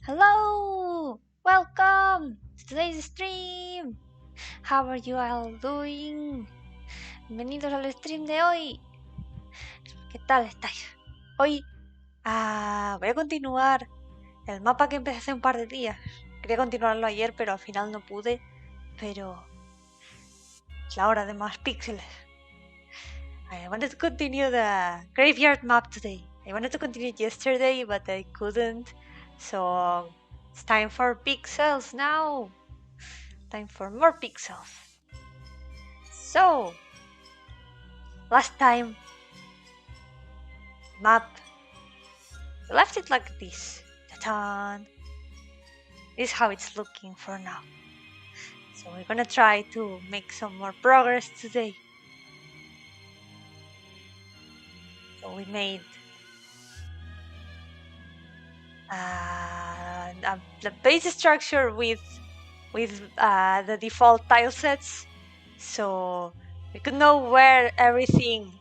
Hello! Welcome to today's stream. How are you all doing? Bienvenidos al stream de hoy. ¿Qué tal estáis? Hoy voy a continuar el mapa que empecé hace un par de días. Quería continuarlo ayer, pero al final no pude. Pero es la hora de más píxeles. I wanted to continue the graveyard map today. I wanted to continue yesterday, but I couldn't. So it's time for pixels now. Time for more pixels. So, last time, map, we left it like this. Ta-da! This is how it's looking for now. So we're gonna try to make some more progress today. So we made the base structure with the default tile sets, so we could know where everything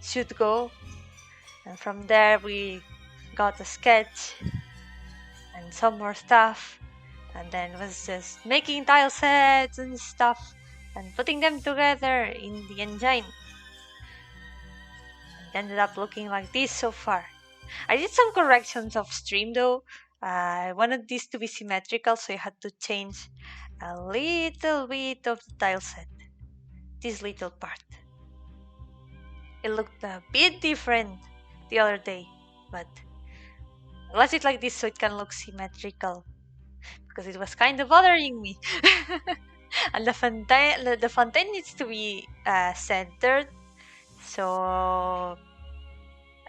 should go, and from there we got a sketch and some more stuff, and then it was just making tile sets and stuff and putting them together in the engine. It ended up looking like this so far. I did some corrections off stream though. I wanted this to be symmetrical, so I had to change a little bit of the tile set. This little part. It looked a bit different the other day, but I left it like this so it can look symmetrical, because it was kind of bothering me. And the fontaine needs to be centered, so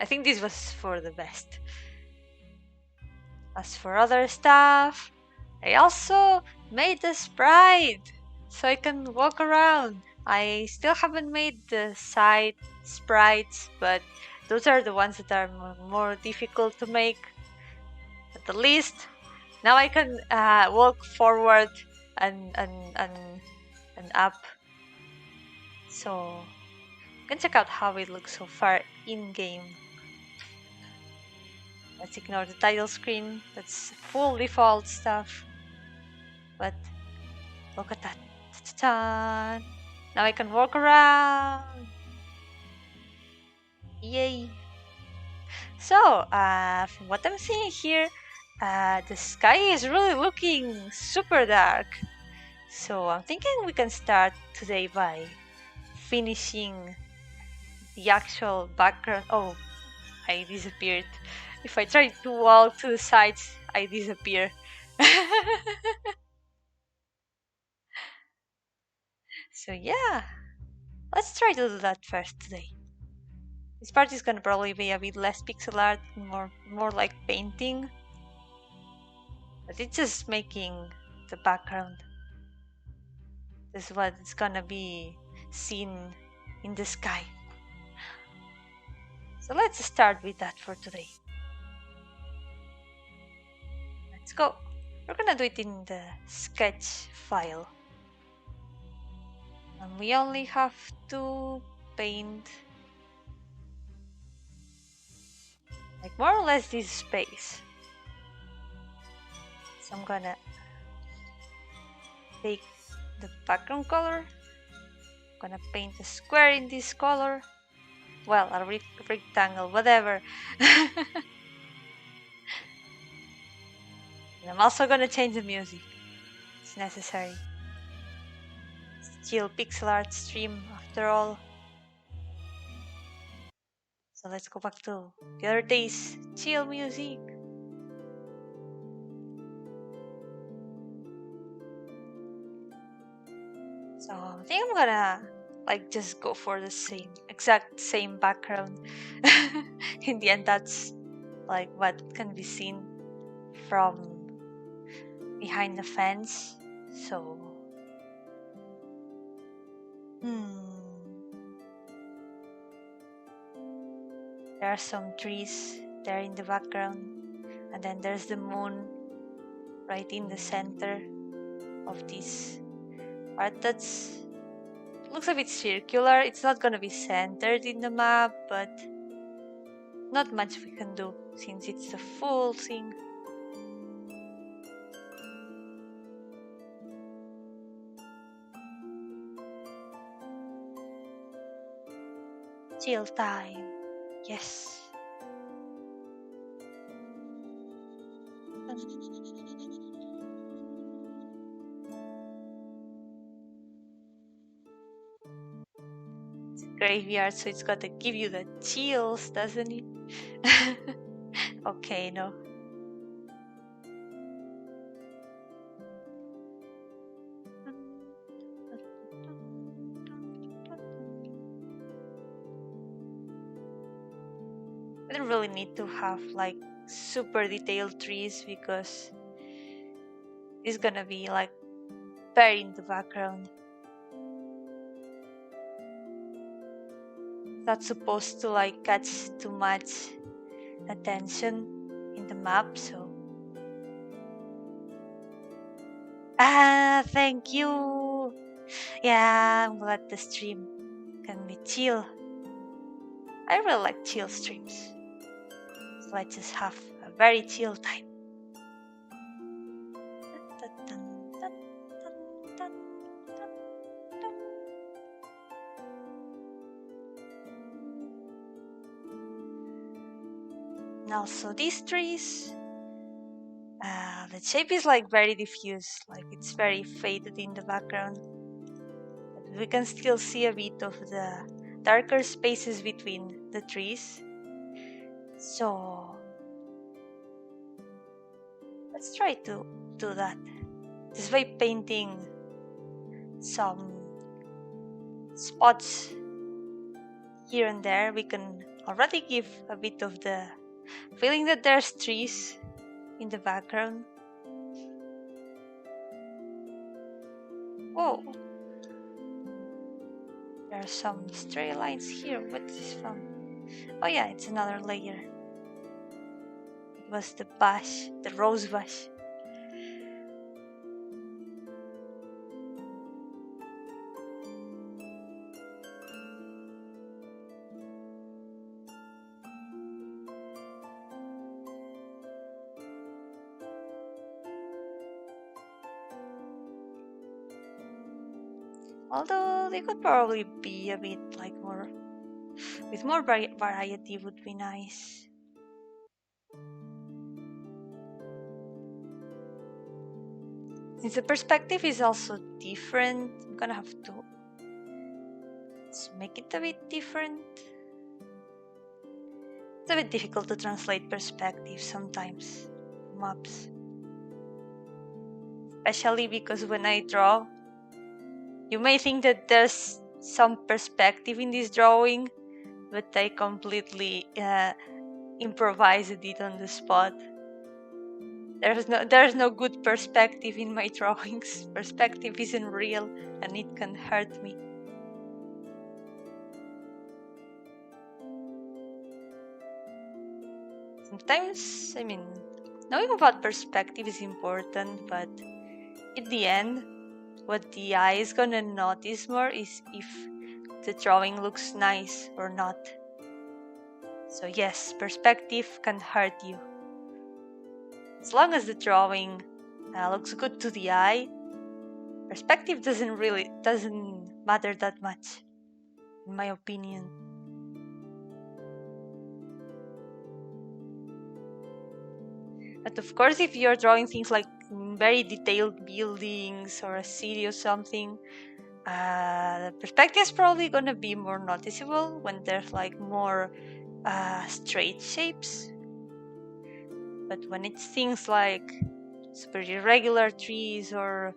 I think this was for the best. As for other stuff, I also made a sprite so I can walk around. I still haven't made the side sprites, but those are the ones that are more difficult to make. At least now I can walk forward and up. So you can check out how it looks so far in game. Let's ignore the title screen, that's full default stuff. But look at that. Ta-da! Now I can walk around. Yay! So, from what I'm seeing here, the sky is really looking super dark. So I'm thinking we can start today by finishing the actual background. Oh, I disappeared. If I try to walk to the sides, I disappear. So yeah, let's try to do that first today. This part is gonna probably be a bit less pixel art, more like painting. But it's just making the background. This is what is gonna be seen in the sky. So let's start with that for today. Let's go. We're gonna do it in the sketch file. And we only have to paint like more or less this space. So I'm gonna take the background color. I'm gonna paint a square in this color. Well, a rectangle, whatever. And I'm also gonna change the music. It's necessary. It's chill pixel art stream after all. So let's go back to the other day's chill music. So I think I'm gonna like just go for the exact same background. In the end, that's like what can be seen from behind the fence. So there are some trees there in the background, and then there's the moon right in the center of this part. That's looks a bit circular. It's not gonna be centered in the map, but not much we can do since it's the full thing. Chill time. Yes. It's graveyard, so it's gotta give you the chills, doesn't it? Okay, no. I don't really need to have like super detailed trees because it's gonna be like very in the background. Not supposed to like catch too much attention in the map, so thank you. Yeah, I'm glad the stream can be chill. I really like chill streams, so I just have a very chill time. And also these trees, the shape is like very diffuse, like it's very faded in the background. But we can still see a bit of the darker spaces between the trees. So let's try to do that. Just by painting some spots here and there, we can already give a bit of the feeling that there's trees in the background. Whoa! There are some stray lines here. What's this from? Oh yeah, it's another layer. It was the bush, the rose bush. Although they could probably be a bit like more, with more variety would be nice. Since the perspective is also different, I'm gonna have to make it a bit different. It's a bit difficult to translate perspective sometimes, maps. Especially because when I draw, you may think that there's some perspective in this drawing, but I completely improvised it on the spot. There's no good perspective in my drawings. Perspective isn't real and it can hurt me. Sometimes, I mean, knowing about perspective is important, but in the end, what the eye is gonna notice more is if the drawing looks nice or not. So yes, perspective can hurt you. As long as the drawing looks good to the eye, perspective doesn't matter that much, in my opinion. But of course, if you're drawing things like very detailed buildings or a city or something, the perspective is probably gonna be more noticeable when there's like more straight shapes. But when it's things like super irregular trees or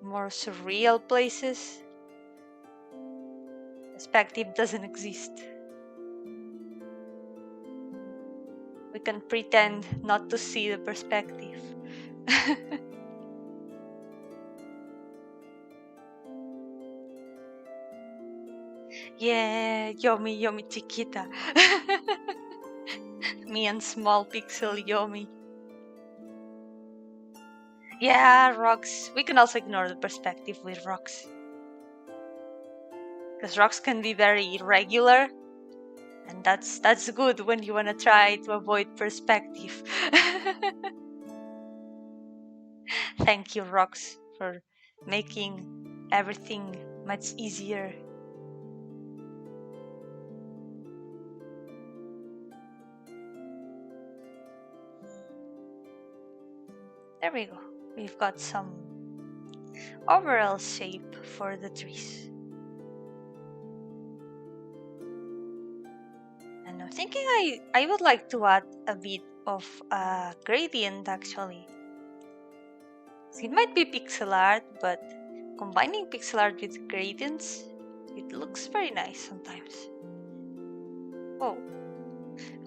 more surreal places, perspective doesn't exist. We can pretend not to see the perspective. Yeah, Yomi, Yomi chiquita. Me and small pixel Yomi. Yeah, rocks. We can also ignore the perspective with rocks. Because rocks can be very irregular. And that's good when you want to try to avoid perspective. Thank you, rocks, for making everything much easier. There we go. We've got some overall shape for the trees. And I'm thinking I would like to add a bit of a gradient actually. So it might be pixel art, but combining pixel art with gradients, it looks very nice sometimes. Oh,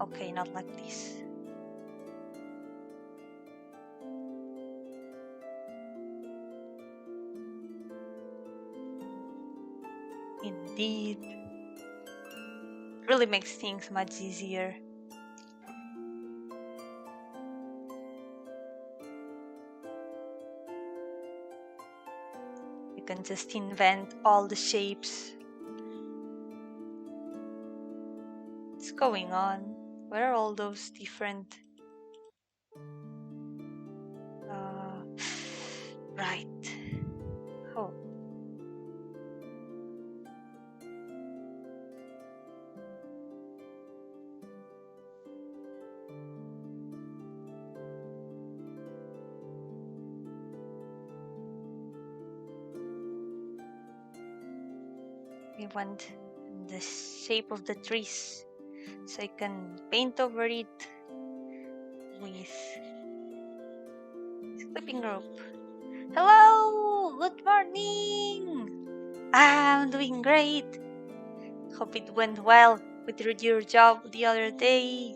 okay, not like this. Indeed. Really makes things much easier. You can just invent all the shapes. What's going on? Where are all those different... right. Oh. We want the shape of the trees, so I can paint over it with clipping rope. Hello! Good morning! I'm doing great! Hope it went well with your job the other day.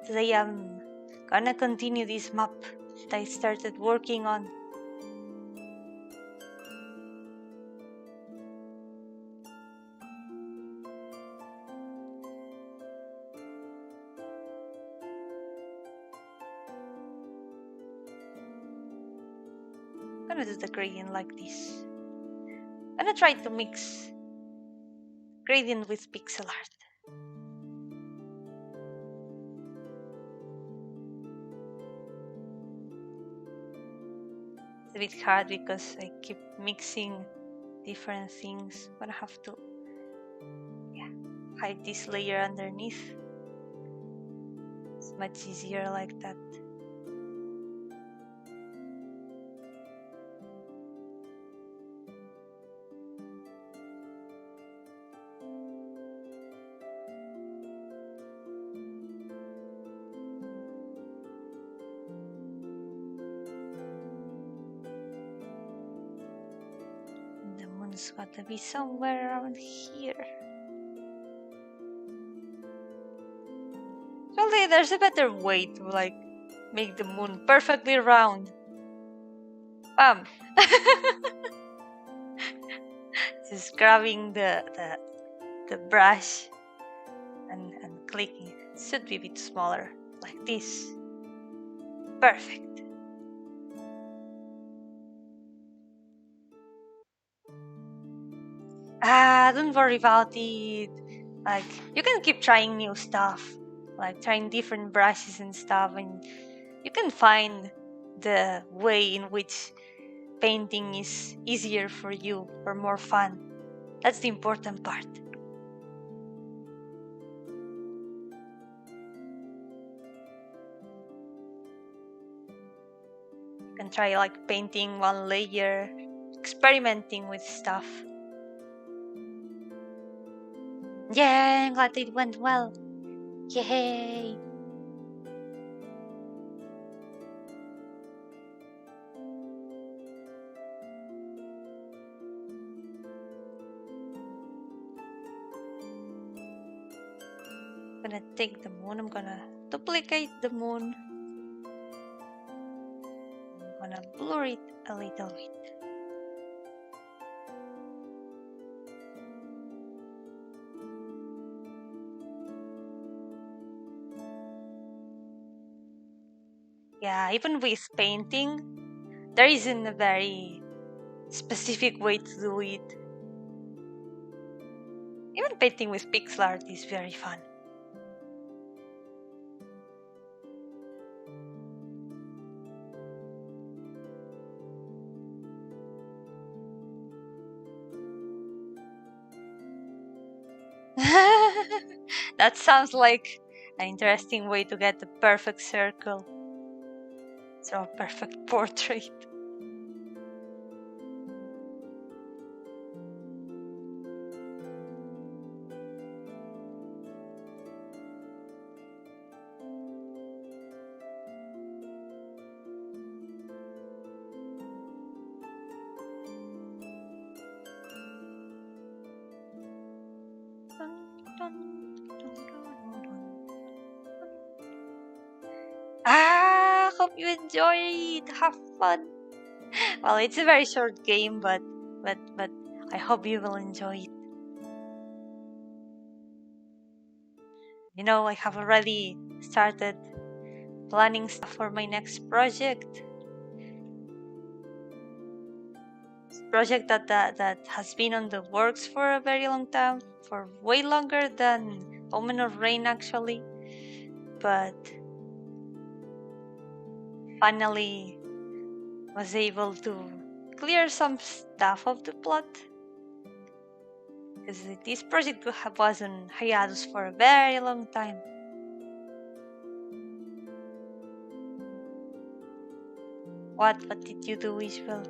Today I'm gonna continue this map that I started working on. I'm gonna do the gradient like this. I'm gonna try to mix gradient with pixel art. It's a bit hard because I keep mixing different things. I'm gonna have to hide this layer underneath. It's much easier like that. The moon's gotta be somewhere around here. Surely there's a better way to make the moon perfectly round. Bam! Just grabbing the brush and clicking. It should be a bit smaller, like this. Perfect. Don't worry about it. You can keep trying new stuff, like trying different brushes and stuff, and you can find the way in which painting is easier for you or more fun. That's the important part. You can try painting one layer, experimenting with stuff. Yeah, I'm glad it went well. Yay! I'm gonna take the moon, I'm gonna duplicate the moon. I'm gonna blur it a little bit. Yeah, even with painting, there isn't a very specific way to do it. Even painting with pixel art is very fun. That sounds like an interesting way to get the perfect circle. Draw a perfect portrait. Hope you enjoy it. Have fun. Well, it's a very short game, but I hope you will enjoy it. You know, I have already started planning stuff for my next project. Project that has been on the works for a very long time, for way longer than Omen of Rain actually, but finally was able to clear some stuff of the plot, because this project was on hiatus for a very long time. What did you do, Ishbel?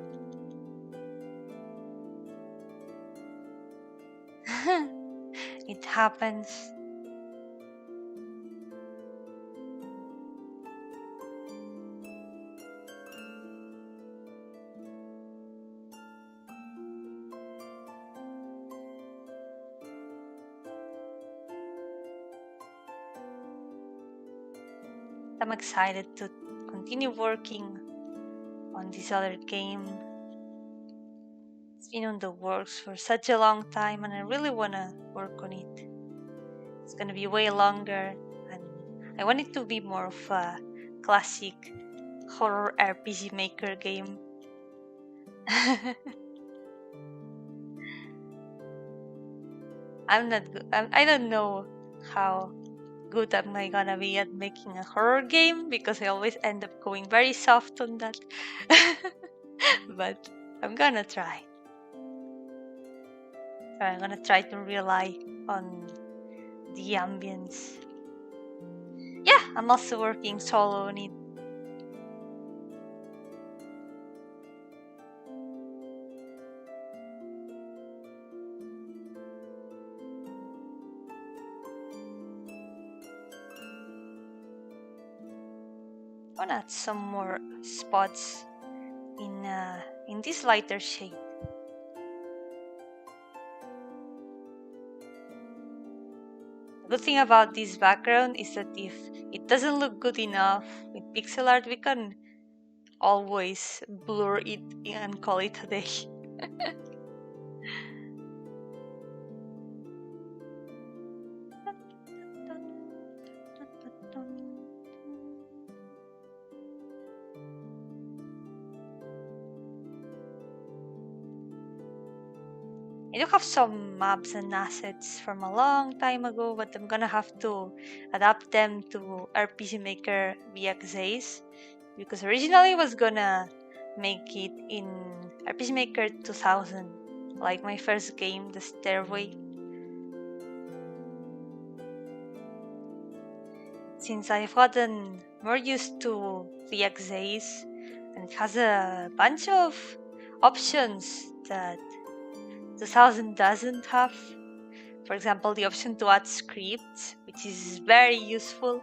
It happens. I'm excited to continue working on this other game. It's been on the works for such a long time and I really want to work on it. It's gonna be way longer and I want it to be more of a classic horror RPG maker game. I'm not good. I don't know how good am I gonna be at making a horror game, because I always end up going very soft on that. But I'm gonna try. So I'm gonna try to rely on the ambience. Yeah, I'm also working solo on it. I wanna add some more spots in this lighter shade. The good thing about this background is that if it doesn't look good enough with pixel art, we can always blur it and call it a day. I do have some maps and assets from a long time ago, but I'm gonna have to adapt them to RPG Maker VXAs, because originally I was gonna make it in RPG Maker 2000, like my first game, The Stairway. Since I've gotten more used to VXAs, and it has a bunch of options that 2000 doesn't have. For example, the option to add scripts, which is very useful.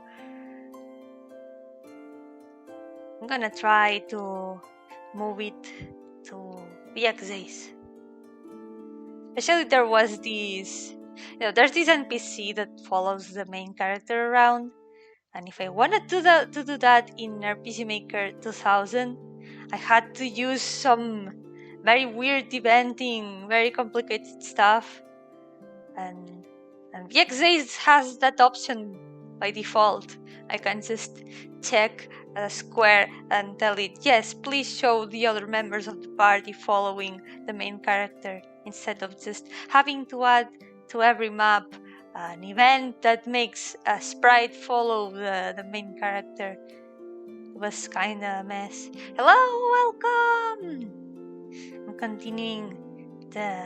I'm gonna try to move it to VXAs. Especially there was this, there's this NPC that follows the main character around, and if I wanted to do that in RPG Maker 2000, I had to use some very weird eventing, very complicated stuff, and VXAs has that option by default. I can just check a square and tell it, yes, please show the other members of the party following the main character, instead of just having to add to every map an event that makes a sprite follow the main character. It was kinda a mess. Hello, welcome! I'm continuing the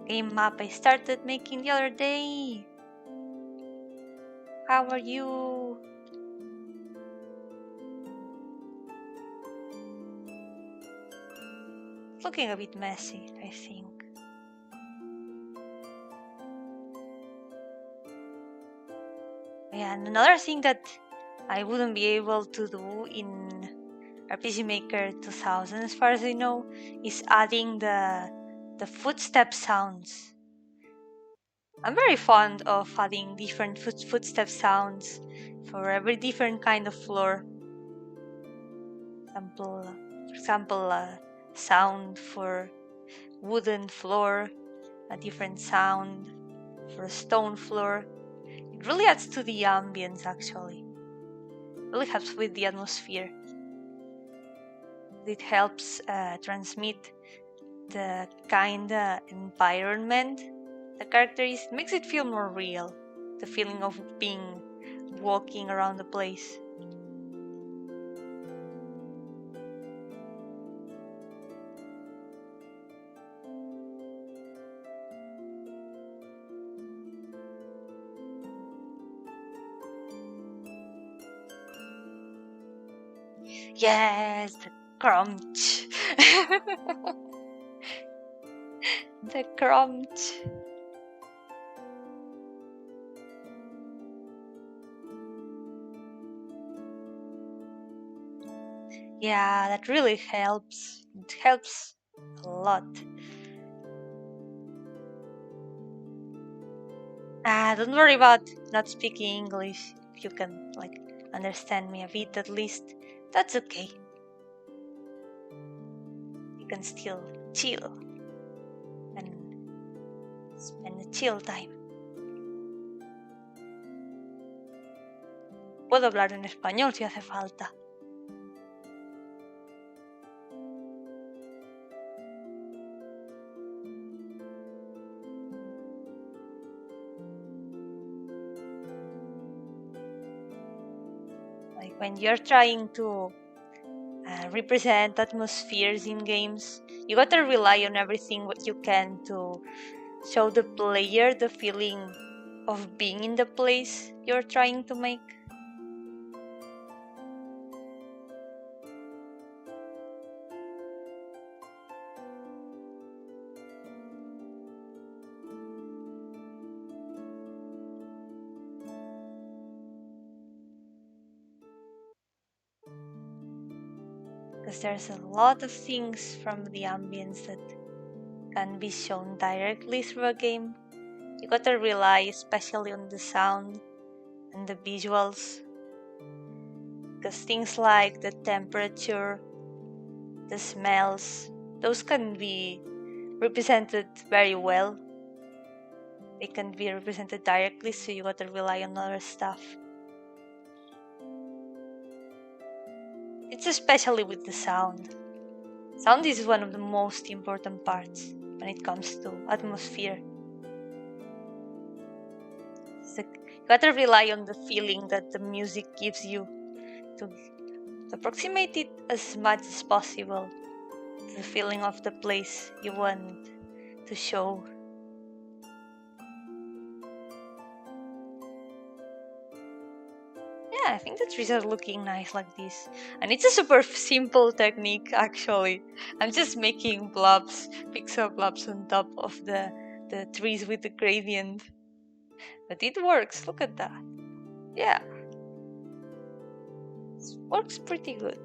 game map I started making the other day. How are you? looking a bit messy, I think. Yeah, and another thing that I wouldn't be able to do in RPG Maker 2000, as far as I know, is adding the footstep sounds. I'm very fond of adding different footstep sounds for every different kind of floor. For example, a sound for wooden floor, a different sound for a stone floor. It really adds to the ambience, actually. It really helps with the atmosphere. It helps transmit the kind of environment the character is. It makes it feel more real, the feeling of being walking around the place. Yes, the crunch. The crunch. Yeah, that really helps. It helps a lot. Don't worry about not speaking English. If you can understand me a bit at least, that's okay. You can still chill and spend a chill time. Puedo hablar en español si hace falta. Like when you're trying to represent atmospheres in games, you gotta rely on everything what you can to show the player the feeling of being in the place you're trying to make. Because there's a lot of things from the ambience that can be shown directly through a game. You gotta rely especially on the sound and the visuals, because things like the temperature, the smells, those can be represented very well. They can be represented directly, so you gotta rely on other stuff. It's especially with the sound. Sound is one of the most important parts when it comes to atmosphere. So you gotta rely on the feeling that the music gives you to approximate it as much as possible to the feeling of the place you want to show. Yeah, I think the trees are looking nice like this. And it's a super simple technique, actually. I'm just making blobs, pixel blobs on top of the trees with the gradient. But it works, look at that. Yeah. It works pretty good.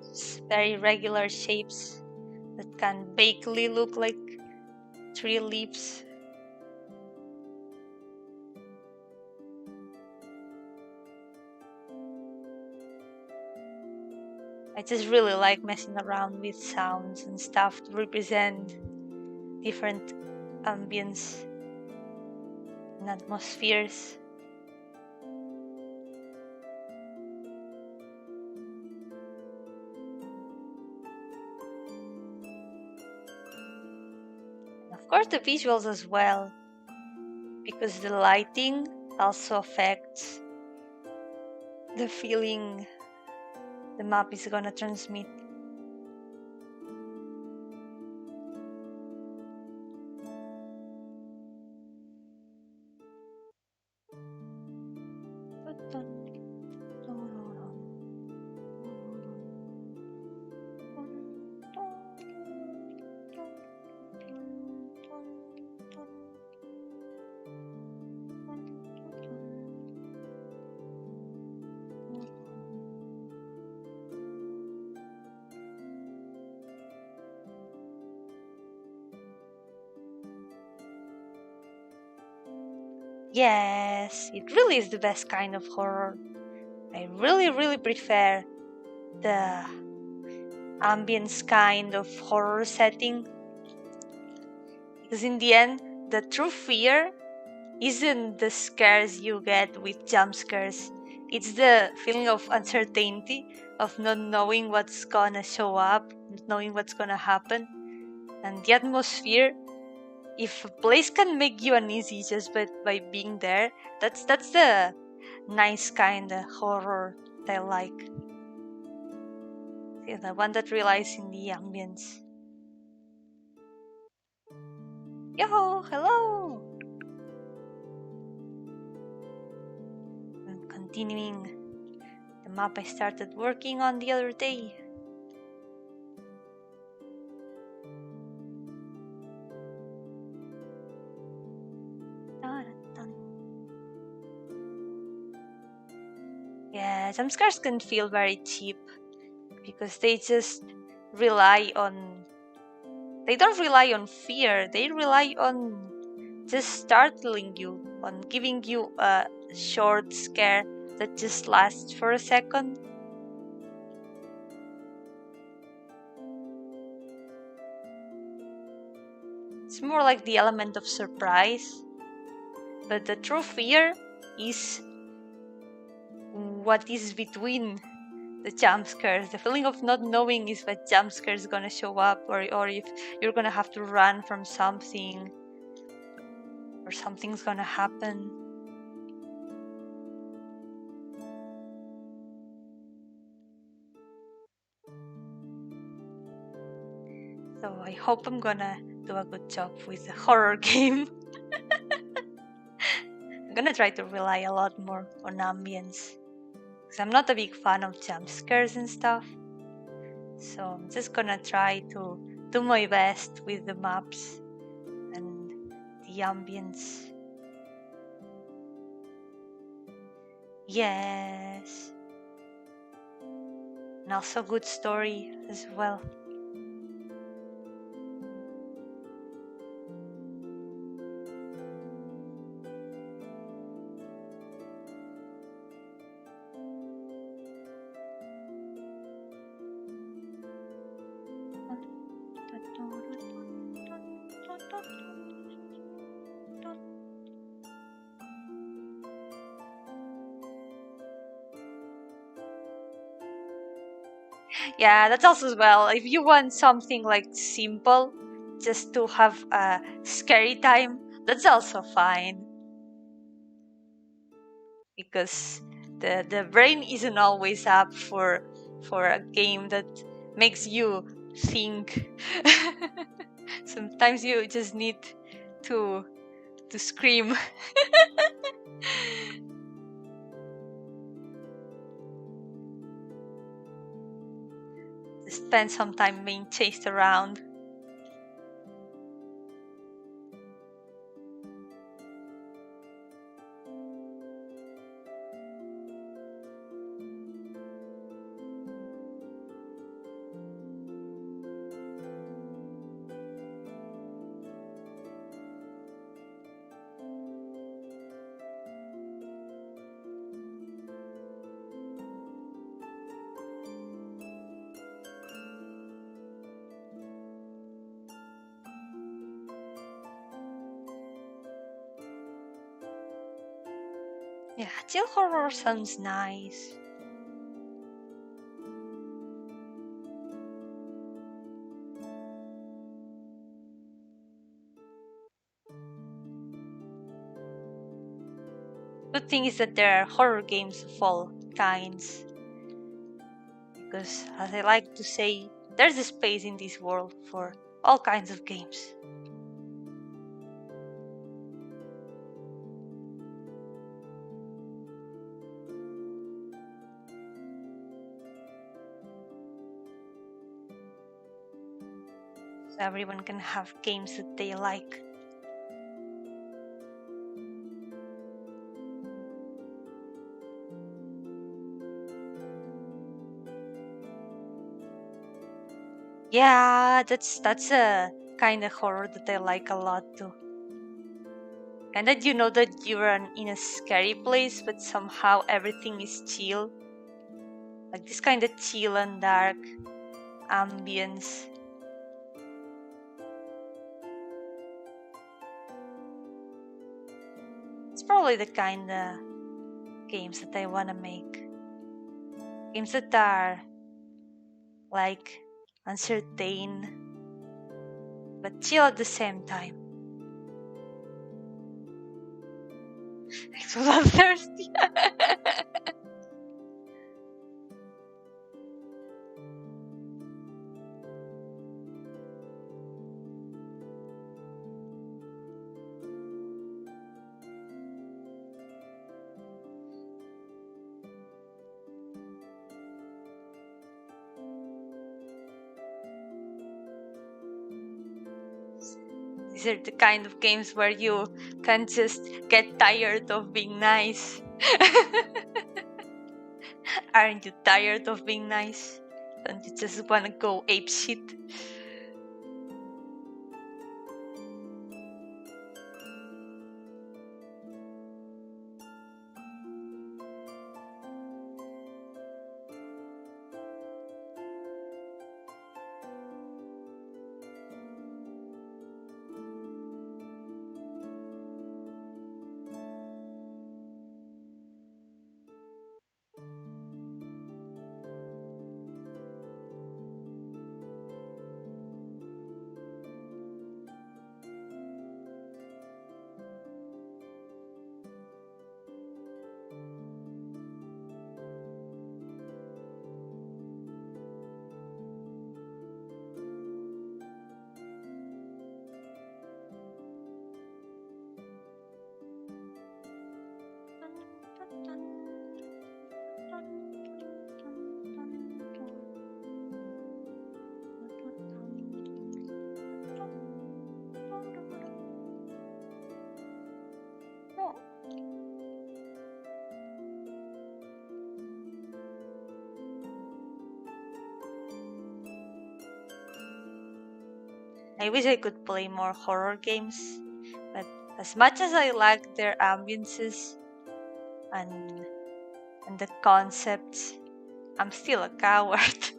It's very regular shapes that can vaguely look like tree leaves. I just really like messing around with sounds and stuff to represent different ambience and atmospheres. And of course the visuals as well, because the lighting also affects the feeling the map is gonna transmit. Yes, it really is the best kind of horror. I really prefer the ambience kind of horror setting. Because in the end, the true fear isn't the scares you get with jump scares. It's the feeling of uncertainty, of not knowing what's gonna show up, not knowing what's gonna happen. And the atmosphere, if a place can make you uneasy just by being there, that's the nice kind of horror that I like. Yeah, the one that relies in the ambience. Yo, hello! And continuing the map I started working on the other day. Yeah, jump scares can feel very cheap because they just rely on. They don't rely on fear, they rely on just startling you, on giving you a short scare that just lasts for a second. It's more like the element of surprise, but the true fear is what is between the jump scares. The feeling of not knowing if a jump scare is gonna show up, or if you're gonna have to run from something, or something's gonna happen. So I hope I'm gonna do a good job with the horror game. I'm gonna try to rely a lot more on ambience, because I'm not a big fan of jump scares and stuff. So I'm just gonna try to do my best with the maps and the ambience. Yes. And also good story as well. Yeah, that's also as well. If you want something like simple, just to have a scary time, that's also fine. Because the brain isn't always up for a game that makes you think. Sometimes you just need to scream. Spend some time being chased around. Yeah, chill horror sounds nice. Good thing is that there are horror games of all kinds. Because, as I like to say, there's a space in this world for all kinds of games. So everyone can have games that they like. Yeah, that's a kind of horror that I like a lot too. And that you know that you're in a scary place, but somehow everything is chill. Like this kind of chill and dark ambience. It's probably the kind of games that I want to make. Games that are like uncertain but chill at the same time. I'm so thirsty. These are the kind of games where you can just get tired of being nice. Aren't you tired of being nice? Don't you just want to go ape shit? I wish I could play more horror games, but as much as I like their ambiences and the concepts, I'm still a coward.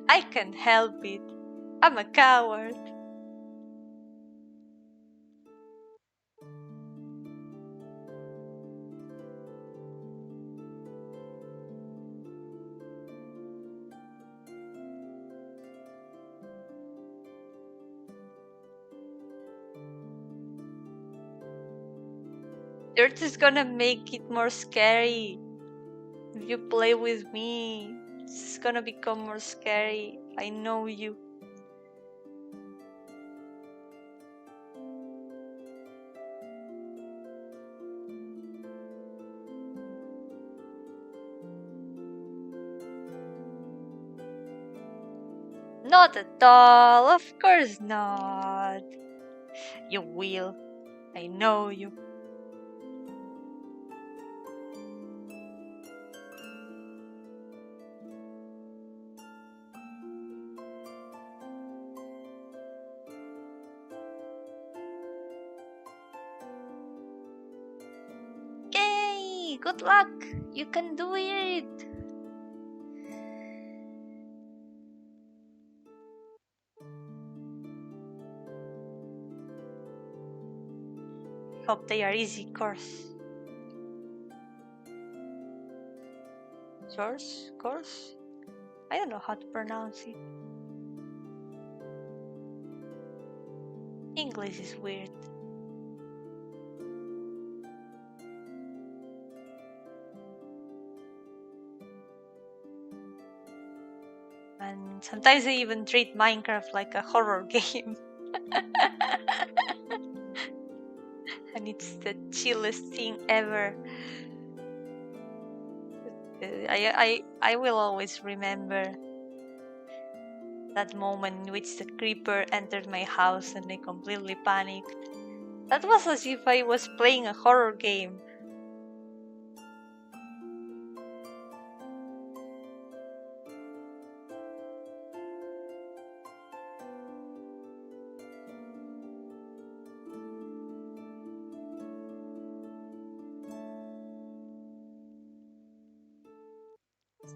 I can't help it. I'm a coward. You're just gonna make it more scary. If you play with me, it's gonna become more scary. I know you. Not at all, of course not. You will. I know you. Yay! Good luck! You can do it! Hope they are easy course. Course? I don't know how to pronounce it. English is weird. And sometimes I even treat Minecraft like a horror game. And it's the chillest thing ever. I will always remember that moment in which the creeper entered my house and I completely panicked. That was as if I was playing a horror game.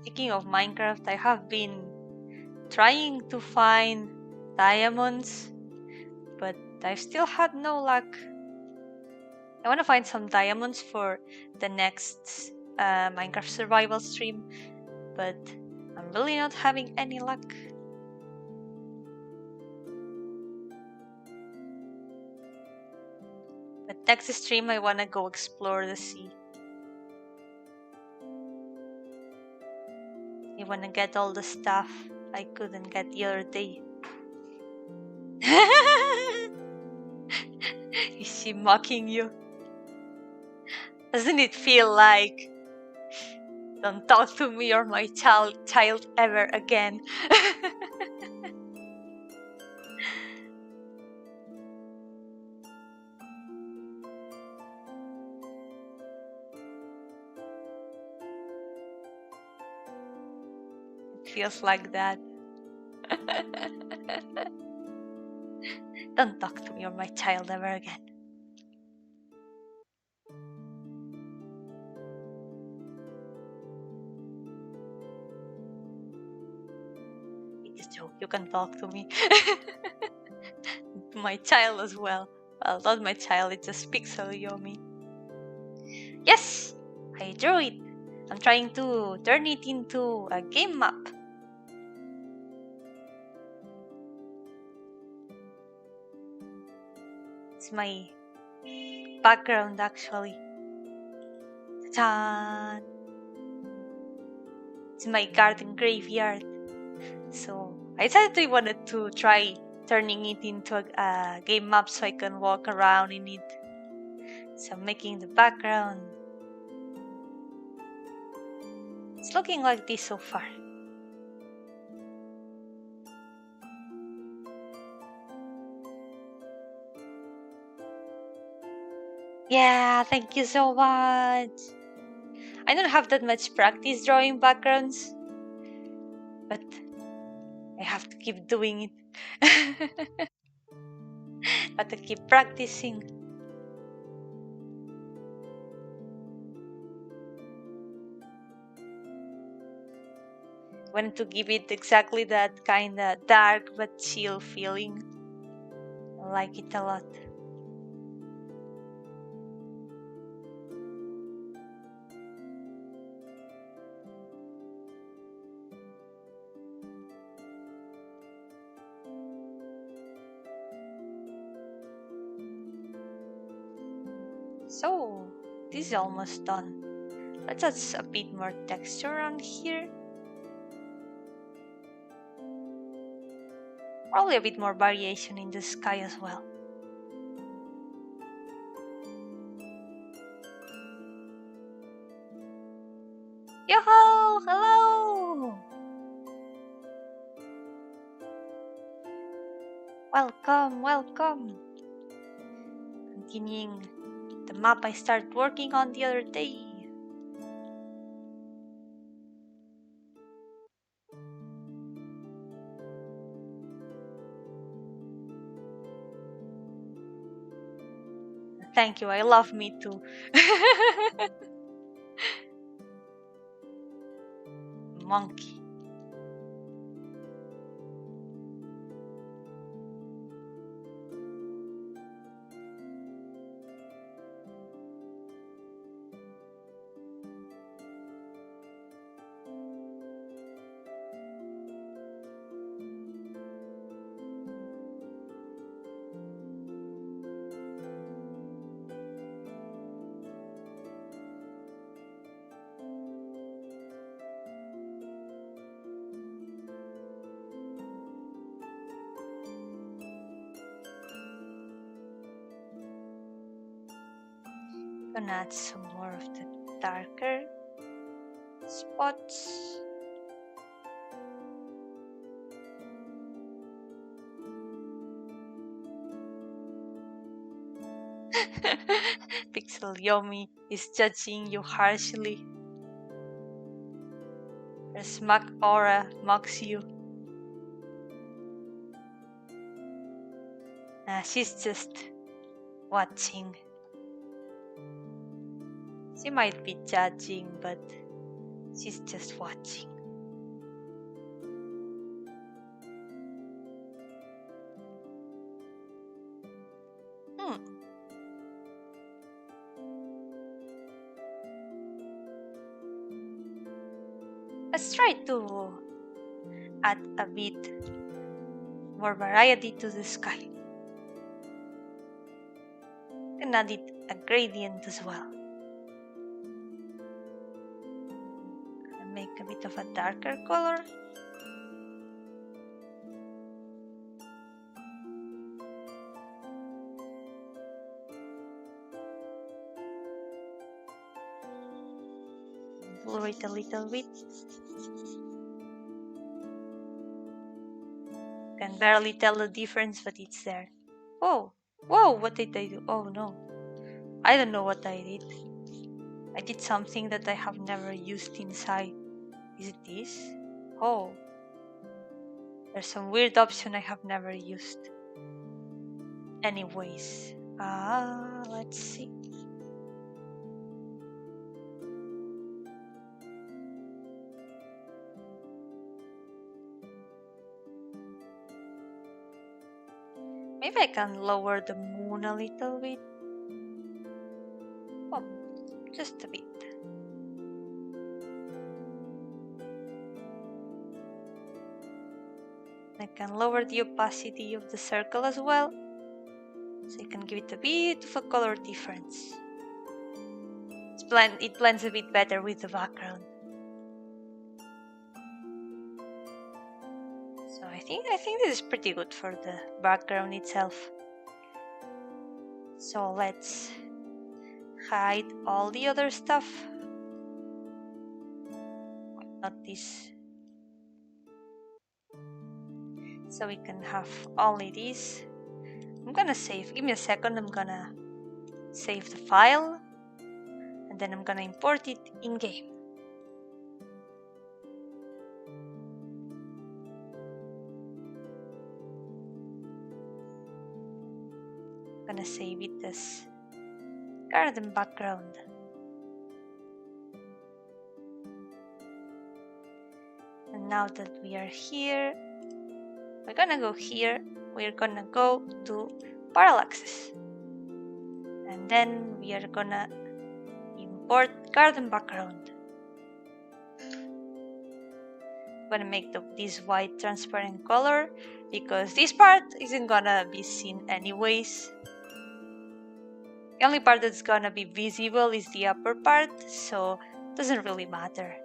Speaking of Minecraft, I have been trying to find diamonds, but I've still had no luck. I want to find some diamonds for the next Minecraft survival stream, but I'm really not having any luck. But next stream I want to go explore the sea. I want to get all the stuff I couldn't get the other day. Is she mocking you? Doesn't it feel like don't talk to me or my child ever again? It feels like that. Don't talk to me or my child ever again. It's a joke, you can talk to me. My child as well. Well, not my child, it's just Pixel Yomi. Yes! I drew it! I'm trying to turn it into a game map. It's my background actually. Ta-da! It's my garden graveyard. So I decided I wanted to try turning it into a game map so I can walk around in it. So I'm making the background. It's looking like this so far. Yeah, thank you so much. I don't have that much practice drawing backgrounds, but I have to keep doing it. But to keep practicing. Wanted to give it exactly that kind of dark but chill feeling. I like it a lot. So, this is almost done. Let's add a bit more texture around here. Probably a bit more variation in the sky as well. Yo-hooo! Hello! Welcome, welcome! Continuing the map I started working on the other day. Thank you, I love me too. Monkey. Gonna add some more of the darker spots. Pixel Yomi is judging you harshly. Her smug aura mocks you. She's just watching. She might be judging, but she's just watching. Let's try to add a bit more variety to the sky. And add it a gradient as well. And make a bit of a darker color. Blur it a little bit. Can barely tell the difference, but it's there. Oh, whoa, what did I do? Oh no, I don't know what I did. I did something that I have never used inside. Is it this? Oh, there's some weird option I have never used. Anyways, let's see. Maybe I can lower the moon a little bit. Oh, just a bit. I can lower the opacity of the circle as well, so you can give it a bit of a color difference. It blends a bit better with the background. So I think this is pretty good for the background itself. So let's hide all the other stuff. Not this. So we can have only this. I'm gonna save. Give me a second. I'm gonna save the file, and then I'm gonna import it in game. I'm gonna save it as garden background. And now that we are here, we're gonna go here. We're gonna go to parallaxes, and then we are gonna import garden background. I'm gonna make this white transparent color because this part isn't gonna be seen anyways. The only part that's gonna be visible is the upper part, so it doesn't really matter.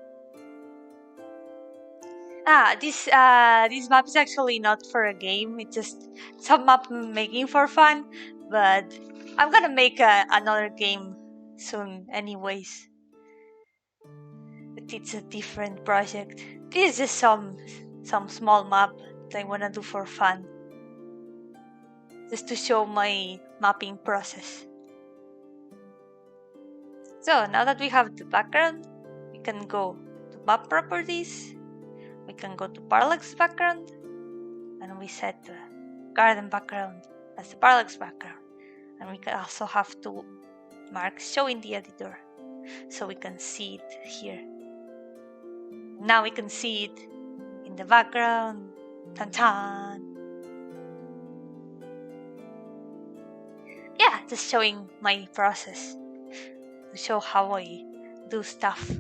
This map is actually not for a game. It's just some map I'm making for fun, but I'm gonna make another game soon anyways. But it's a different project. This is just some small map that I wanna do for fun, just to show my mapping process. So now that we have the background, we can go to map properties. We can go to parallax background, and we set the garden background as the parallax background. And we can also have to mark show in the editor, so we can see it here. Now we can see it in the background. Tan-tan! Yeah, just showing my process to show how I do stuff.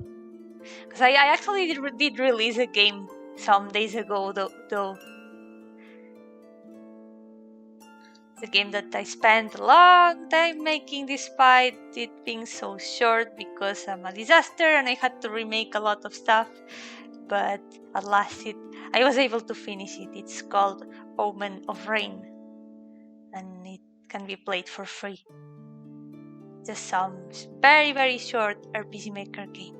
Because I actually did release a game some days ago, though. It's a game that I spent a long time making despite it being so short because I'm a disaster and I had to remake a lot of stuff. But at last I was able to finish it. It's called Omen of Rain, and it can be played for free. Just some very, very short RPG Maker game.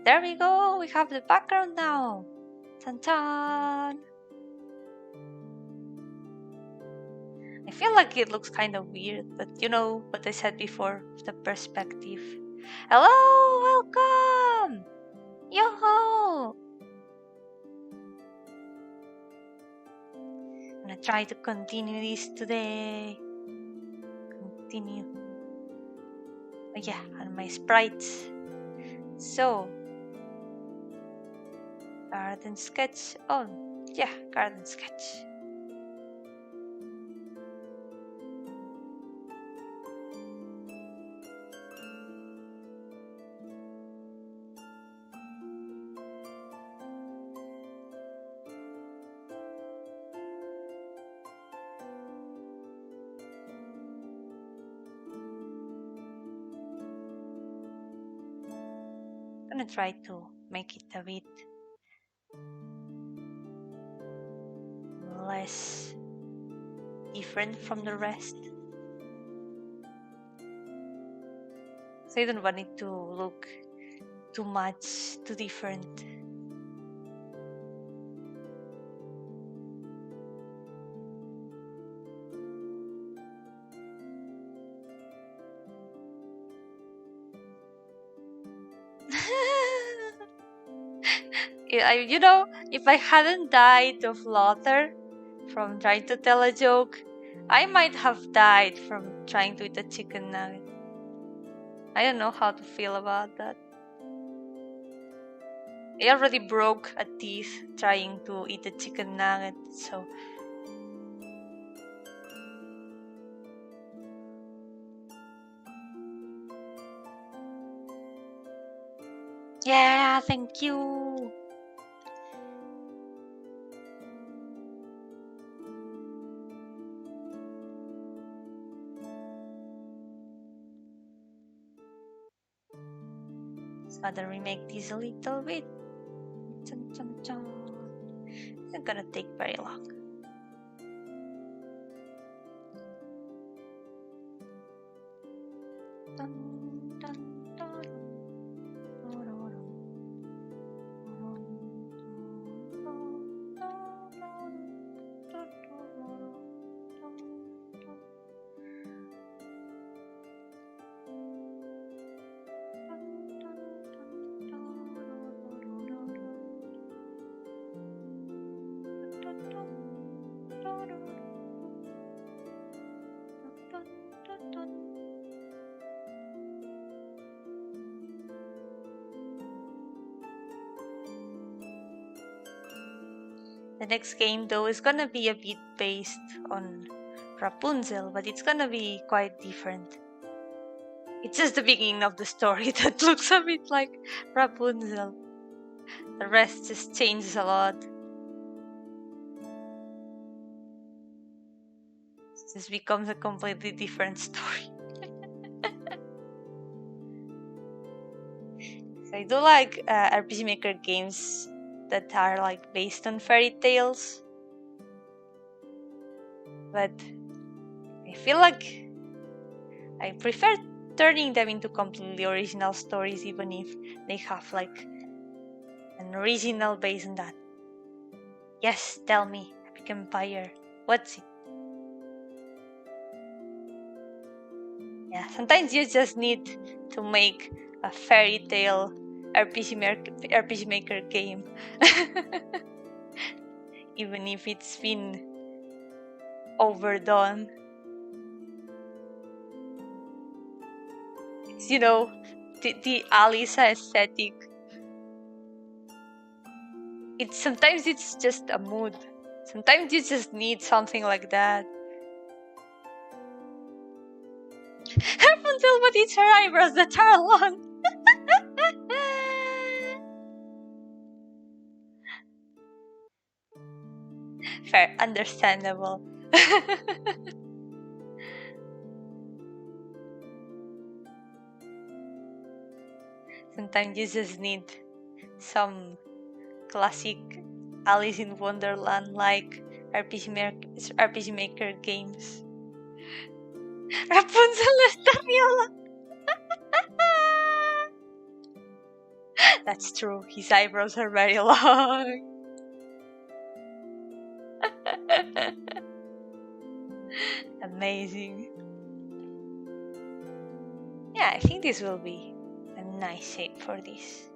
There we go, we have the background now. Tan-tan! I feel like it looks kind of weird, but you know what I said before, the perspective. Hello, welcome! Yo-hooo! I'm gonna try to continue this today. Continue. Oh yeah, and my sprites. So, garden sketch on. Yeah, garden sketch. gonna try to make it a bit less different from the rest. So I don't want it to look too much too different. You know, if I hadn't died of laughter from trying to tell a joke, I might have died from trying to eat a chicken nugget. I don't know how to feel about that. I already broke a teeth trying to eat a chicken nugget, so... Yeah, thank you! Just gotta remake this a little bit. Chun, chun, chun. It's not gonna take very long. Dun, dun, dun. The next game though is gonna be a bit based on Rapunzel, but it's gonna be quite different. It's just the beginning of the story that looks a bit like Rapunzel. The rest just changes a lot. It just becomes a completely different story. So I do like RPG Maker games that are like based on fairy tales, but I feel like I prefer turning them into completely original stories, even if they have like an original based on that. Yes, tell me, Epic Empire, what's it? Yeah, sometimes you just need to make a fairy tale RPG Maker game. Even if it's been overdone. It's, you know, the Alisa aesthetic. Sometimes it's just a mood. Sometimes you just need something like that. Rapunzel, but it's her eyebrows that are long. Fair, understandable. Sometimes you just need some classic Alice in Wonderland like RPG Maker games. Rapunzel Estarriola. That's true, his eyebrows are very long. Amazing. Yeah, I think this will be a nice shape for this.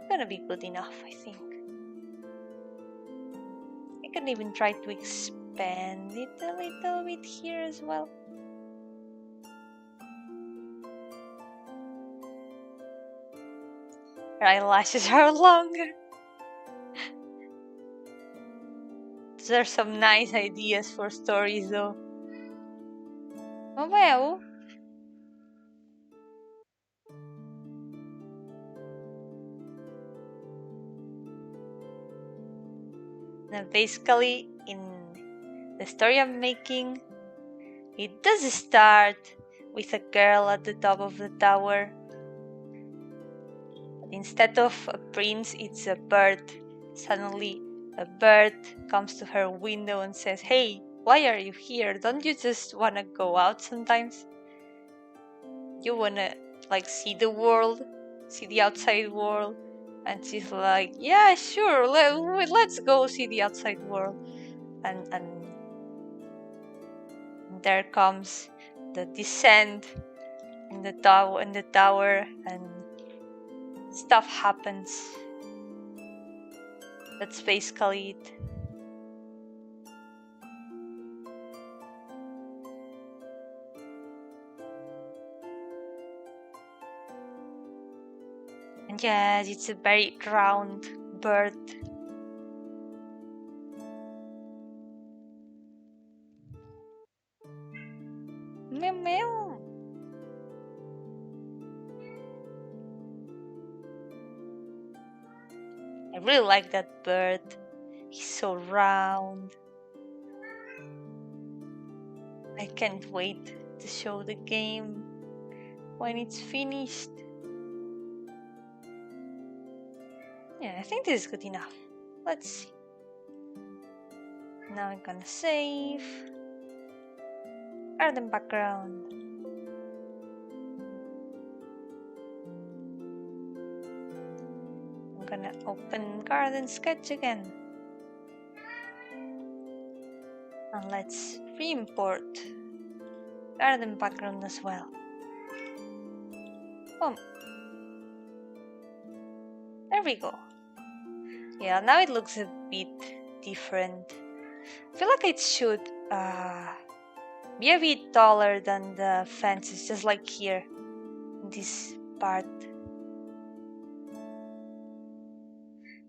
Gonna be good enough, I think. I can even try to expand it a little bit here as well. Her eyelashes are longer. Those are some nice ideas for stories though. Oh well. Now basically in the story I'm making, it does start with a girl at the top of the tower instead of a prince, it's a bird. Suddenly, a bird comes to her window and says, "Hey, why are you here? Don't you just wanna go out sometimes? You wanna like see the world, see the outside world?" And she's like, "Yeah, sure, let's go see the outside world." And there comes the descent in the tower, and stuff happens. That's basically it. And yes, it's a very round bird. Meow meow. I really like that bird. He's so round. I can't wait to show the game when it's finished. Yeah, I think this is good enough. Let's see. Now I'm gonna save. Garden background. I'm gonna open Garden Sketch again. And let's re-import Garden background as well. Boom. There we go. Yeah, now it looks a bit different. I feel like it should be a bit taller than the fences, just like here, in this part.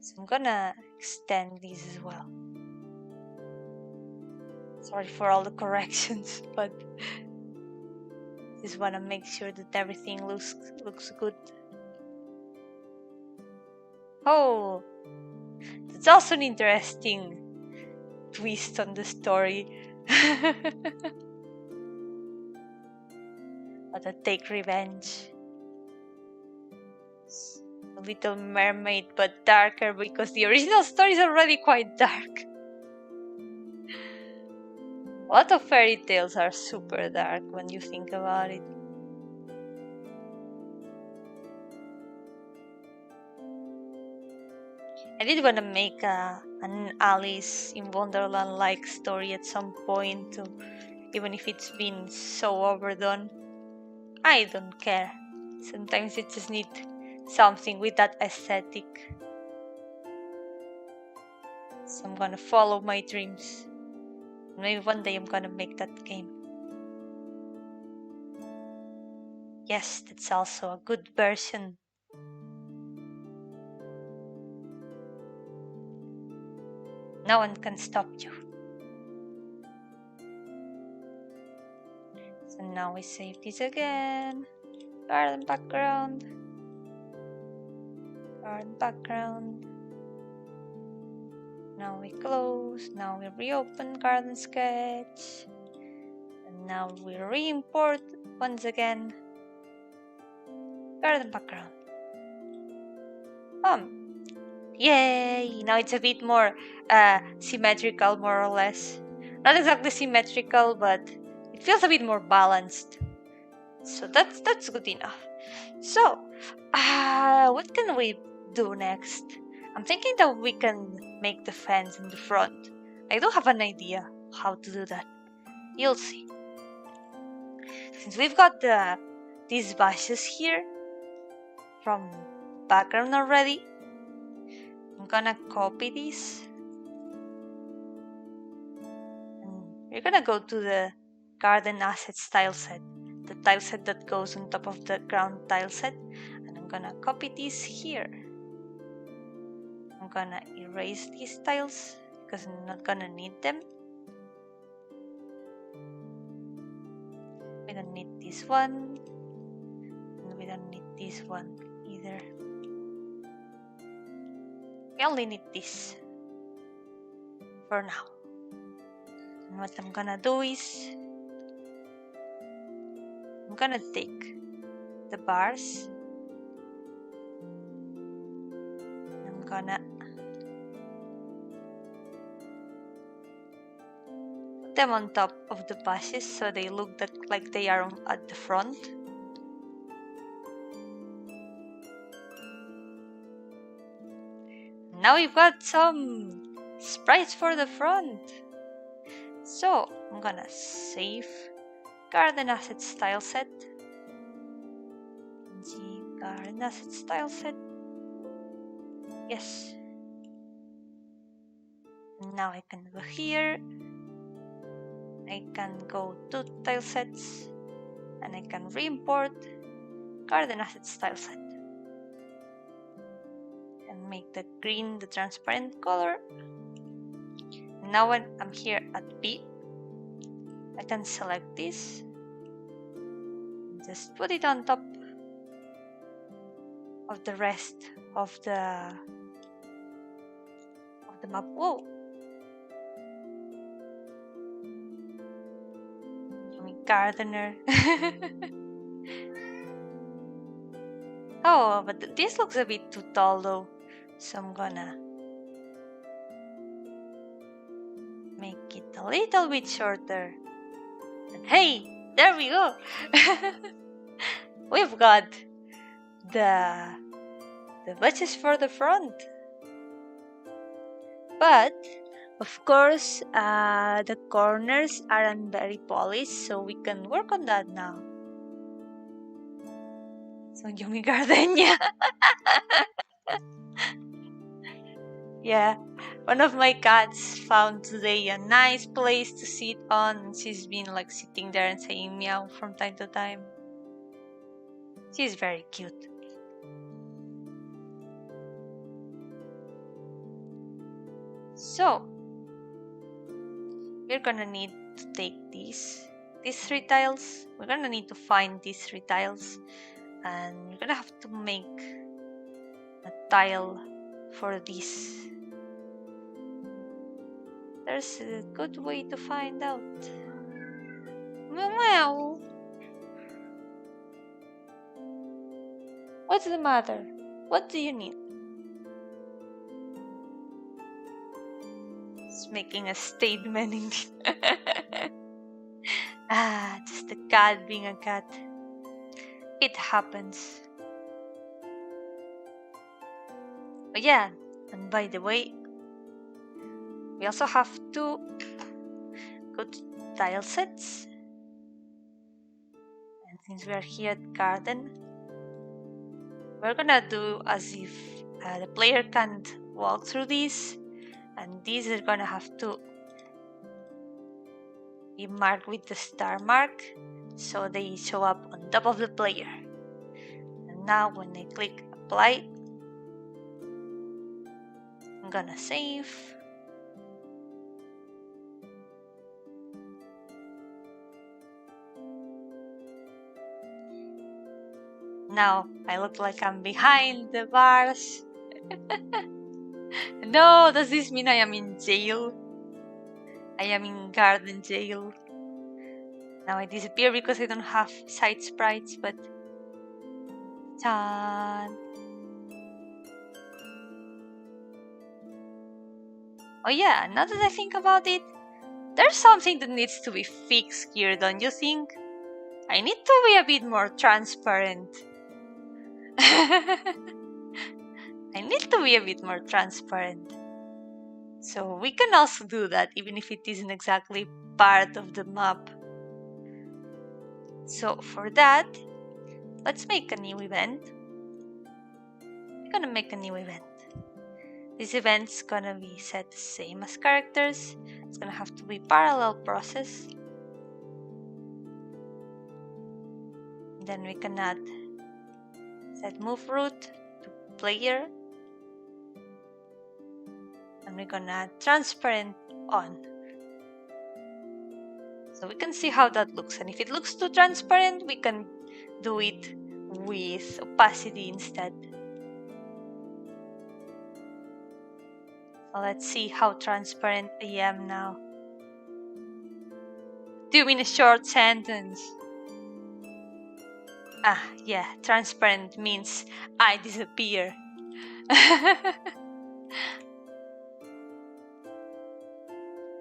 So I'm gonna extend these as well. Sorry for all the corrections, but just wanna make sure that everything looks good. Oh, that's also an interesting twist on the story. But I take revenge. A Little Mermaid, but darker, because the original story is already quite dark. A lot of fairy tales are super dark when you think about it. I did want to make an Alice in Wonderland-like story at some point, even if it's been so overdone. I don't care. Sometimes you just need something with that aesthetic. So I'm gonna follow my dreams. Maybe one day I'm gonna make that game. Yes, that's also a good version. No one can stop you. So now we save this again. Garden background. Garden background. Now we close. Now we reopen Garden Sketch. And now we re-import once again. Garden background. Yay! Now it's a bit more symmetrical, more or less. Not exactly symmetrical, but it feels a bit more balanced. So that's good enough. So, what can we do next? I'm thinking that we can make the fence in the front. I do have an idea how to do that. You'll see. Since we've got these bushes here from background already, I'm gonna copy this. And we're gonna go to the garden assets tile set, the tile set that goes on top of the ground tile set, and I'm gonna copy this here. I'm gonna erase these tiles because I'm not gonna need them. We don't need this one, and we don't need this one either. We only need this for now. And what I'm gonna do is I'm gonna take the bars gonna put them on top of the bushes so they look like they are at the front. Now we've got some sprites for the front. So I'm gonna save garden asset style set. Garden asset style set. Yes. Now I can go here. I can go to tile sets and I can re-import garden asset style set and make the green the transparent color. Now when I'm here at B, I can select this, just put it on top of the rest of the map. Whoa! Gardener. Oh, but this looks a bit too tall though, so I'm gonna make it a little bit shorter. And hey, there we go. We've got the bushes for the front. But of course, the corners aren't very polished, so we can work on that now. Soy Yomi Gardenia. Yeah, one of my cats found today a nice place to sit on, and she's been like sitting there and saying meow from time to time. She's very cute. So we're gonna need to take these 3 tiles. We're gonna need to find these 3 tiles, and we're gonna have to make a tile for this. There's a good way to find out. Meow. What's the matter? What do you need? It's making a statement indeed. Just a cat being a cat. It happens. But yeah, and by the way, we also have to go to tile sets. And since we are here at garden, we're gonna do as if the player can't walk through these, and these are gonna have to be marked with the star mark so they show up on top of the player. And now when I click apply, I'm gonna save. Now I look like I'm behind the bars. No, does this mean I am in jail? I am in garden jail. Now I disappear because I don't have side sprites, but Chan. Oh yeah, now that I think about it, there's something that needs to be fixed here, don't you think? I need to be a bit more transparent. I need to be a bit more transparent. So we can also do that, even if it isn't exactly part of the map. So for that, let's make a new event. We're gonna make a new event. This event's gonna be set the same as characters. It's gonna have to be parallel process. Then we can add set move route to player. And we're gonna add transparent on. So we can see how that looks. And if it looks too transparent, we can do it with opacity instead. So let's see how transparent I am now. Do you mean a short sentence? Ah, yeah, transparent means I disappear.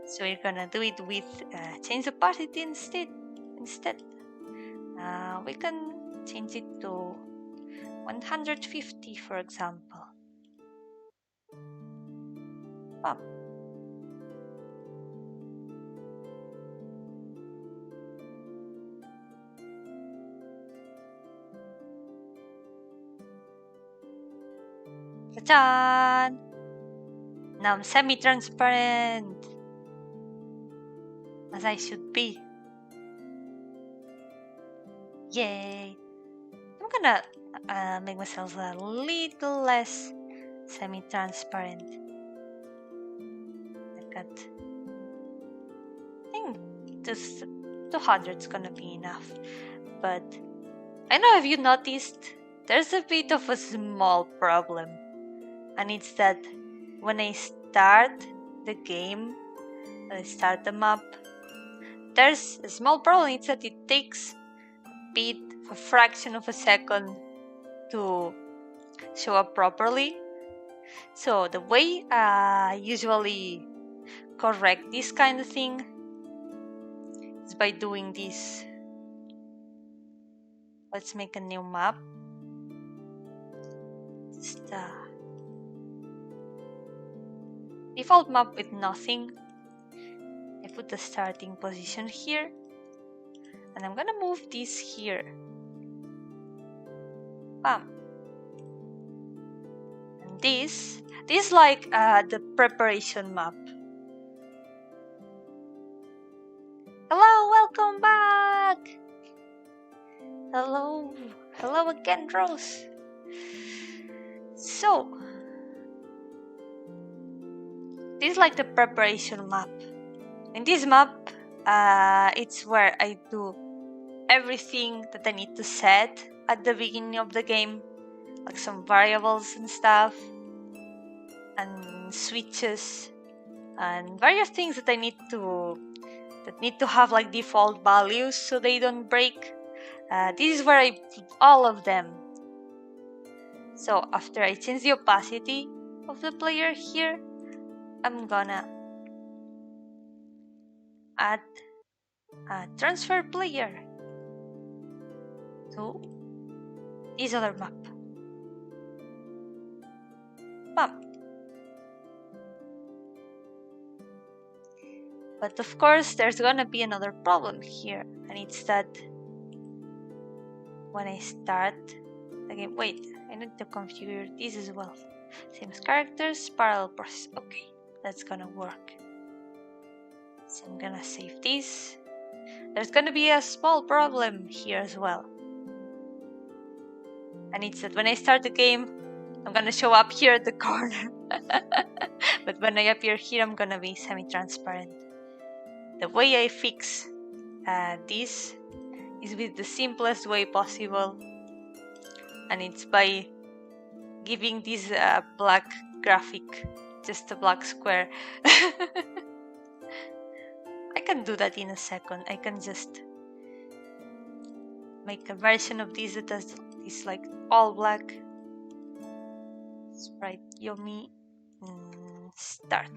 So we're gonna do it with change opacity instead. We can change it to 150, for example. Bam. Ta-da! Now I'm semi-transparent, as I should be. Yay! I'm gonna make myself a little less semi-transparent. Like that. I think this 200 is gonna be enough. But I know, have you noticed? There's a bit of a small problem. And it's that when I start the game, when I start the map, there's a small problem. It's that it takes a fraction of a second to show up properly. So the way I usually correct this kind of thing is by doing this. Let's make a new map. Just default map with nothing. I put the starting position here, and I'm gonna move this here. Bam. And this is like the preparation map. Hello, welcome back. Hello again, Rose. So this is like the preparation map. In this map, it's where I do everything that I need to set at the beginning of the game, like some variables and stuff, and switches, and various things that need to have like default values so they don't break. This is where I put all of them. So after I change the opacity of the player here, I'm gonna add a transfer player to this other map. Bam. But of course, there's gonna be another problem here, and it's that when I start the game, wait, I need to configure this as well. Same as characters, parallel process. Okay, that's gonna work. So I'm gonna save this. There's gonna be a small problem here as well. And it's that when I start the game, I'm gonna show up here at the corner. But when I appear here, I'm gonna be semi-transparent. The way I fix this is with the simplest way possible. And it's by giving this black graphic, just a black square. I can do that in a second. I can just make a version of this that is like all black. Soy Yomi, start.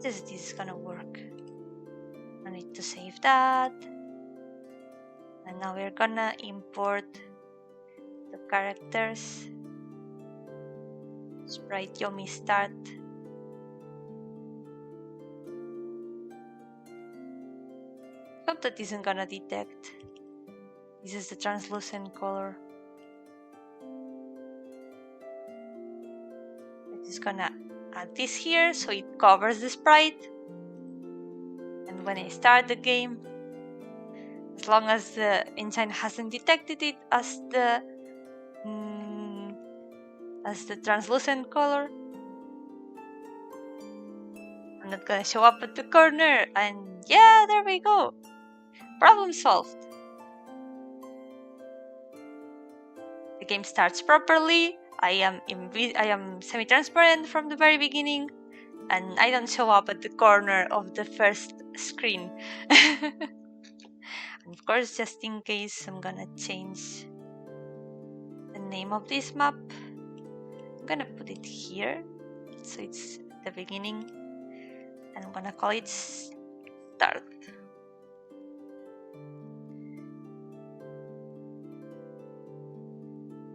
This is gonna work. I need to save that. And now we're gonna import the characters. Sprite Yomi start. Hope that isn't gonna detect. This is the translucent color. I'm just gonna add this here so it covers the sprite. And when I start the game, as long as the engine hasn't detected it as the translucent color, I'm not gonna show up at the corner. And yeah, there we go. Problem solved. The game starts properly. I am semi-transparent from the very beginning, and I don't show up at the corner of the first screen. And of course, just in case, I'm gonna change the name of this map. I'm gonna put it here, so it's the beginning, and I'm gonna call it start.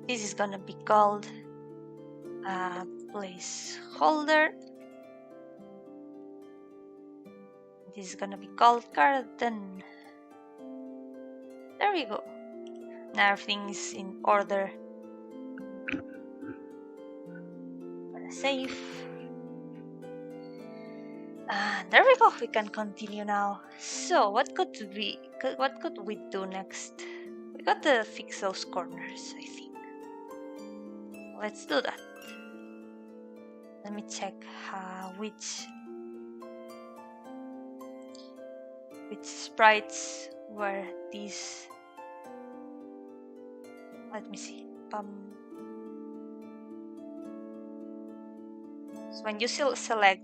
This is gonna be called a placeholder. This is gonna be called garden. There we go. Now everything is in order. Gonna save. And there we go. We can continue now. So what could we do next? We got to fix those corners, I think. Let's do that. Let me check which sprites were these. Let me see. So when you select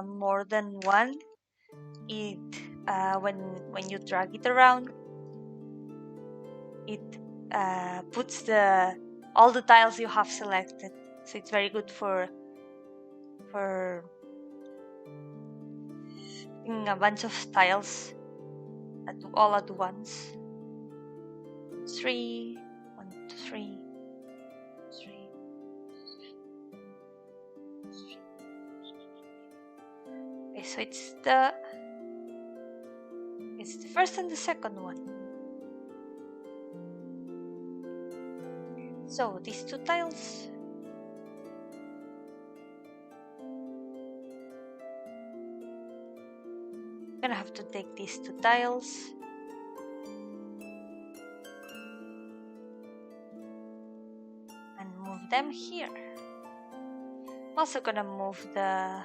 more than one, it when you drag it around, it puts all the tiles you have selected. So it's very good for putting a bunch of tiles all at once. 3, 1, 2, 3, 3. Okay, so it's the first and the second one. So these 2 tiles. I'm gonna have to take these 2 tiles and move them here. I'm also gonna move the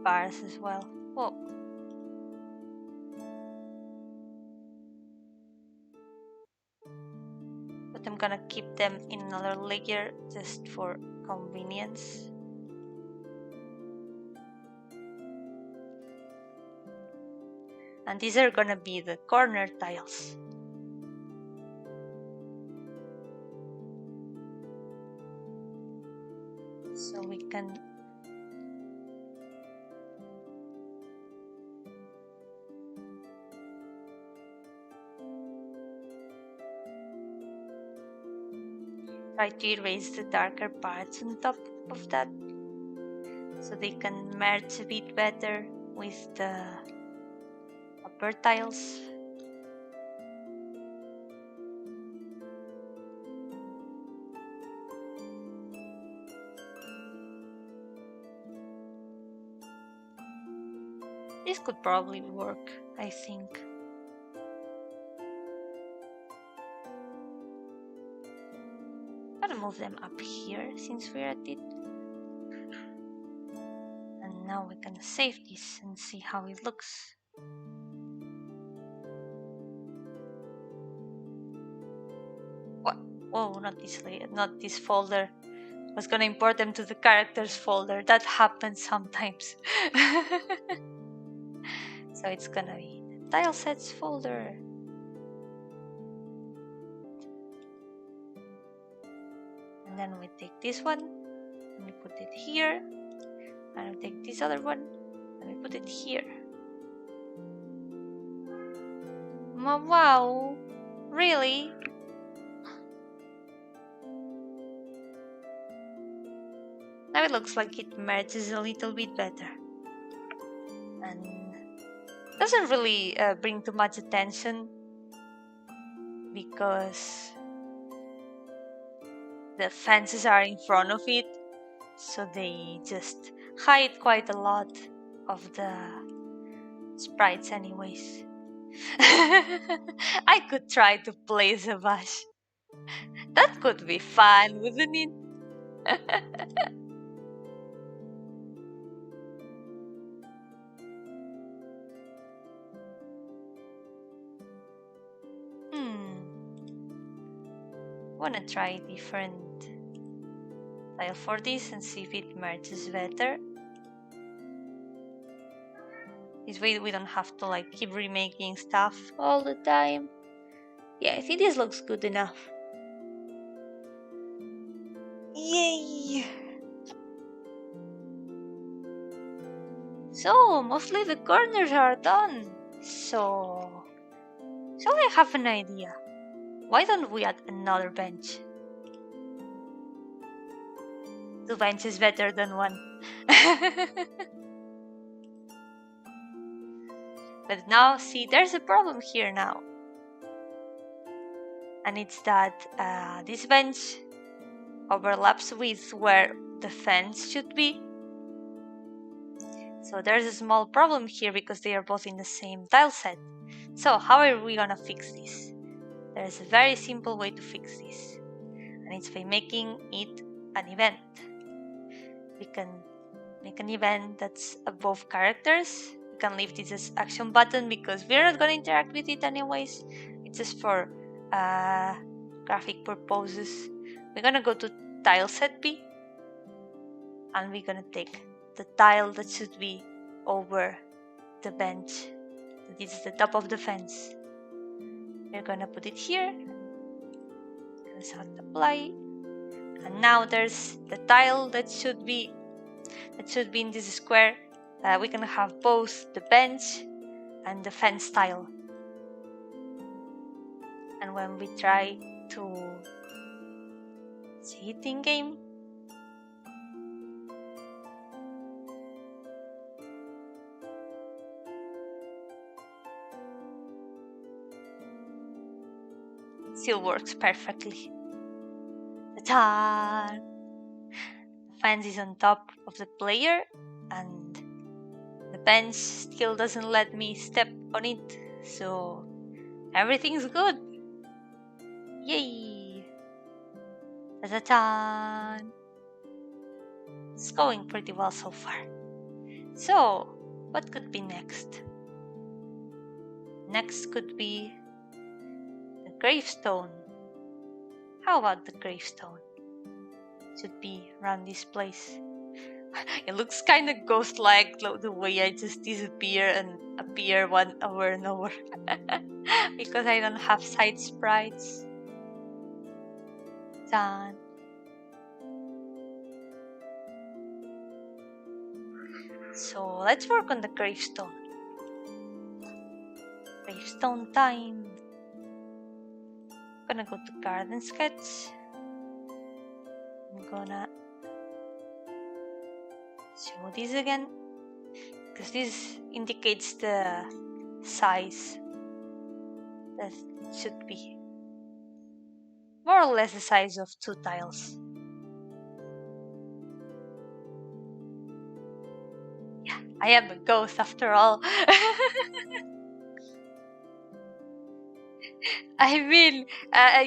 bars as well. Whoa. But I'm gonna keep them in another layer just for convenience. And these are gonna be the corner tiles. So we can try to erase the darker parts on top of that, so they can merge a bit better with the upper tiles. This could probably work, I think. Move them up here since we're at it. And now we're gonna save this and see how it looks. What? Whoa, not this layer, not this folder. I was gonna import them to the characters folder. That happens sometimes. So it's gonna be the tile sets folder. And then we take this one and we put it here, and we take this other one and we put it here. Wow, really? Now it looks like it merges a little bit better and doesn't really bring too much attention because the fences are in front of it, so they just hide quite a lot of the sprites anyways. I could try to place a bush. That could be fun, wouldn't it? Wanna try different tile for this and see if it merges better. This way we don't have to like keep remaking stuff all the time. Yeah, I think this looks good enough. Yay! So, mostly the corners are done. So I have an idea. Why don't we add another bench? 2 benches better than 1. But now, see, there's a problem here now. And it's that this bench overlaps with where the fence should be. So there's a small problem here because they are both in the same tile set. So how are we gonna fix this? There's a very simple way to fix this, and it's by making it an event. We can make an event that's above characters. We can leave this as action button because we're not gonna interact with it anyways. It's just for graphic purposes. We're gonna go to tile set B, and we're gonna take the tile that should be over the bench. This is the top of the fence. We're gonna put it here. Gonna select apply, and now there's the tile that should be in this square. We can have both the bench and the fence tile. And when we try to see it in game, it still works perfectly. Ta-da! The fence is on top of the player, and the bench still doesn't let me step on it, so everything's good. Yay! Ta-da-da! It's going pretty well so far. So, what could be next? Next could be the gravestone. How about the gravestone? Should be around this place. It looks kind of ghost-like the way I just disappear and appear one over and over because I don't have side sprites. Done. So let's work on the gravestone. Gravestone time. I'm gonna go to garden sketch. I'm gonna show this again because this indicates the size that it should be. More or less the size of 2 tiles. Yeah, I am a ghost after all. I mean,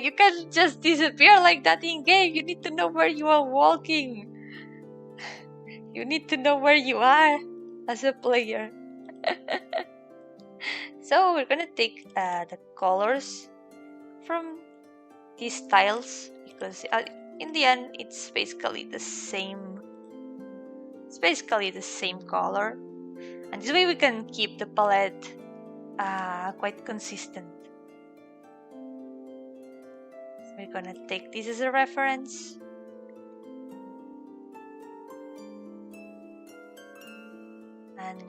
you can't just disappear like that in game. You need to know where you are walking. You need to know where you are as a player. So we're gonna take the colors from these tiles because in the end it's basically the same. It's basically the same color, and this way we can keep the palette quite consistent. So we're gonna take this as a reference. And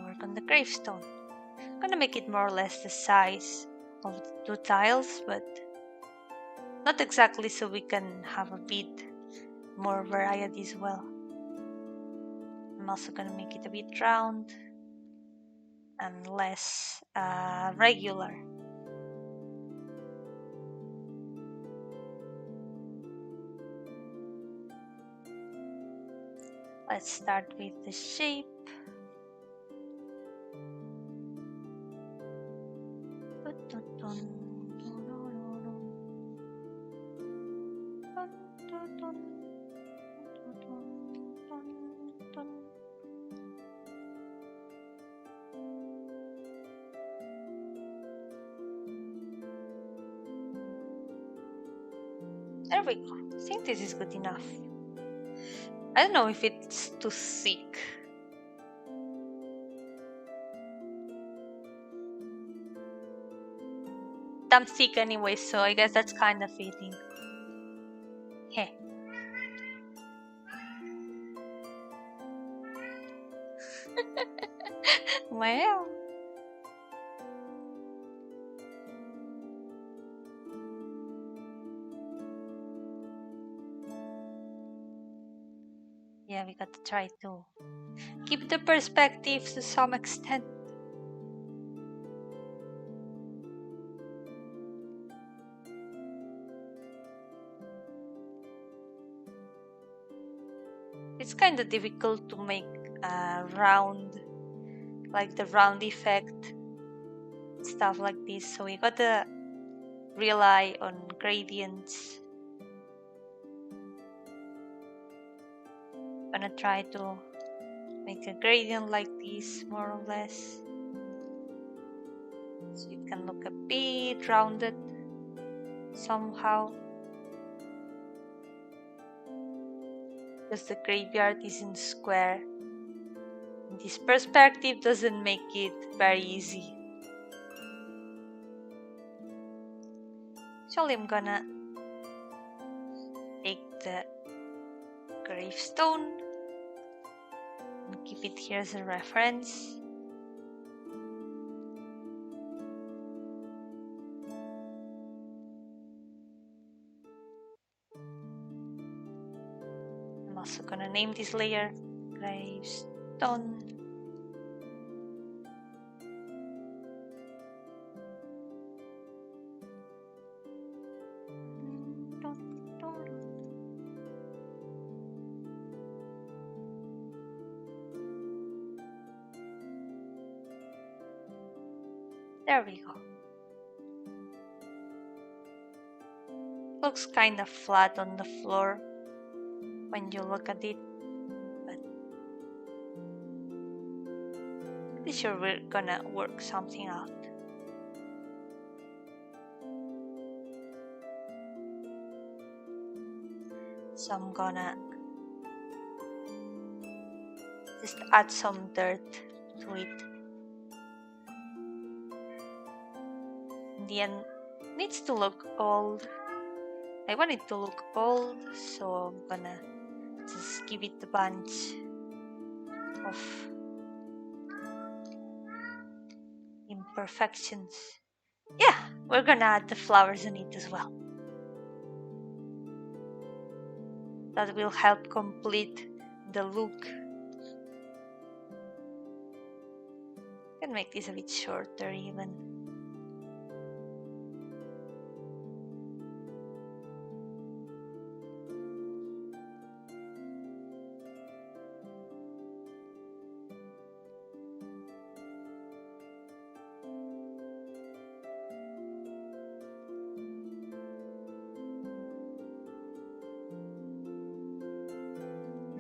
work on the gravestone. I'm gonna make it more or less the size of the 2 tiles, but not exactly, so we can have a bit more variety as well. I'm also gonna make it a bit round and less regular. Let's start with the shape. There we go. I think this is good enough. I don't know if it's too thick. damn thick anyway, so I guess that's kind of fitting. Heh. Well. Yeah, we got to try to keep the perspective to some extent. It's kind of difficult to make a round, like the round effect, stuff like this, so we gotta rely on gradients. Gonna try to make a gradient like this, more or less, so it can look a bit rounded somehow, because the graveyard isn't square. This perspective doesn't make it very easy. So I'm gonna take the gravestone and keep it here as a reference. I'm also gonna name this layer gravestone. There we go. Looks kind of flat on the floor when you look at it, but pretty sure we're gonna work something out. So I'm gonna just add some dirt to it. In the end, it needs to look old. I want it to look old, so I'm gonna just give it a bunch of imperfections. Yeah, we're gonna add the flowers in it as well. That will help complete the look. Can make this a bit shorter even.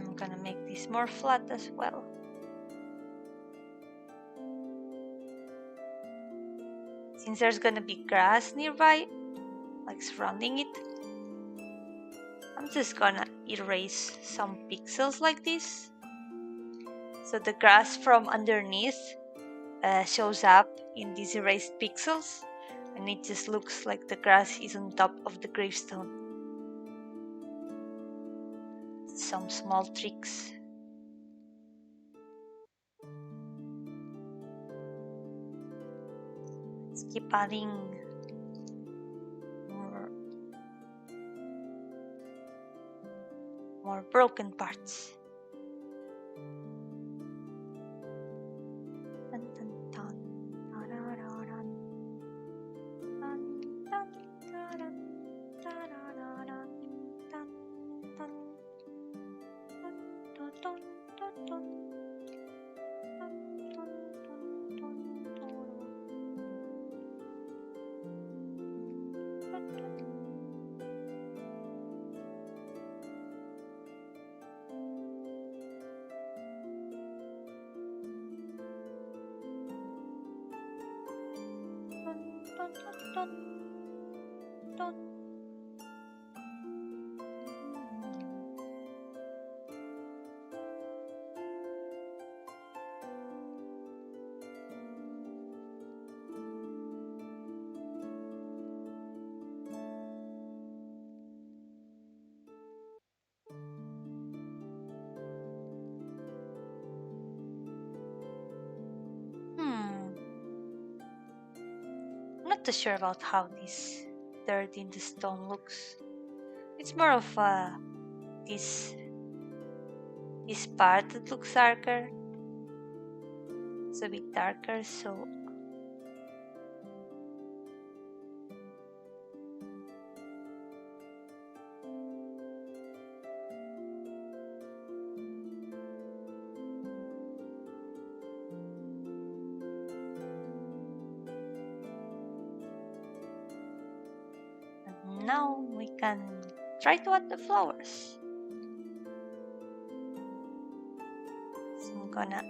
I'm gonna make this more flat as well. Since there's gonna be grass nearby, like surrounding it, I'm just gonna erase some pixels like this, so the grass from underneath shows up in these erased pixels, and it just looks like the grass is on top of the gravestone. Some small tricks. Let's keep adding more broken parts. Dun, dun, dun. not too sure about how this dirt in the stone looks. It's more of this part that looks darker. It's a bit darker, so now we can try to add the flowers. So I'm gonna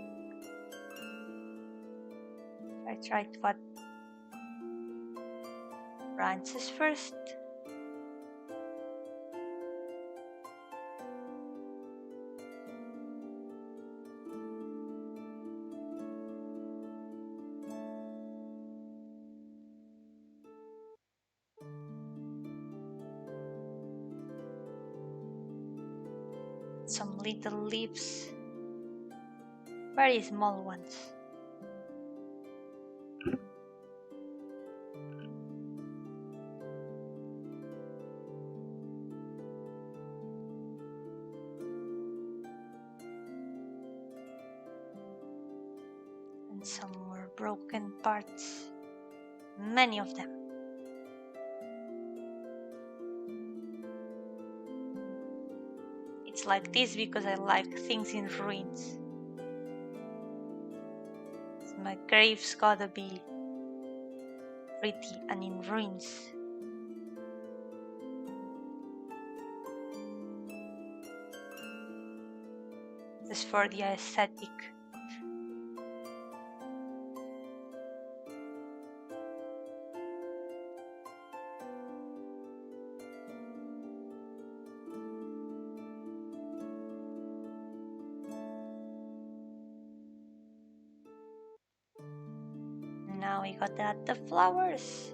try to add branches first. Some little leaves, very small ones. And some more broken parts, many of them. It's like this because I like things in ruins. So my grave's gotta be pretty and in ruins. Just for the aesthetic. Now we got to add the flowers.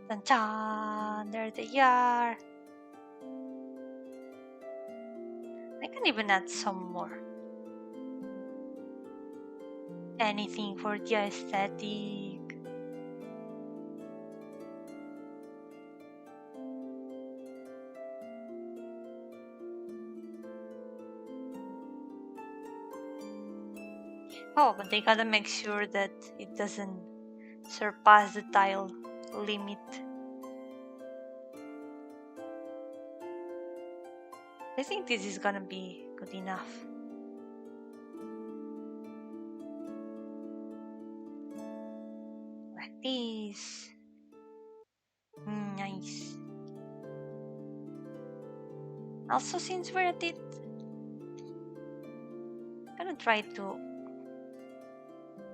Dun dun, there they are. I can even add some more. Anything for the aesthetic. Oh, but they gotta make sure that it doesn't surpass the tile limit. I think this is gonna be good enough. Like this. Nice. Also, since we're at it, I'm gonna try to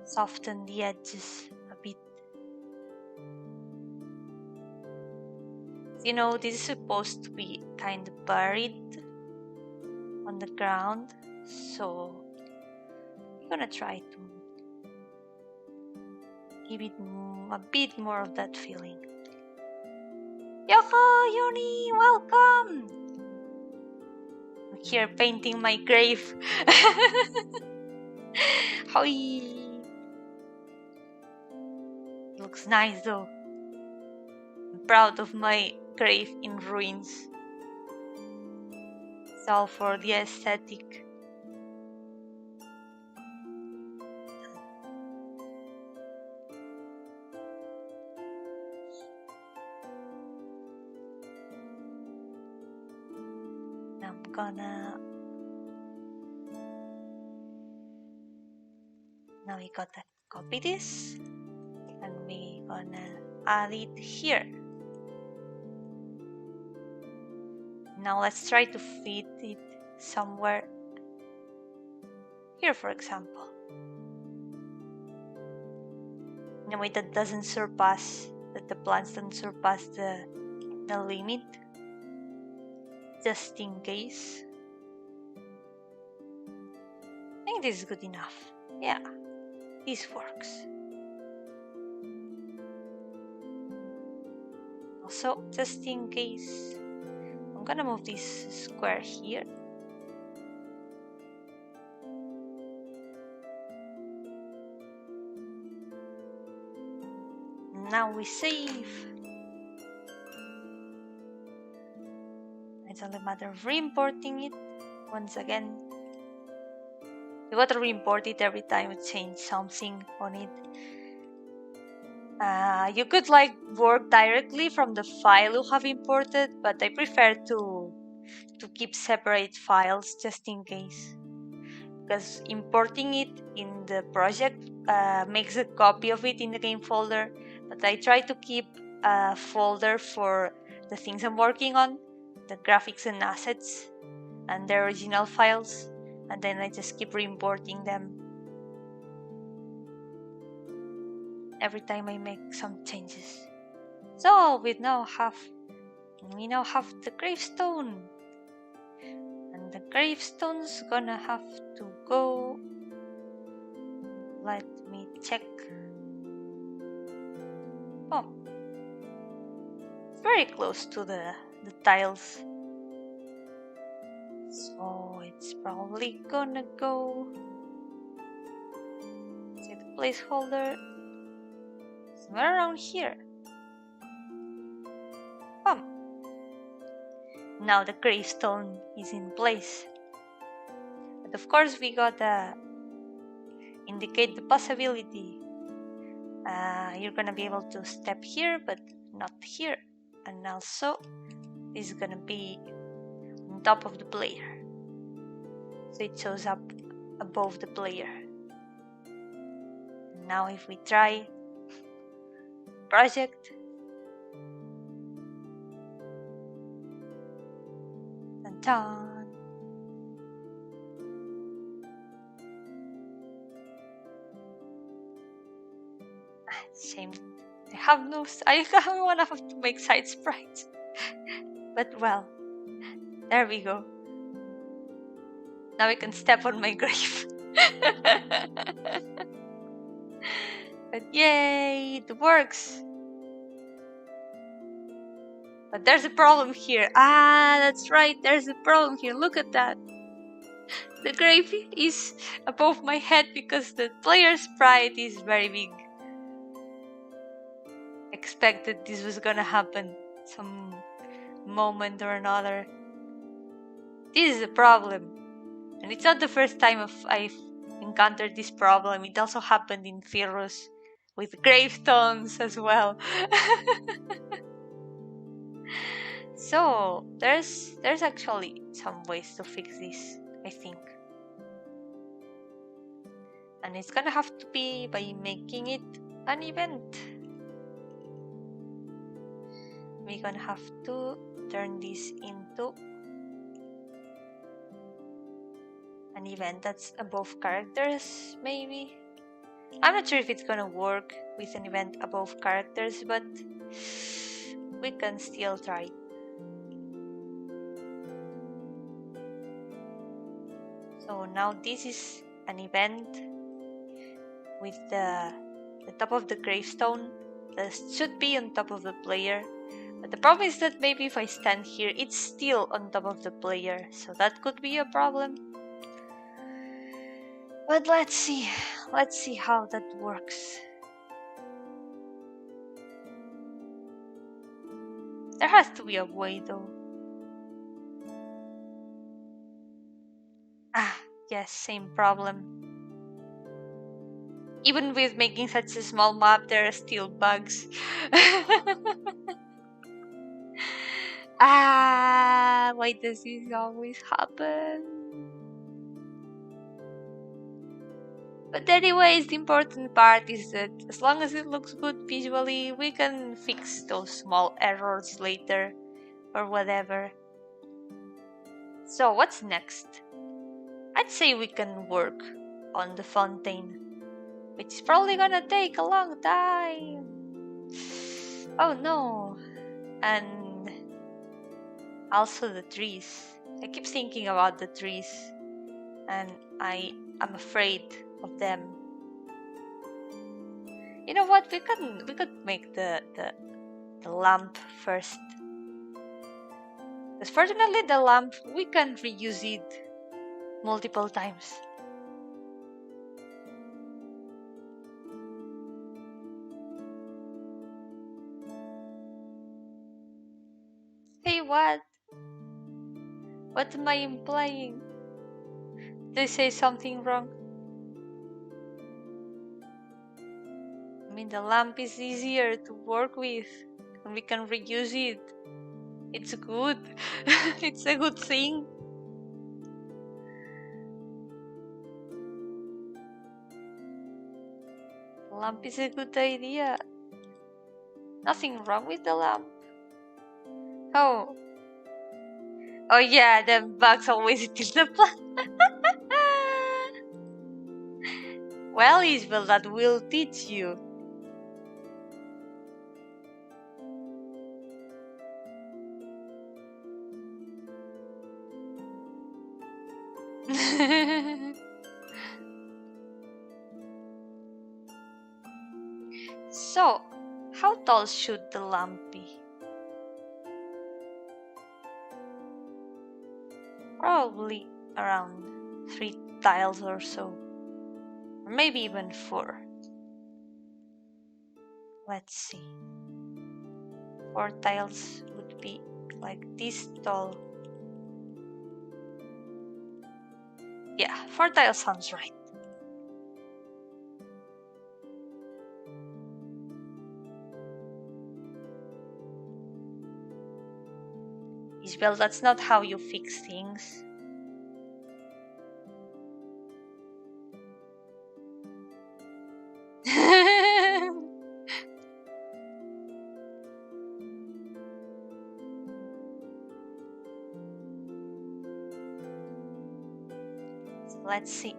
soften the edges a bit. You know, this is supposed to be kind of buried on the ground, so I'm gonna try to give it a bit more of that feeling. Yo-hooo, Yoni, welcome! I'm here painting my grave. Hoi! Looks nice though. I'm proud of my grave in ruins. It's all for the aesthetic. Now we gotta copy this and we gonna add it here. Now let's try to fit it somewhere here, for example, in a way that doesn't surpass, that the plants don't surpass the limit, just in case. think this is good enough. Yeah, this works. Also, just in case, I'm gonna move this square here. Now we save. It's only a matter of re-importing it once again. You gotta re-import it every time you change something on it. You could like work directly from the file you have imported, but I prefer to keep separate files just in case, because importing it in the project makes a copy of it in the game folder, but I try to keep a folder for the things I'm working on, the graphics and assets and the original files, and then I just keep re-importing them every time I make some changes. So we now have the gravestone, and the gravestone's gonna have to go. Let me check. Oh, very close to the tiles, so it's probably gonna go. Set a placeholder somewhere around here. Now the gravestone is in place, but of course we gotta indicate the possibility. You're gonna be able to step here, but not here, and also this is gonna be on top of the player, so it shows up above the player. Now if we try project, dun. Shame I wanna have to make side sprites. But well, there we go. Now we can step on my grave. But yay, it works. But there's a problem here. That's right, there's a problem here. Look at that. The grave is above my head because the player sprite is very big. Expected this was gonna happen some moment or another. This is a problem, and it's not the first time I've encountered this problem. It also happened in Firus with gravestones as well. So there's actually some ways to fix this, I think, and it's gonna have to be by making it an event. We're gonna have to turn this into an event that's above characters, maybe. I'm not sure if it's gonna work with an event above characters, but we can still try. So now this is an event with the top of the gravestone that should be on top of the player. But the problem is that maybe if I stand here, it's still on top of the player, so that could be a problem. But let's see how that works. There has to be a way though. Yes, same problem. Even with making such a small map, there are still bugs. Why does this always happen? But anyways, the important part is that as long as it looks good visually, we can fix those small errors later or whatever. So what's next? I'd say we can work on the fountain, which is probably gonna take a long time. Oh no. And also the trees. I keep thinking about the trees. and I am afraid of them. You know what? We could make the lamp first. Because fortunately the lamp, we can reuse it multiple times. Hey, what? What am I implying? Did I say something wrong? I mean, the lamp is easier to work with, and we can reuse it. It's good. It's a good thing. The lamp is a good idea. Nothing wrong with the lamp. Oh. Oh yeah, the bugs always eat the plant. Well, Isabel, that will teach you. So, how tall should the lamp be? Probably around 3 tiles or so. Or maybe even 4. Let's see. 4 tiles would be like this tall. Yeah, 4 tiles sounds right. Isabel, that's not how you fix things. So let's see.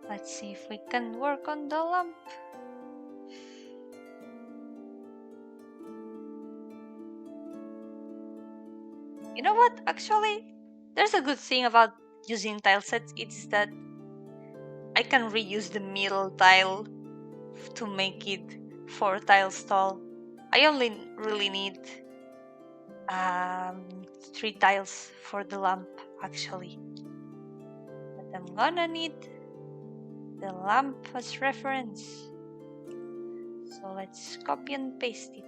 Let's see if we can work on the lamp. You know what? Actually, there's a good thing about using tile sets. It's that I can reuse the middle tile to make it 4 tiles tall. I only really need 3 tiles for the lamp, actually. But I'm gonna need the lamp as reference. So let's copy and paste it.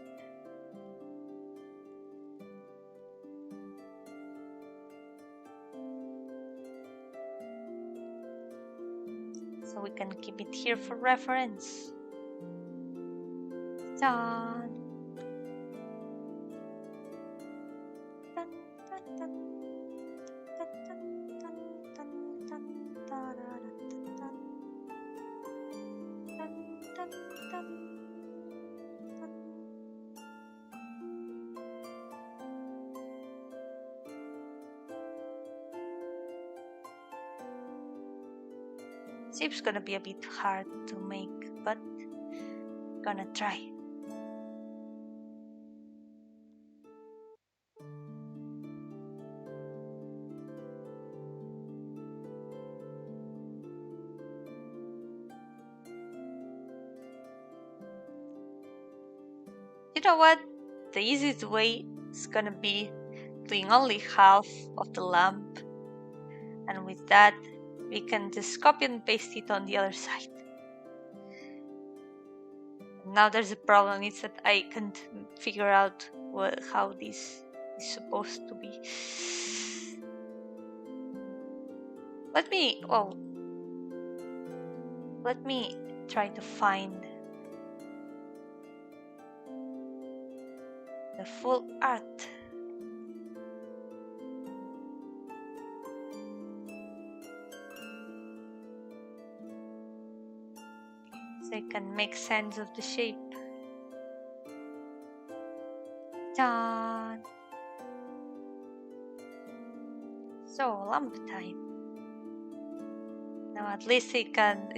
So we can keep it here for reference. Done. Shape's gonna be a bit hard to make, but gonna try. You know what? The easiest way is gonna be doing only half of the lamp, and with that we can just copy and paste it on the other side. Now there's a problem, it's that I can't figure out how this is supposed to be. Let me try to find the full art. So I can make sense of the shape. Done. So lamp time. Now at least I can.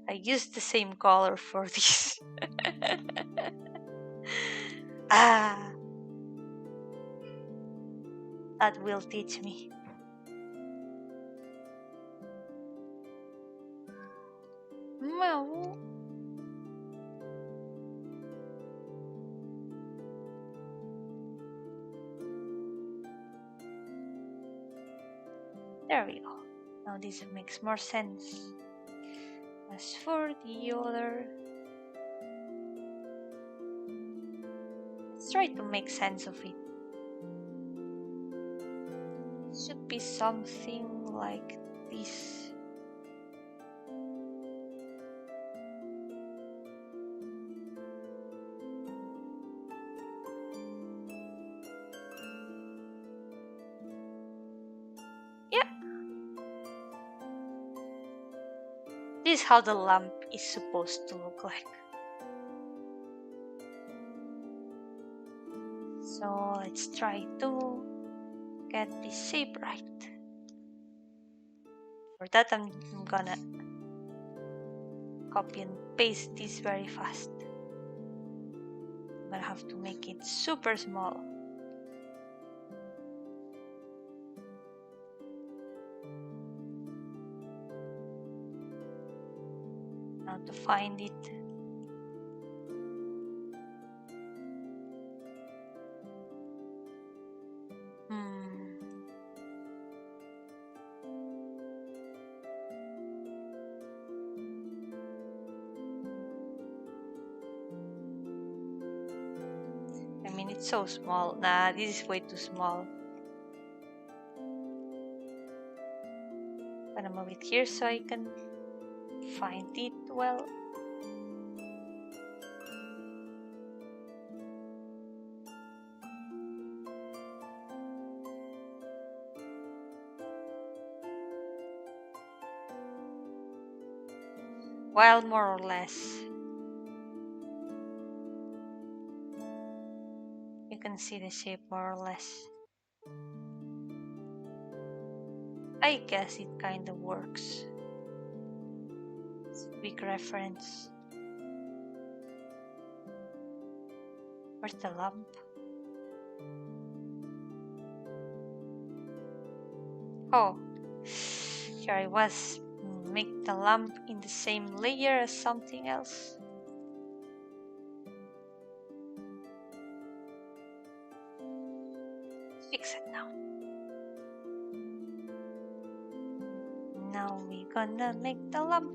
I used the same color for this. Ah, that will teach me. Well, there we go. Now this makes more sense. As for the other, let's try to make sense of it. It should be something like this. This is how the lamp is supposed to look like. So let's try to get this shape right. For that I'm gonna copy and paste this very fast. I'm gonna have to make it super small. Now to find it. I mean, it's so small. Nah, this is way too small. I'm gonna move it here so I can find it well. Well, more or less. You can see the shape more or less. I guess it kind of works. It's a big reference. Where's the lamp? Oh, here I was. Make the lamp in the same layer as something else. Fix it now. Now we're gonna make the lamp.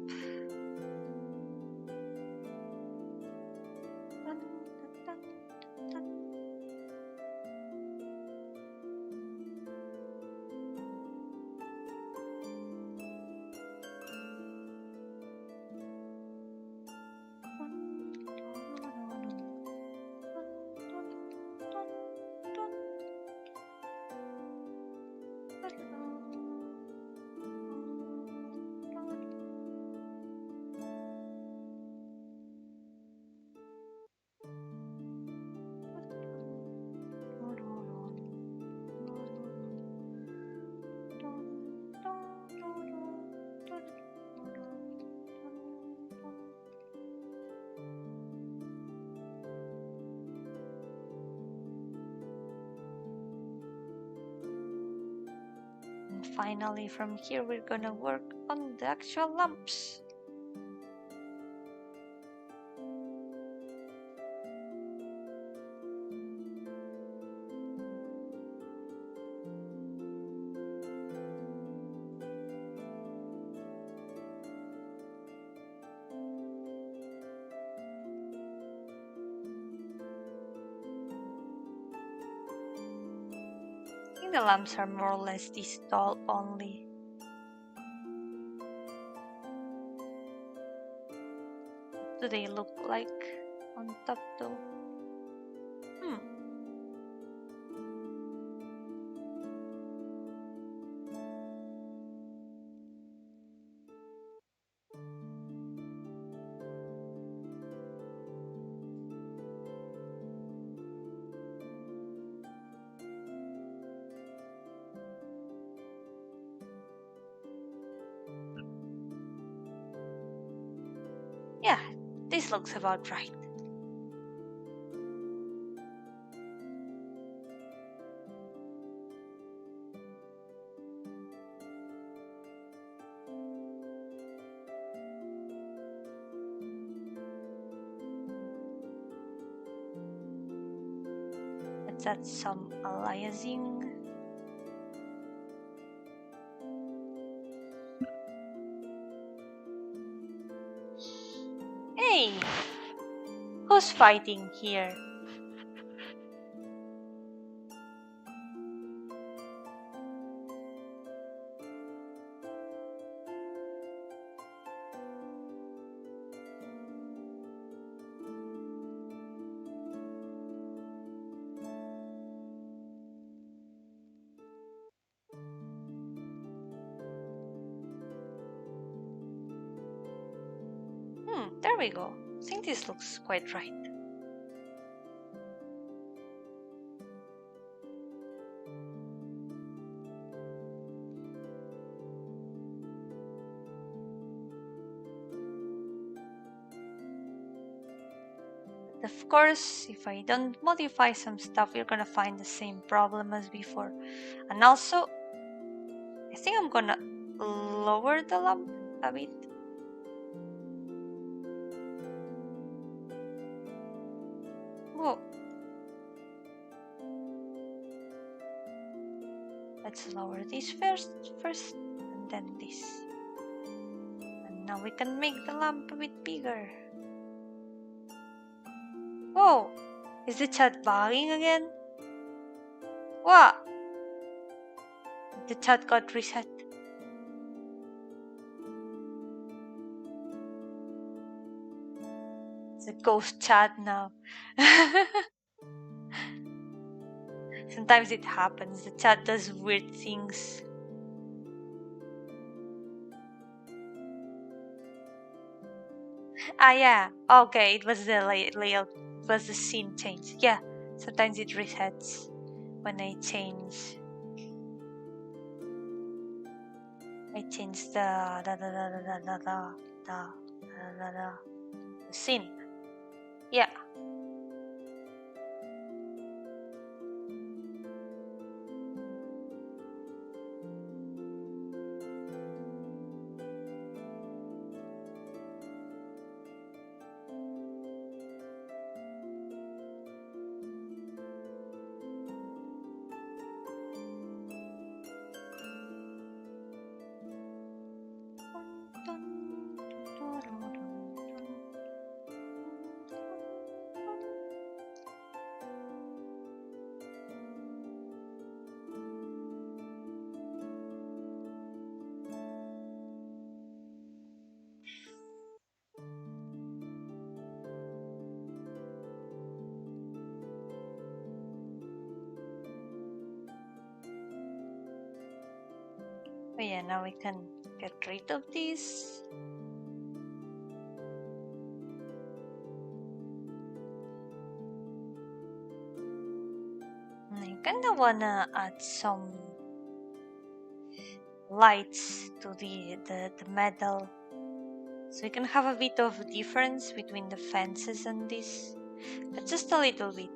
Finally, from here we're gonna work on the actual lamps. The lamps are more or less this tall only. What do they look like on top though? This looks about right. Let's add some aliasing. Hey! Who's fighting here? There we go. I think this looks quite right. Of course, if I don't modify some stuff, you're gonna find the same problem as before. And also, I think I'm gonna lower the lamp a bit. Whoa. Let's lower this first, and then this. And now we can make the lamp a bit bigger. Whoa! Is the chat bugging again? What? The chat got reset. It's a ghost chat now. Sometimes it happens. The chat does weird things. Ah, yeah. Okay, it was the layout. It was the scene change. Yeah. Sometimes it resets when I change. The scene. Yeah. Oh yeah, now we can get rid of this. And I kinda wanna add some lights to the metal, so we can have a bit of difference between the fences and this, but just a little bit.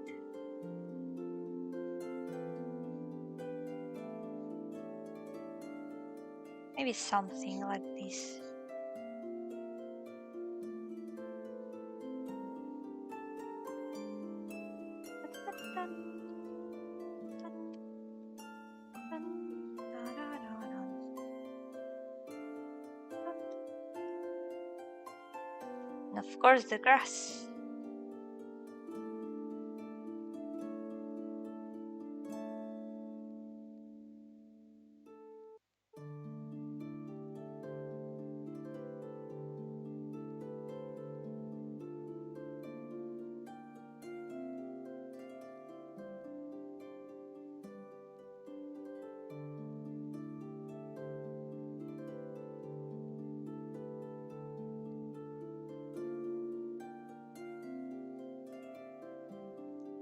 Maybe something like this. And of course the grass.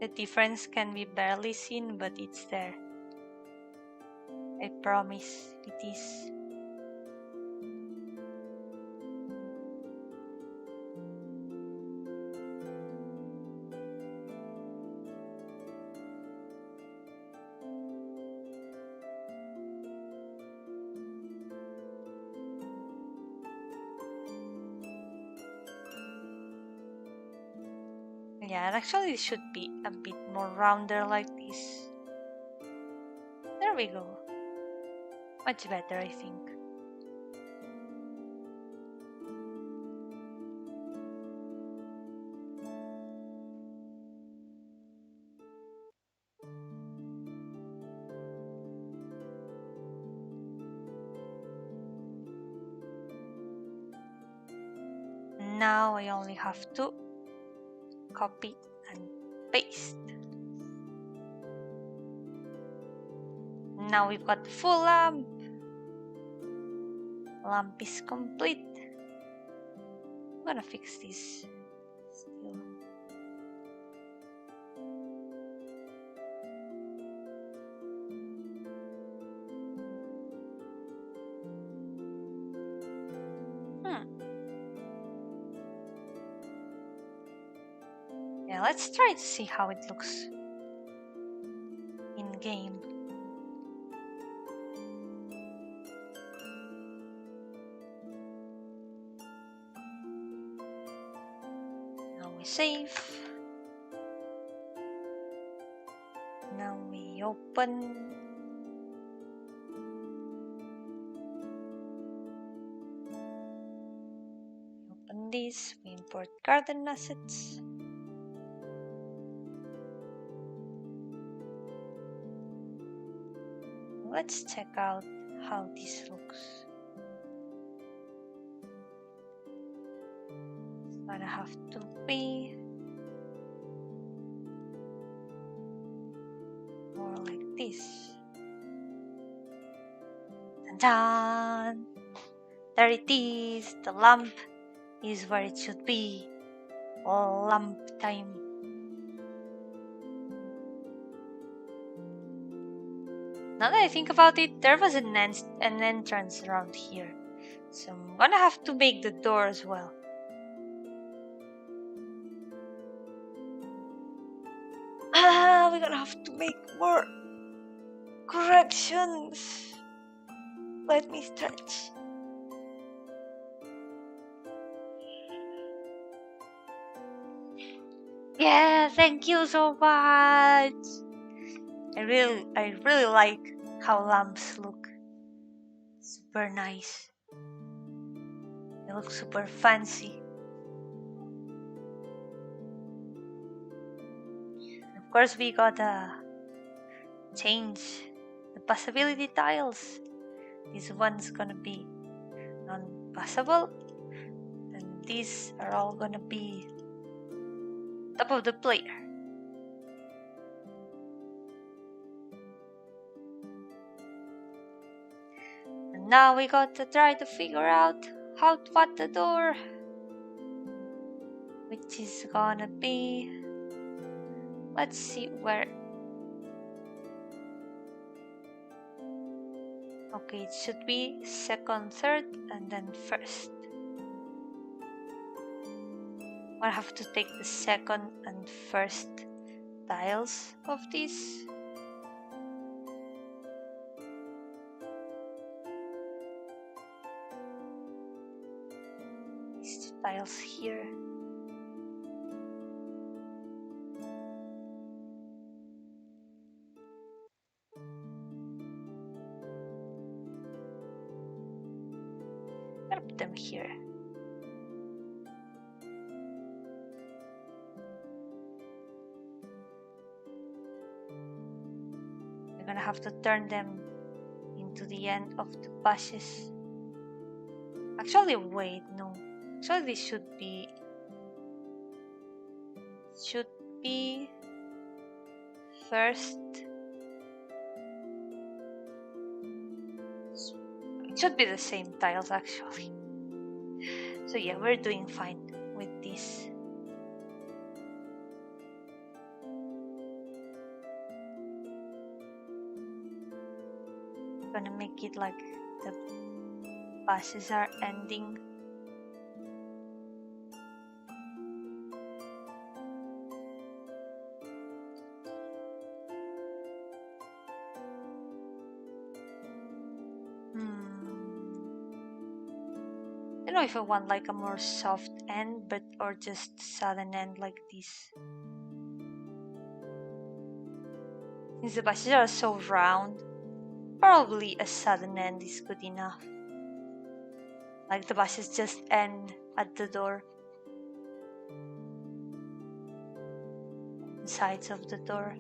The difference can be barely seen, but it's there. I promise it is. Yeah, and actually it should be a bit more rounder like this. There we go. Much better, I think. Now I only have to copy and paste. Now we've got the full lamp. Lamp is complete. I'm gonna fix this still. Yeah, let's try to see how it looks in game. Now we save. Now we open. Open this. We import garden assets. Let's check out how this looks. It's gonna have to be more like this. Dun-dun! There it is! The lamp is where it should be. Lamp time. Now that I think about it, there was an entrance around here. So I'm gonna have to make the door as well. We're gonna have to make more corrections. Let me stretch. Yeah, thank you so much. I really like how lamps look. Super nice. They look super fancy. And of course, we gotta change the passability tiles. This one's gonna be non-passable, and these are all gonna be top of the player. And now we gotta try to figure out how to put the door, which is gonna be, let's see where. Okay, it should be second, third, and then first. I have to take the second and first tiles of this. These two tiles here. I'm gonna put them here. We're gonna have to turn them into the end of the bushes. Actually, wait, no. Actually, this should be first. It should be the same tiles actually. So yeah, we're doing fine with this. Gonna make it like the buses are ending. don't know if I want like a more soft end, but or just sudden end like this. Since the bushes are so round, probably a sudden end is good enough. Like the bushes just end at the door. Sides of the door.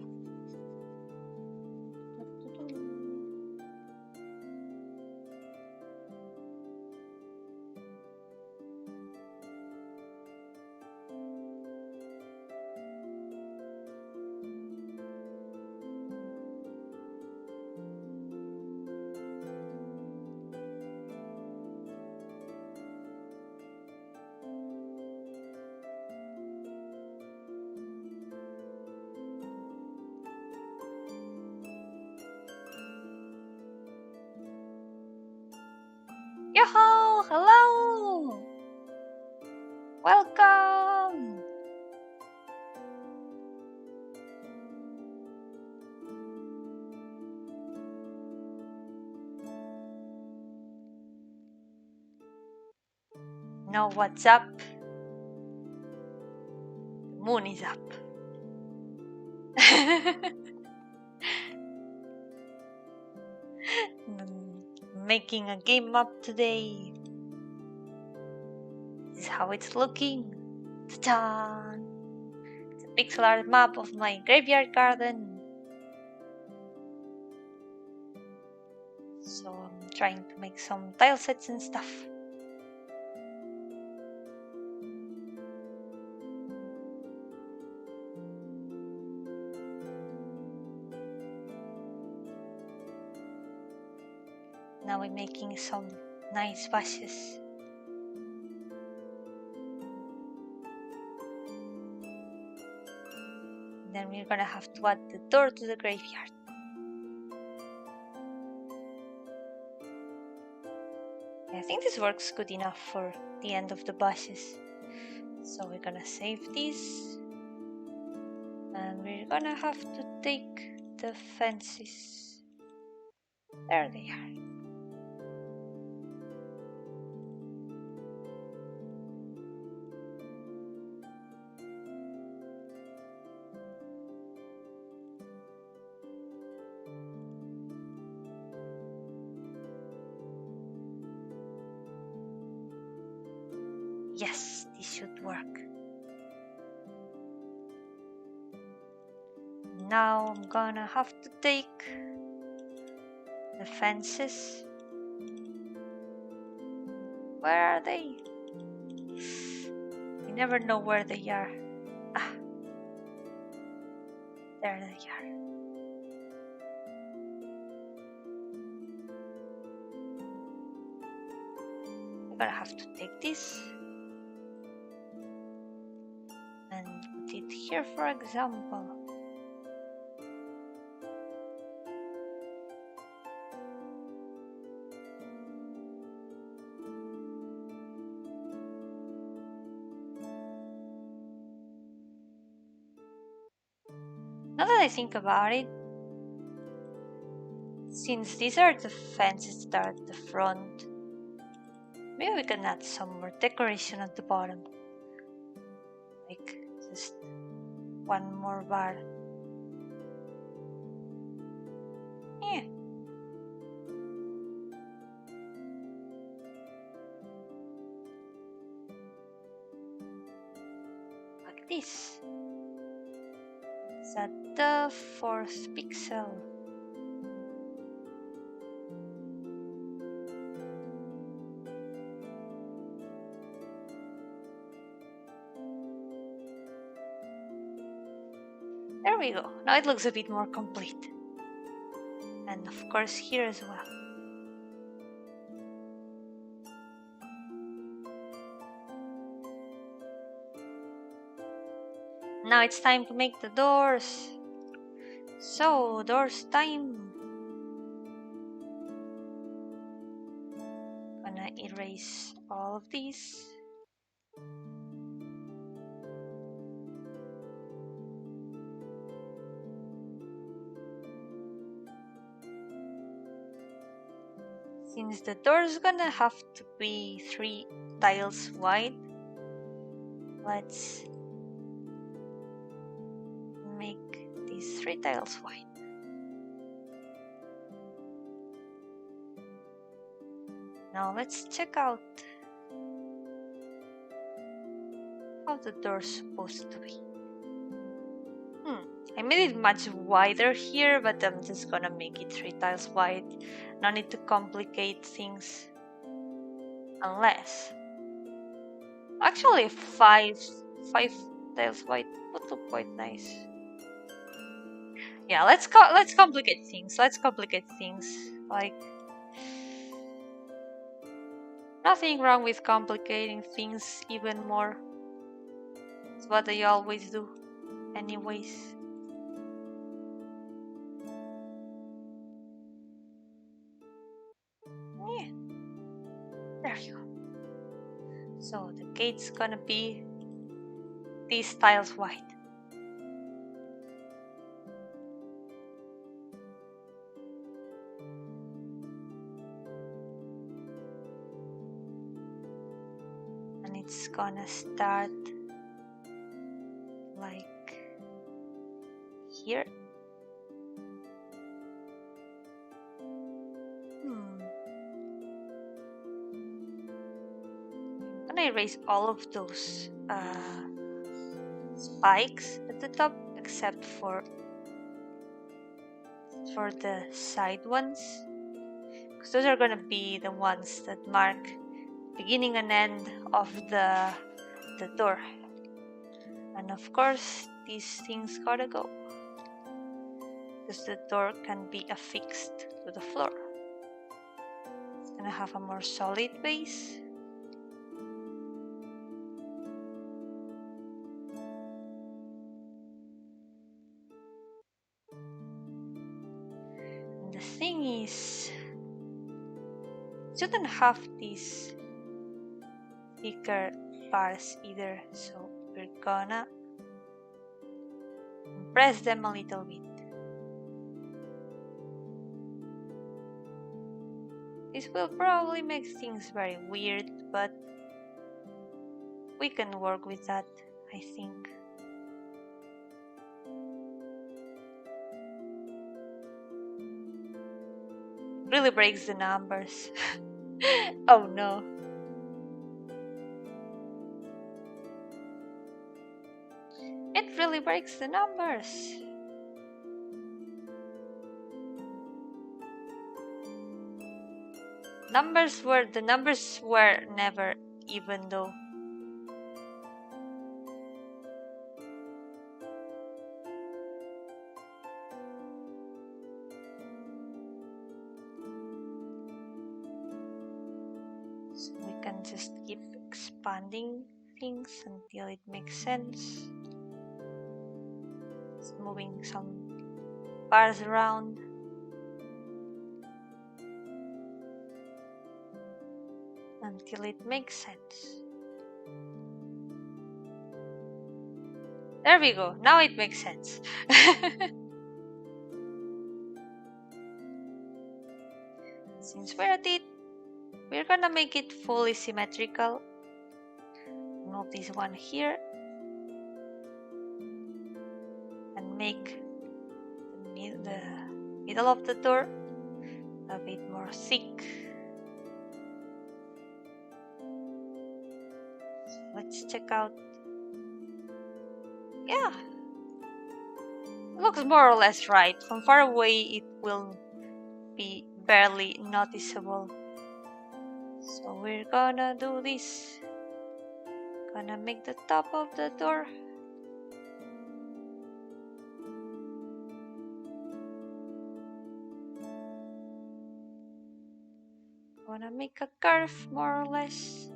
Yo-hooo! Hello! Welcome! Know what's up? The moon is up. Making a game map today. This is how it's looking. Ta-da! It's a pixel art map of my graveyard garden. So I'm trying to make some tile sets and stuff. Now we're making some nice bushes. Then we're gonna have to add the door to the graveyard. I think this works good enough for the end of the bushes. So we're gonna save this. And we're gonna have to take the fences. There they are. Yes, this should work. Now I'm gonna have to take the fences. Where are they? You never know where they are. Ah, there they are. I'm gonna have to take this and put it here, for example. Now that I think about it, since these are the fences that are at the front, maybe we can add some more decoration at the bottom. Like just one more bar. Yeah. Like this. It's at the 4th pixel. There we go. Now it looks a bit more complete. And of course here as well. Now it's time to make the doors. So, doors time. Gonna erase all of these. Since the door is gonna have to be 3 tiles wide, let's make these 3 tiles wide. Now let's check out how the door's supposed to be. I made it much wider here, but I'm just gonna make it 3 tiles wide. No need to complicate things. Unless... Actually 5 tiles wide would look quite nice. Yeah, let's complicate things. Let's complicate things. Like... Nothing wrong with complicating things even more. It's what I always do. Anyways. Yeah. There you go. So the gate's gonna be these tiles wide. And it's gonna start like here. I'm gonna erase all of those spikes at the top except for the side ones, because those are gonna be the ones that mark beginning and end of the door. And of course these things gotta go, because the door can be affixed to the floor. It's gonna have a more solid base. And the thing is, it shouldn't have these thicker bars either, so we're gonna press them a little bit. This will probably make things very weird, but we can work with that, I think. Really breaks the numbers. Oh no. It really breaks the numbers. The numbers were never even though. So we can just keep expanding things until it makes sense. Just moving some bars around. Until it makes sense. There we go. Now it makes sense. Since we're at it, we're gonna make it fully symmetrical. Move this one here. And make the middle of the door a bit more thick. So let's check out. Yeah, looks more or less right. From far away it will be barely noticeable. So we're gonna do this. Gonna make the top of the door. Gonna make a curve more or less.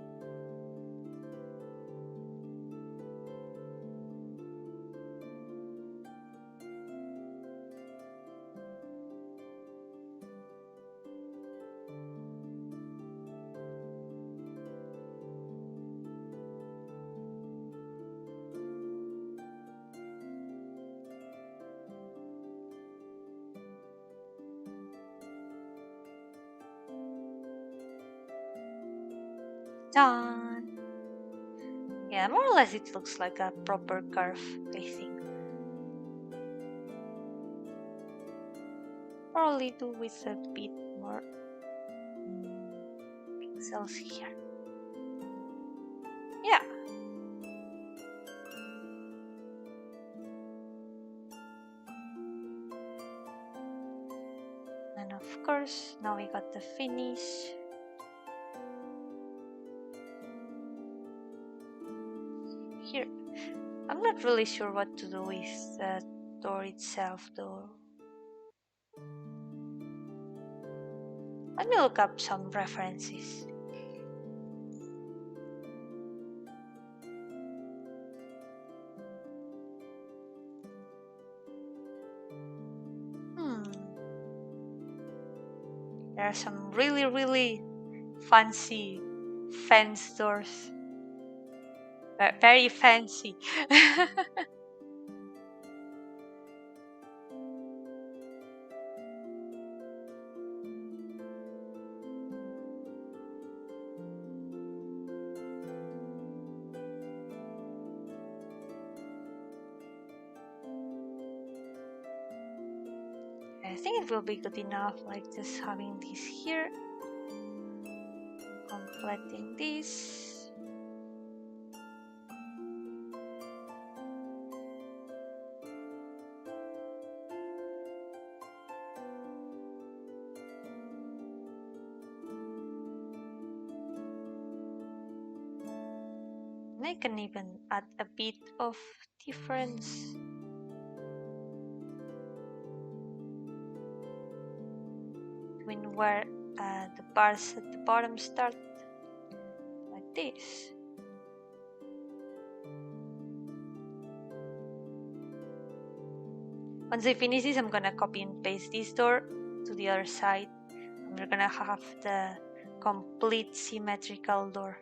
Done. Yeah, more or less it looks like a proper curve, I think. Probably do with a bit more pixels here. Yeah. And of course, now we got the finish. Here, I'm not really sure what to do with the door itself though. Let me look up some references. There are some really fancy fence doors. Very fancy. I think it will be good enough, like just having this here, completing this. And I can even add a bit of difference. Between where the bars at the bottom start, like this. Once I finish this, I'm gonna copy and paste this door to the other side, and we're gonna have the complete symmetrical door.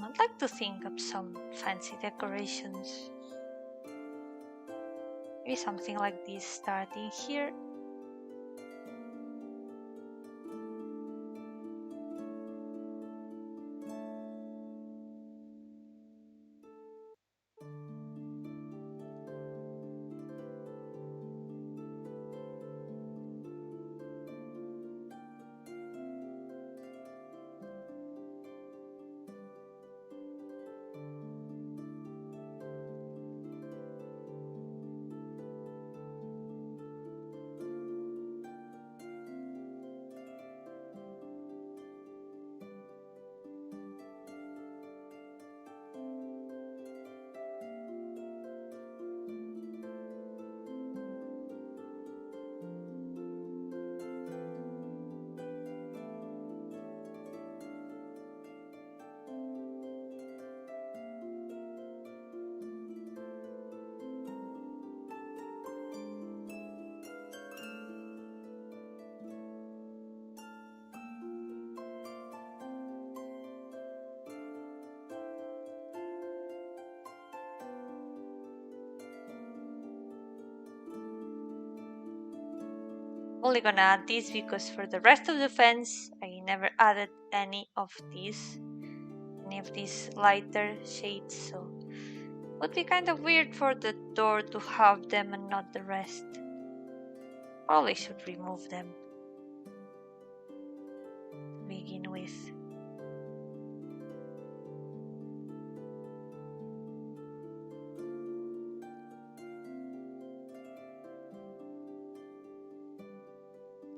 I'd like to think of some fancy decorations. Maybe something like this starting here. Only gonna add this because for the rest of the fence I never added any of these lighter shades, so it would be kind of weird for the door to have them and not the rest. Probably should remove them to begin with.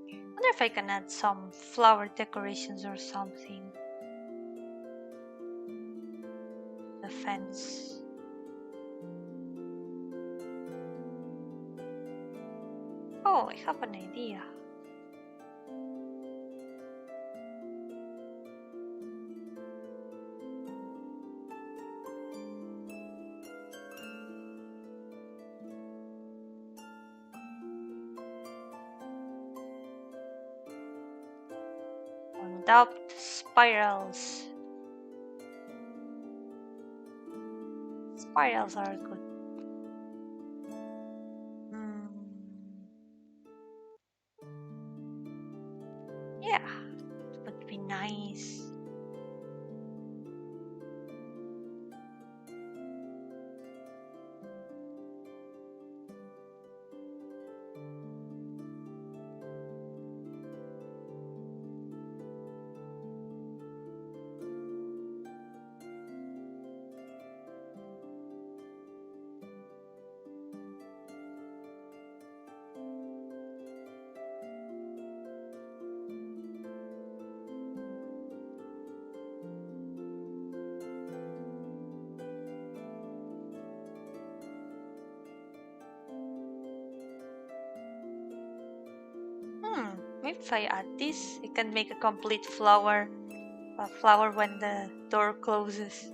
I wonder if I can add some flower decorations or something. The fence. Oh, I have an idea. adopt spirals. Spirals are good. Yeah, it would be nice. Maybe if I add this, I can make a complete flower. A flower when the door closes.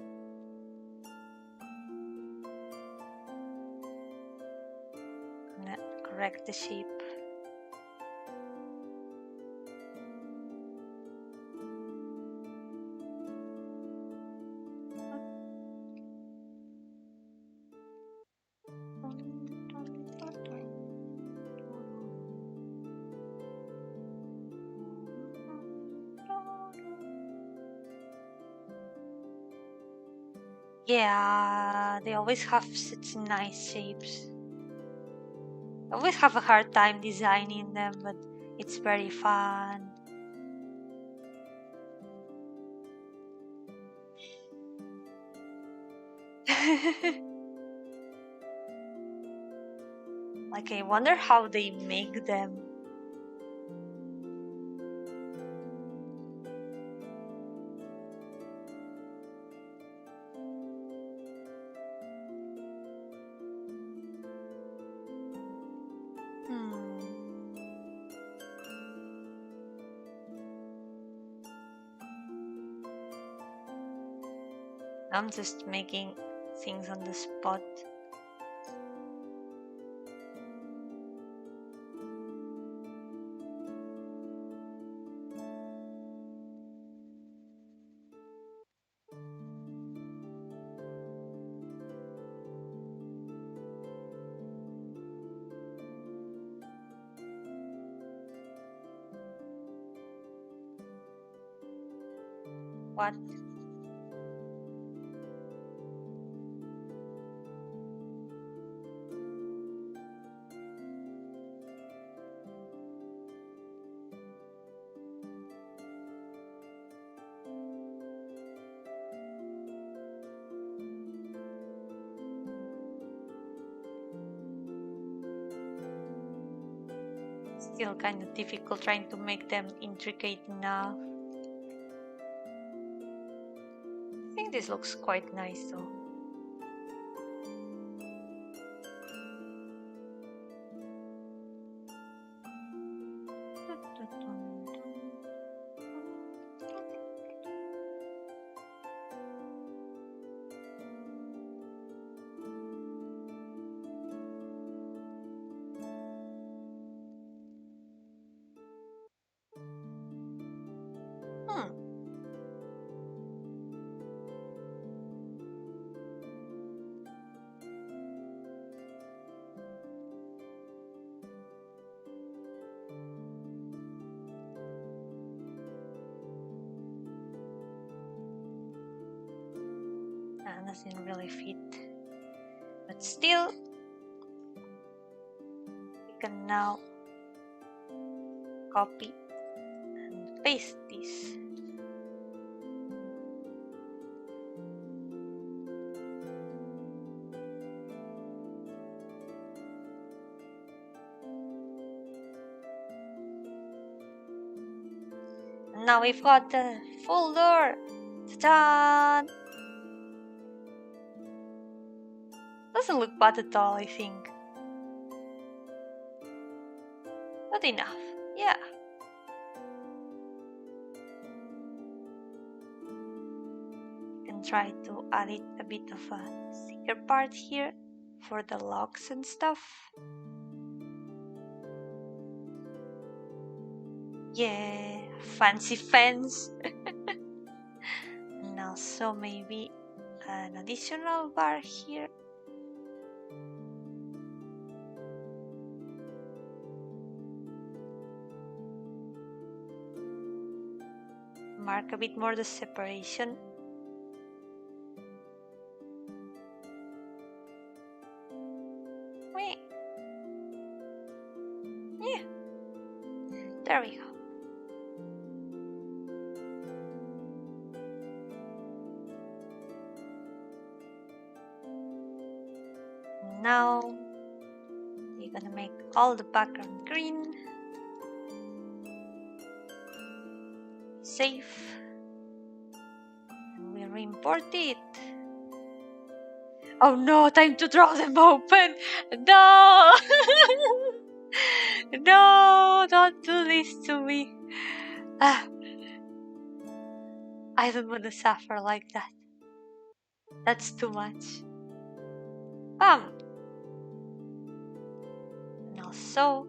I'm gonna correct the shape. Yeah, they always have such nice shapes. I always have a hard time designing them, but it's very fun. Like, I wonder how they make them. I'm just making things on the spot. What? Still kind of difficult trying to make them intricate enough. I think this looks quite nice though. Doesn't really fit, but still we can now copy and paste this. And now we've got the full door. Ta-da! Doesn't look bad at all, I think. But enough, yeah. You can try to add it a bit of a thicker part here for the locks and stuff. Yeah, fancy fence. And also maybe an additional bar here. Mark a bit more the separation. Yeah, there we go. Now we're gonna make all the background green. Save. And we re-import it. Oh no, time to draw them open! No! No, don't do this to me. I don't want to suffer like that. That's too much. And also,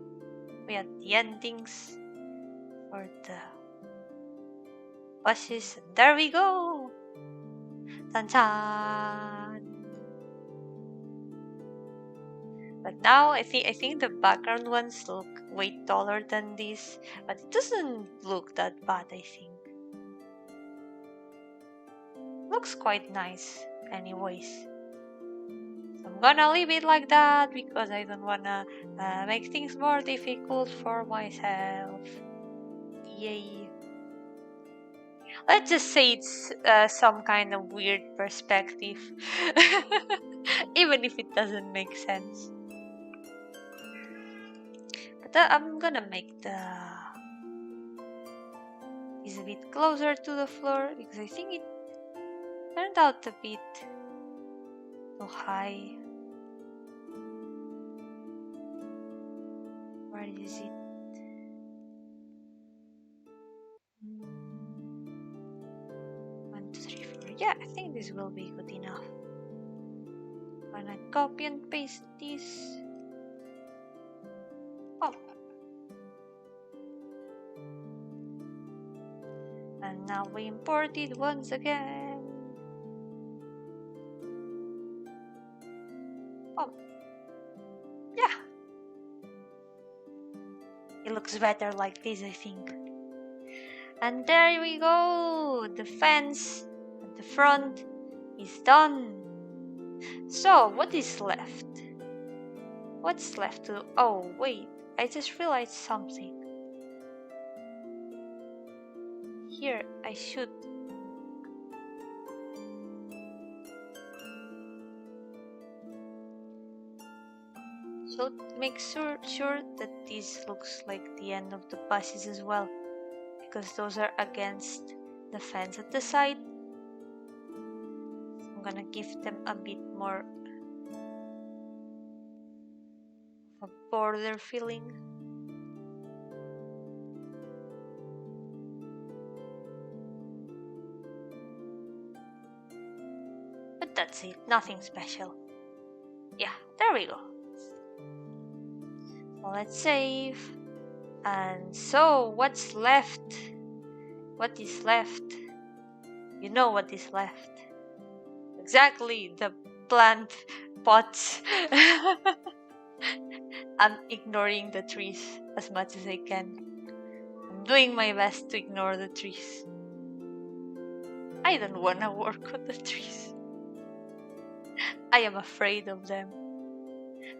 we have the endings for the bushes. And there we go! Tan-tan! But now I think the background ones look way taller than this, but it doesn't look that bad, I think. Looks quite nice anyways. So I'm gonna leave it like that because I don't wanna make things more difficult for myself. Yay. Let's just say it's some kind of weird perspective. Even if it doesn't make sense. But I'm gonna make this a bit closer to the floor because I think it turned out a bit too high. Where is it? 1, 2, 3, 4. Yeah, I think this will be good enough. Gonna copy and paste this. Oh. And now we import it once again. Oh. Yeah. It looks better like this, I think. And there we go! The fence at the front is done. So, what is left? What's left to... Oh, wait. I just realized something. Here, I should... make sure that this looks like the end of the buses as well, because those are against the fence at the side. So I'm gonna give them a bit more of a border feeling. But that's it, nothing special. Yeah, there we go. So let's save. And so, what's left? What is left? You know what is left. Exactly, the plant pots. I'm ignoring the trees as much as I can. I'm doing my best to ignore the trees. I don't wanna work on the trees. I am afraid of them.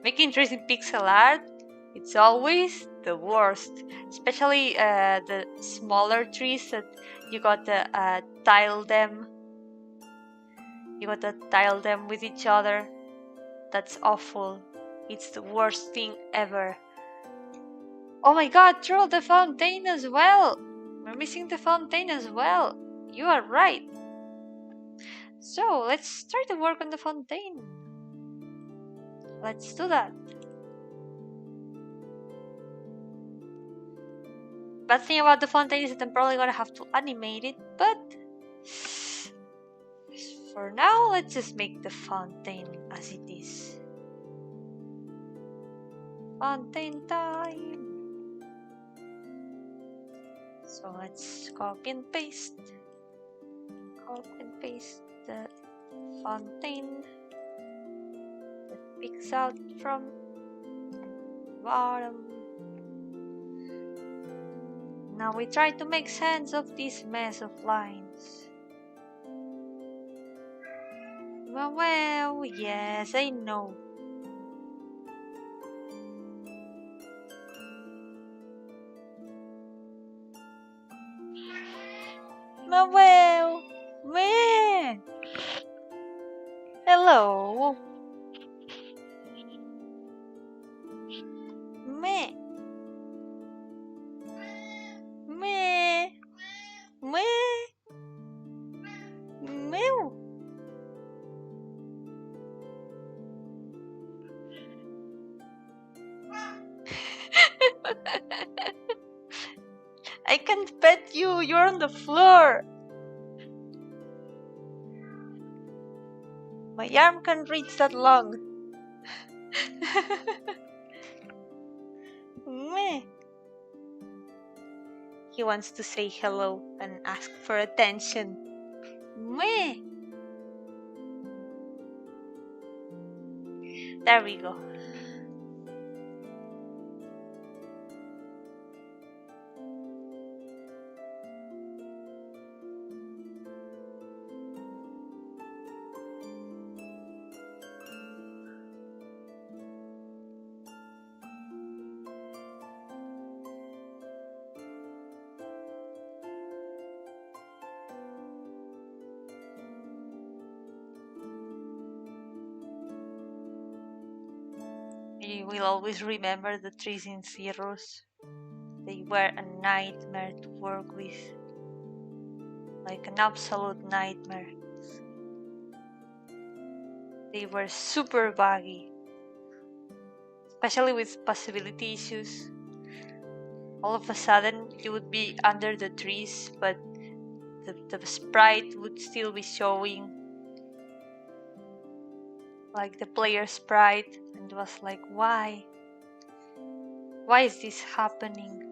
Making trees in pixel art, it's always the worst. Especially the smaller trees that you gotta tile them. You gotta tile them with each other. That's awful. It's the worst thing ever. Oh my god, throw the fountain as well! We're missing the fountain as well. You are right. So, let's try to work on the fountain. Let's do that. Bad thing about the fountain is that I'm probably gonna have to animate it, but for now, let's just make the fountain as it is. Fountain time! So let's copy and paste. Copy and paste the fountain that peeks out from the bottom. Now we try to make sense of this mess of lines. Well, yes, I know. Well, meh. Hello. Meh. Meh. Meh. Meow. I can't pet you, you're on the floor. My arm can't reach that long. Meh. He wants to say hello and ask for attention. Meh. There we go. You will always remember the trees in Zeros. They were a nightmare to work with. Like an absolute nightmare. They were super buggy. Especially with possibility issues. All of a sudden you would be under the trees, but the sprite would still be showing. Like the player sprite, and it was like, why? Why is this happening?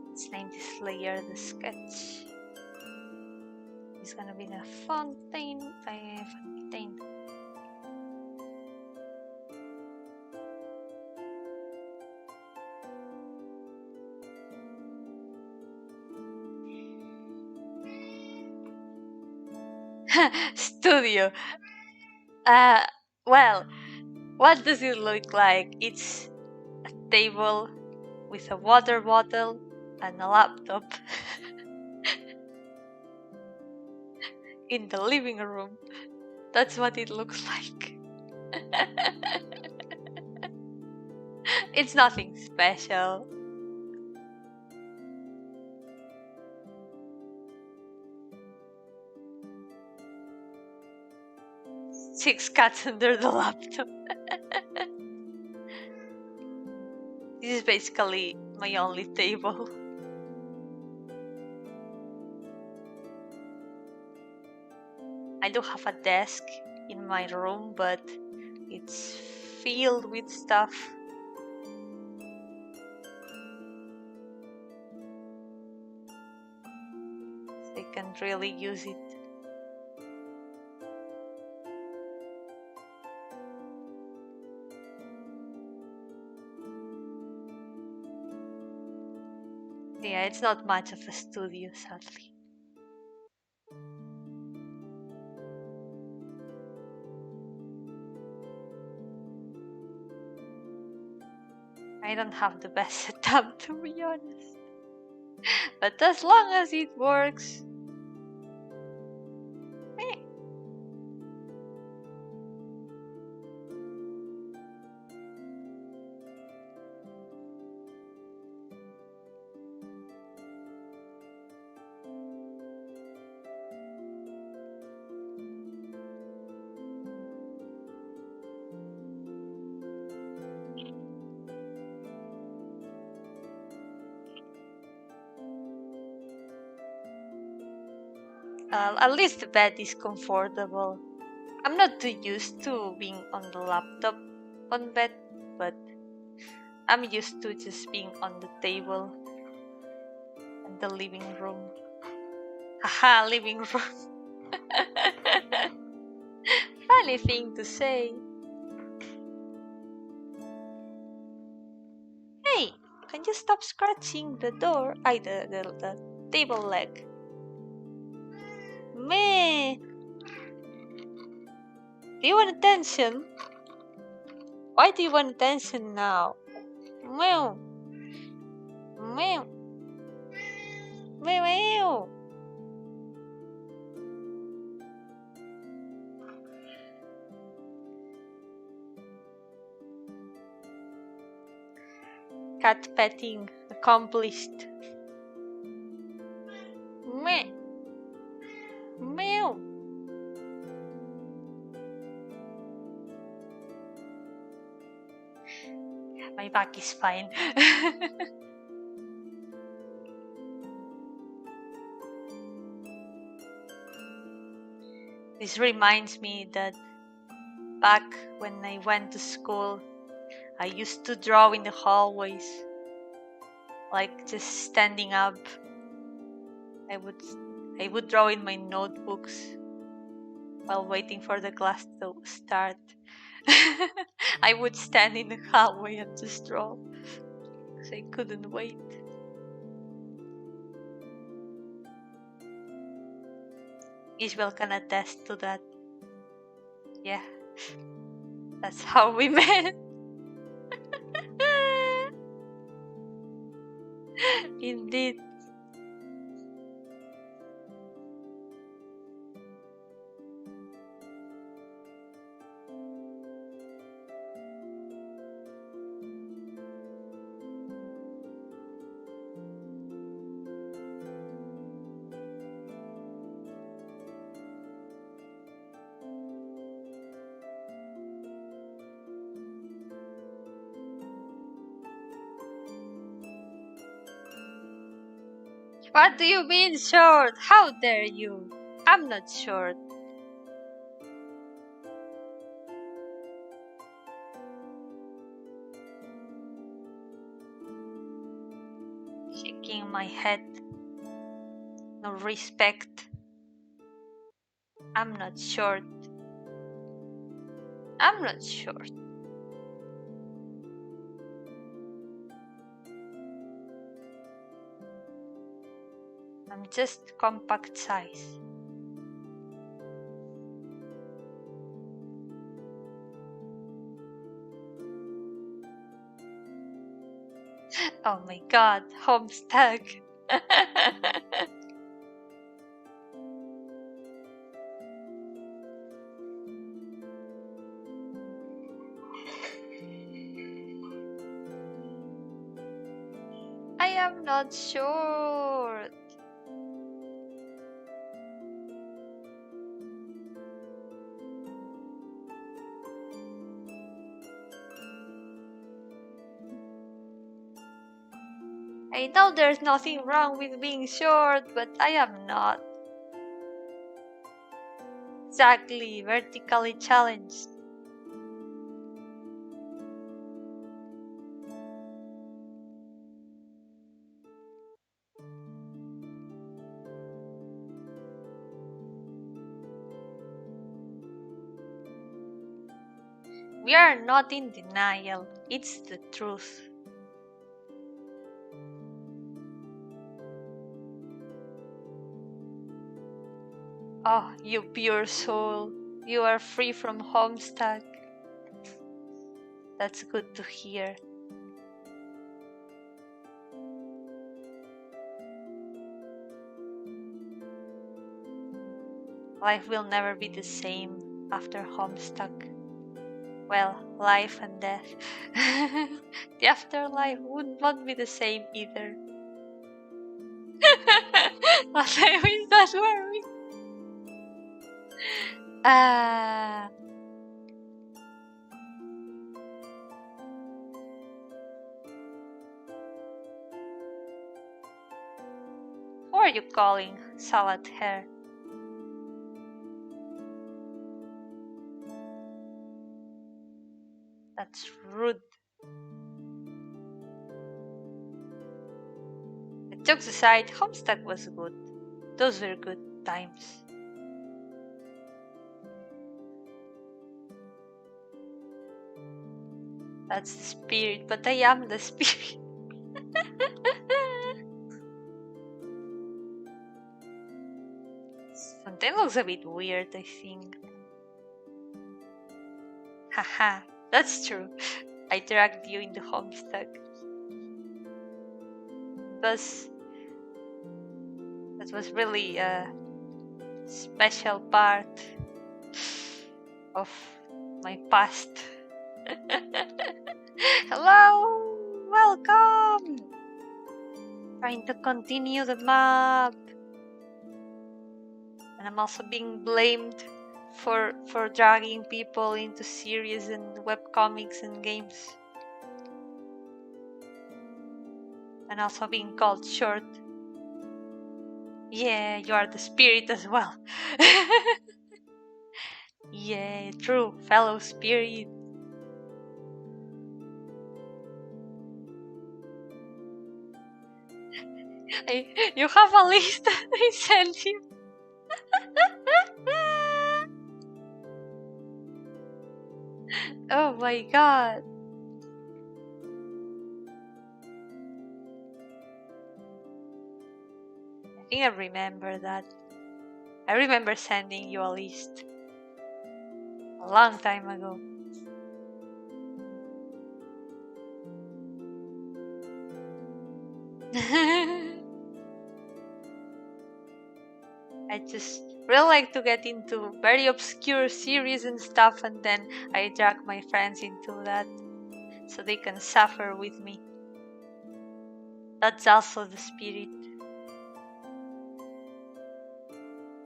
Let's name this layer the sketch. It's gonna be the fountain. Fountain. Studio. Well, what does it look like? It's a table with a water bottle and a laptop in the living room. That's what it looks like. It's nothing special. Six cats under the laptop. This is basically my only table. I do have a desk in my room, but it's filled with stuff. I can't really use it. Yeah, it's not much of a studio, sadly. I don't have the best setup, to be honest. But as long as it works. At least the bed is comfortable. I'm not too used to being on the laptop on bed, but I'm used to just being on the table and the living room. Haha, living room. Funny thing to say. Hey, can you stop scratching the door? The table leg. Meh. Do you want attention? Why do you want attention now? Meow. Meow. Meow meow. Cat petting accomplished. Meh. Meow. My back is fine. This reminds me that back when I went to school, I used to draw in the hallways, like just standing up. I would draw in my notebooks while waiting for the class to start. I would stand in the hallway and just draw because I couldn't wait. Isabel can attest to that. Yeah, that's how we met. Indeed. What do you mean short? How dare you? I'm not short. Shaking my head. No respect. I'm not short. I'm not short. I'm just compact size. Oh my god, Homestuck. I am not short. I know there's nothing wrong with being short, but I am not. Exactly, vertically challenged. We are not in denial, it's the truth. Oh, you pure soul, you are free from Homestuck. That's good to hear. Life will never be the same after Homestuck. Well, life and death. The afterlife would not be the same either. What time is that worry? Who are you calling salad hair? That's rude. But jokes aside, Homestuck was good. Those were good times. That's the spirit, but I am the spirit. Fontaine looks a bit weird, I think. Haha, that's true. I dragged you into Homestuck. That was really a special part of my past. Hello! Welcome! Trying to continue the map. And I'm also being blamed for dragging people into series and webcomics and games. And also being called short. Yeah, you are the spirit as well. Yeah, true, fellow spirit. You have a list that I sent you. Oh my god. I think I remember that. I remember sending you a list a long time ago. I just really like to get into very obscure series and stuff, and then I drag my friends into that so they can suffer with me. That's also the spirit.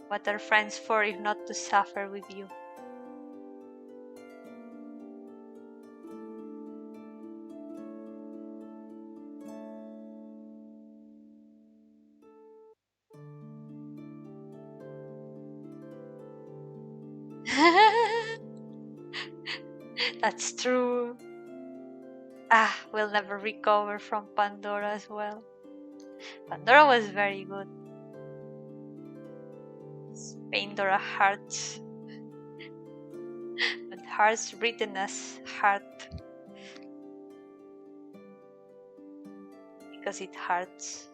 What are friends for if not to suffer with you? That's true. We'll never recover from Pandora as well. Pandora was very good. Pandora Hearts. But hearts written as heart. Because it hurts.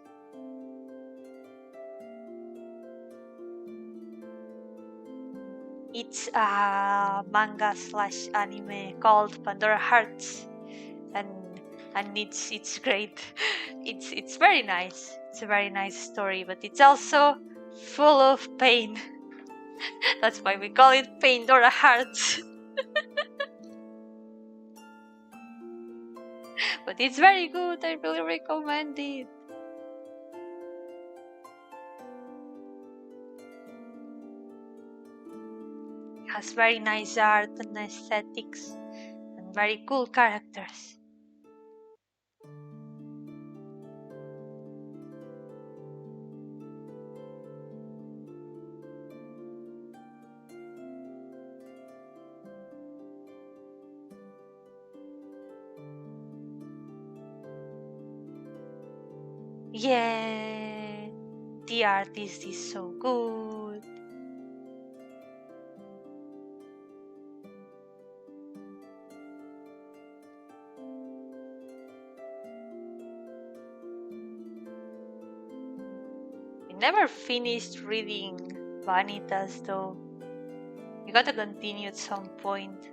It's a manga slash anime called Pandora Hearts. And it's great. It's very nice. It's a very nice story, but it's also full of pain. That's why we call it Pandora Hearts. But it's very good. I really recommend it. It has very nice art and aesthetics and very cool characters. Yeah, the artist is so good. I never finished reading Vanitas though. You gotta continue at some point.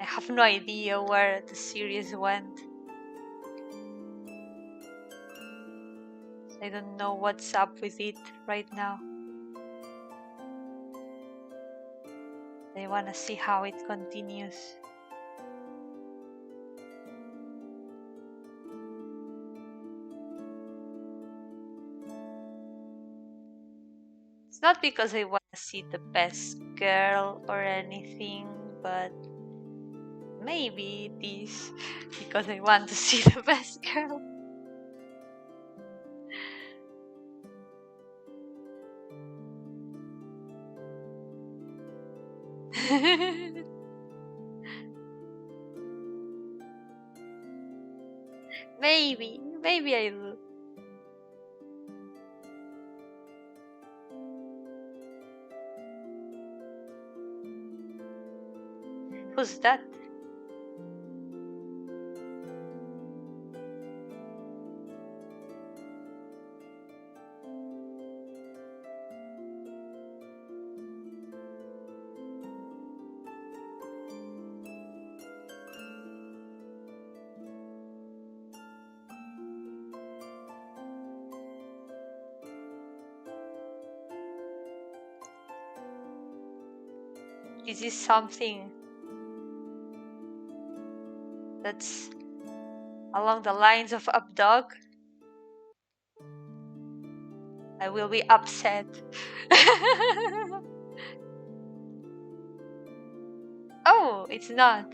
I have no idea where the series went. I don't know what's up with it right now. I wanna see how it continues. It's not because I wanna see the best girl or anything, but maybe it is because I want to see the best girl. Maybe I do. Who's that? Is this something that's along the lines of up dog? I will be upset. Oh, it's not.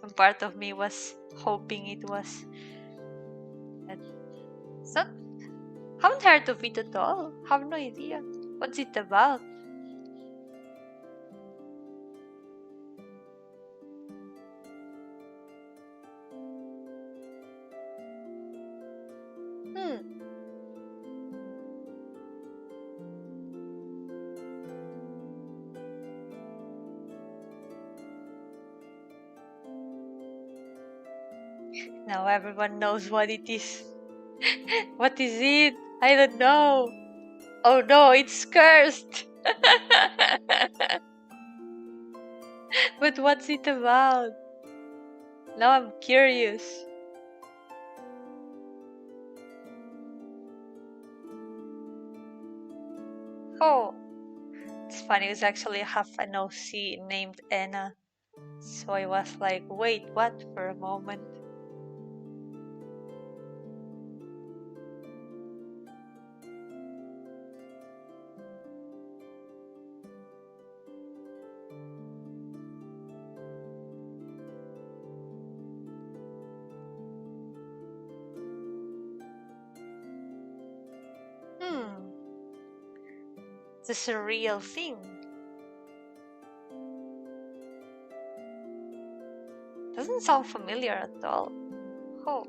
Some part of me was hoping it was. It's not. Haven't heard of it at all. Have no idea. What's it about? Now everyone knows what it is. What is it? I don't know. Oh no, it's cursed. But what's it about? Now I'm curious. Oh, it's funny. It was actually half an OC named Anna. So I was like, wait, what? For a moment. This is a real thing. Doesn't sound familiar at all. Oh.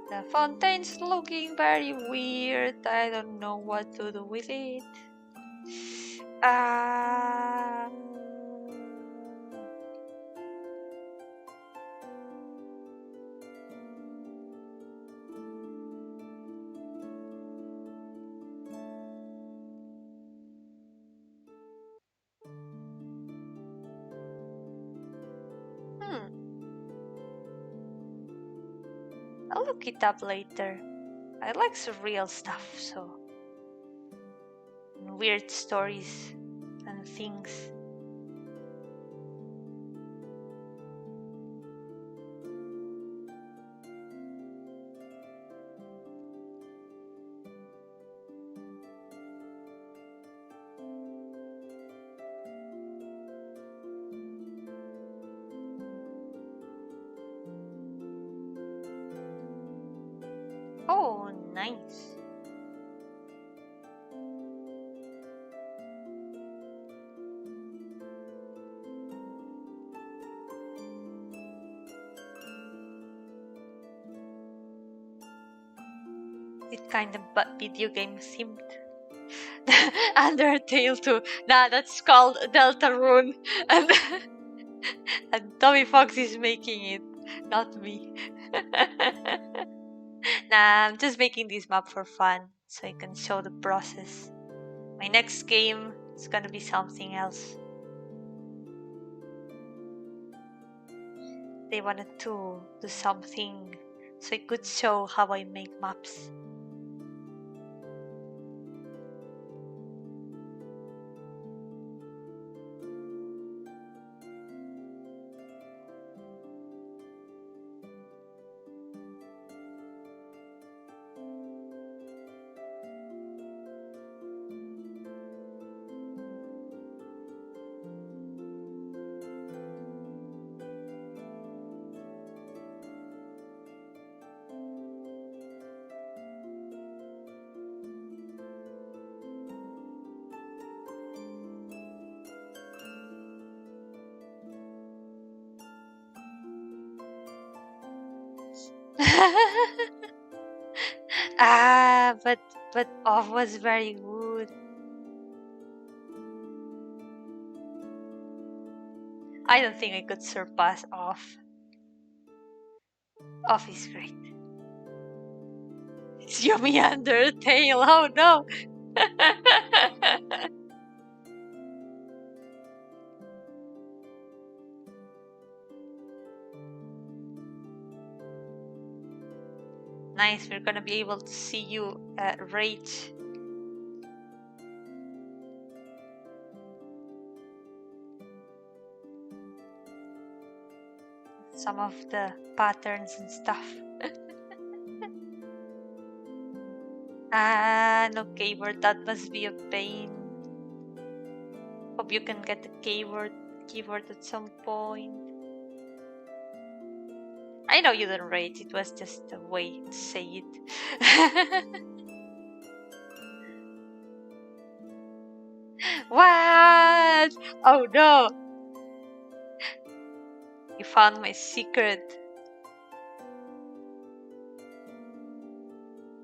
The fountain's looking very weird. I don't know what to do with it. I'll look it up later. I like surreal stuff, so weird stories and things. Oh, nice. It kind of video game themed. Undertale too. Nah, that's called Deltarune. And, and Tommy Fox is making it, not me. Nah, I'm just making this map for fun, so I can show the process. My next game is gonna be something else. They wanted to do something so I could show how I make maps. But off was very good. I don't think I could surpass off. Off is great. It's Yomi Undertale. Oh no. Nice, we're gonna be able to see you rage. Some of the patterns and stuff. No keyboard, that must be a pain. Hope you can get the keyboard at some point. I know you don't rage, it was just a way to say it. What? Oh no! You found my secret.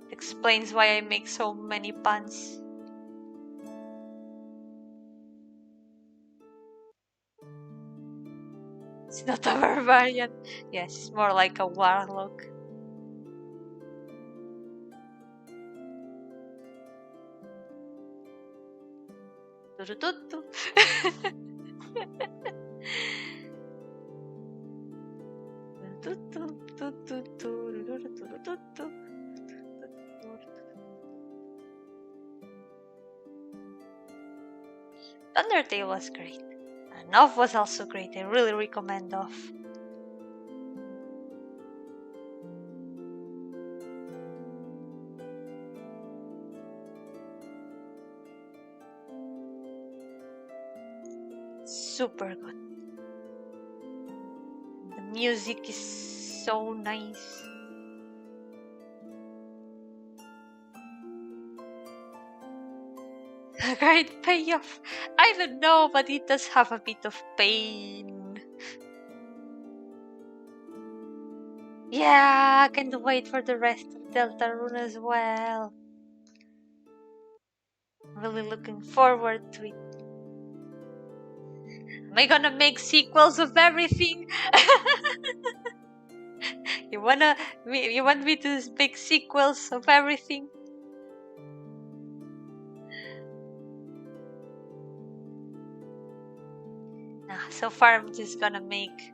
It explains why I make so many puns. It's not a barbarian. Yes, it's more like a warlock. Undertale was great. And Off was also great. I really recommend Off. Super good. The music is so nice. Great payoff. I don't know, but it does have a bit of pain. Yeah, I can't wait for the rest of Deltarune as well. I'm really looking forward to it. Am I gonna make sequels of everything? You want me to make sequels of everything? Nah, so far I'm just gonna make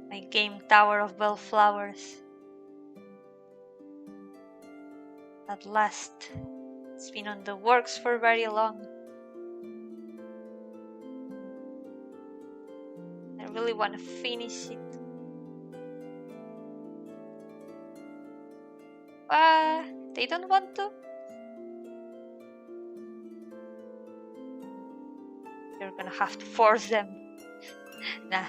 my game Tower of Bellflowers. At last. It's been on the works for very long. I really want to finish it. They don't want to? You're gonna have to force them. Nah.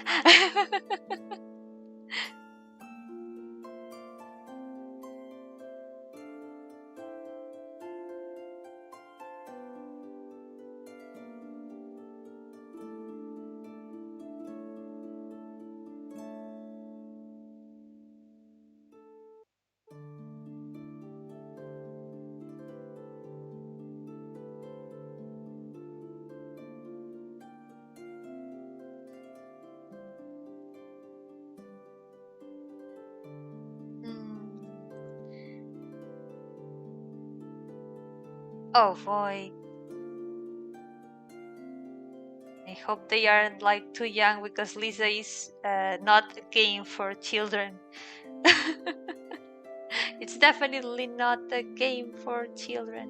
Oh boy. I hope they aren't like too young, because Lisa is not a game for children. It's definitely not a game for children.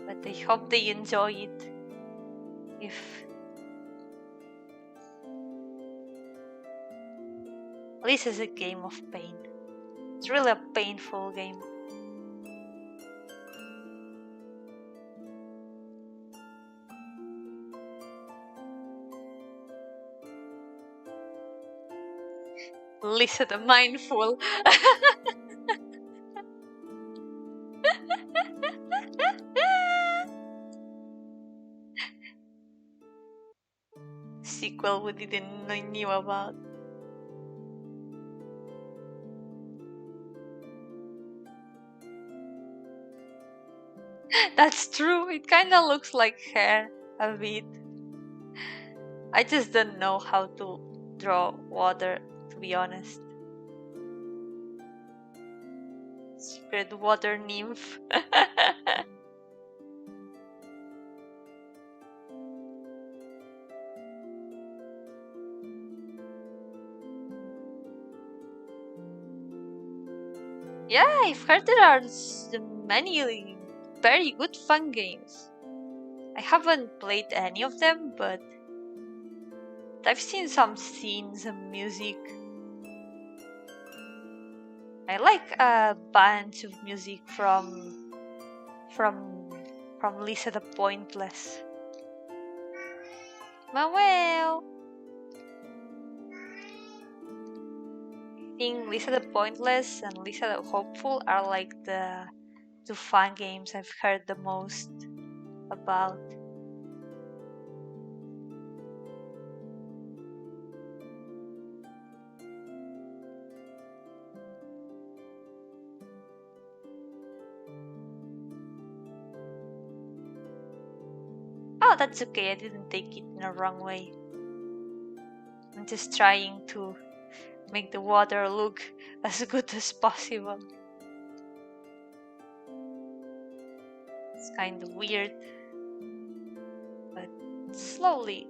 But I hope they enjoy it. If Lisa's a game of pain. It's really a painful game. Lisa the Mindful. Sequel we didn't knew about. That's true. It kind of looks like hair a bit. I just don't know how to draw water, to be honest. Spread water nymph. Yeah, I've heard there are many very good fun games. I haven't played any of them, but I've seen some scenes and music. I like a bunch of music from Lisa the Pointless. Manuel. I think Lisa the Pointless and Lisa the Hopeful are like the two fun games I've heard the most about. Oh, that's okay, I didn't take it in a wrong way. I'm just trying to make the water look as good as possible. It's kind of weird, but slowly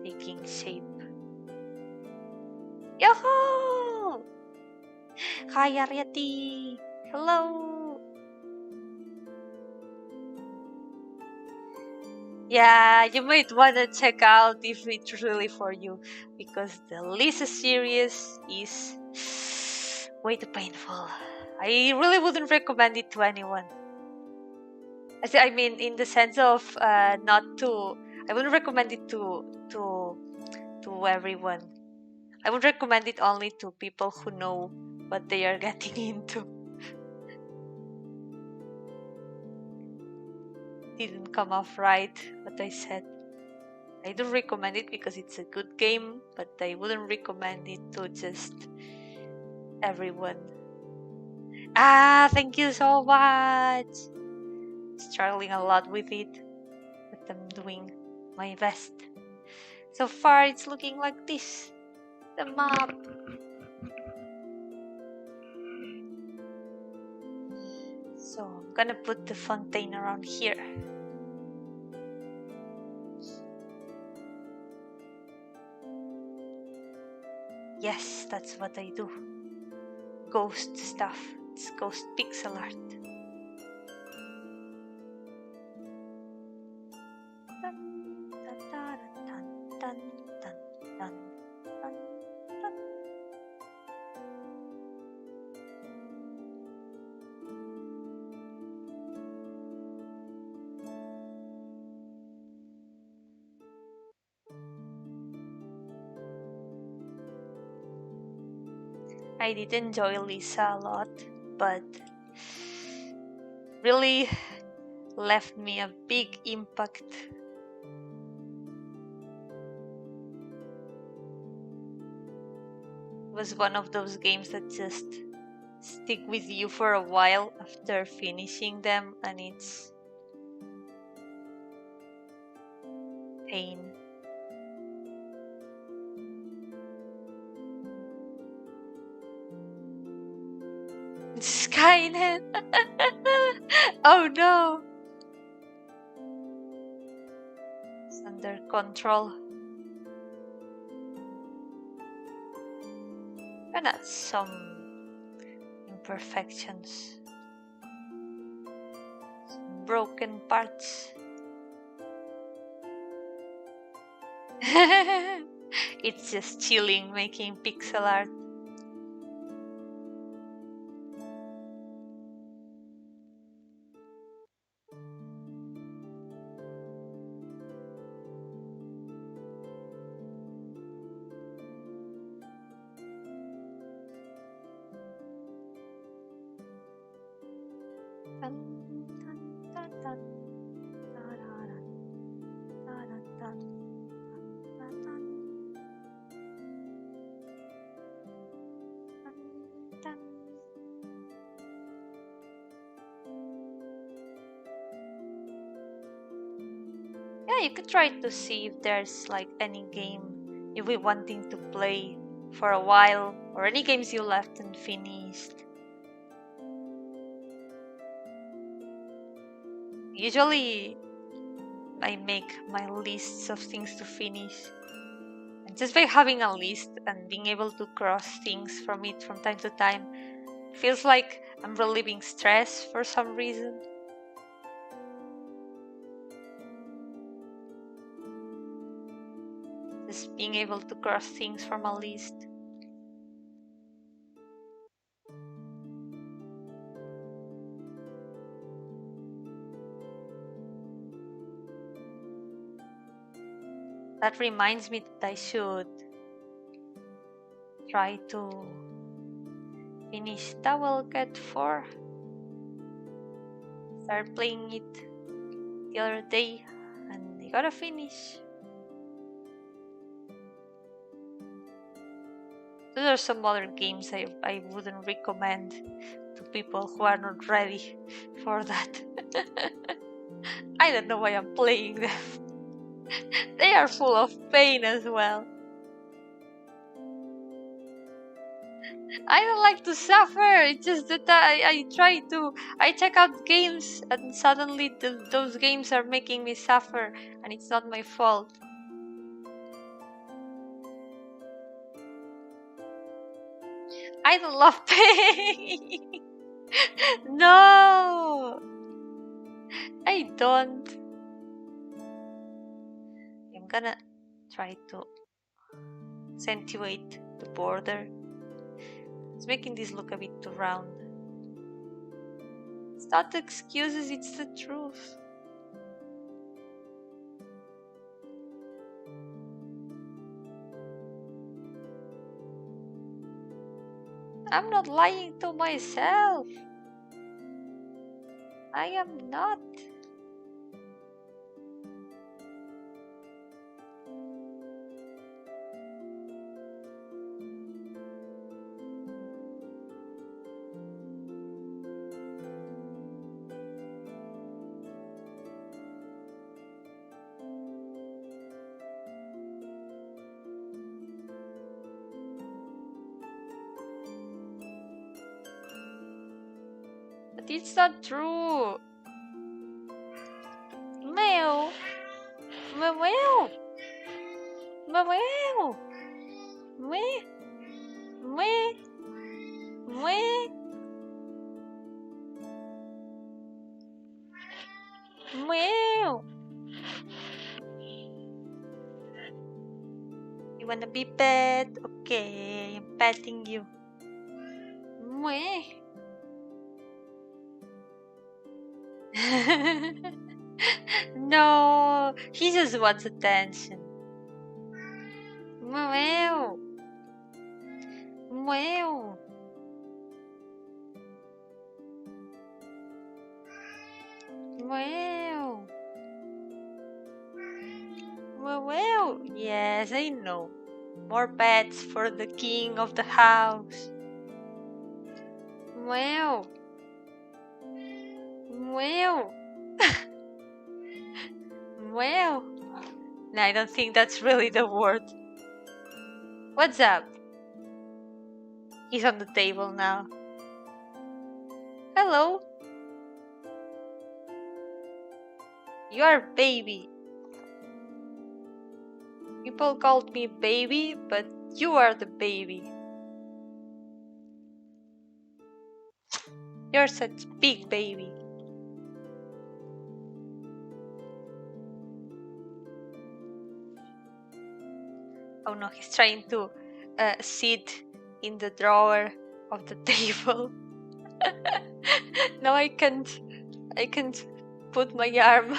taking shape. Yo-hooo! Hi Ariati! Hello! Yeah, you might wanna check out if it's really for you, because the Lisa series is way too painful. I really wouldn't recommend it to anyone. I mean, in the sense of not to. I wouldn't recommend it to everyone. I would recommend it only to people who know what they are getting into. Didn't come off right what I said. I don't recommend it because it's a good game, but I wouldn't recommend it to just everyone. Ah, thank you so much! Struggling a lot with it, but I'm doing my best. So far it's looking like this. The map. So I'm gonna put the fontaine around here. Yes, that's what I do. Ghost stuff. It's ghost pixel art. I did enjoy Lisa a lot, but really left me a big impact. It was one of those games that just stick with you for a while after finishing them, and it's pain. Skynet! Oh no! It's under control. And that's some imperfections. Some broken parts. It's just chilling making pixel art. Yeah, you could try to see if there's like any game you'll be wanting to play for a while, or any games you left unfinished. Usually I make my lists of things to finish, and just by having a list and being able to cross things from it from time to time feels like I'm relieving stress for some reason. Just being able to cross things from a list. That reminds me that I should try to finish Towel Cat 4. Started playing it the other day and I gotta finish. There are some other games I wouldn't recommend to people who are not ready for that. I don't know why I'm playing them. They are full of pain as well. I don't like to suffer. It's just that I check out games and suddenly those games are making me suffer, and it's not my fault. I don't love pain. No, I don't. I'm gonna try to accentuate the border. It's making this look a bit too round. It's not excuses, it's the truth. I'm not lying to myself. I am not. But it's not true. Meow. Meow. Meow. Meow. Meow. Meow. Meow. Meow. You wanna be pet? Okay, I'm petting you. Meow. No, he just wants attention. Meow. Meow. Meow. Meow. Yes, I know. More pets for the king of the house. Meow. Meow. Meow. No, I don't think that's really the word. What's up? He's on the table now. Hello. You are baby. People called me baby, but you are the baby. You're such a big baby. Oh no, he's trying to sit in the drawer of the table. No, I can't put my arm.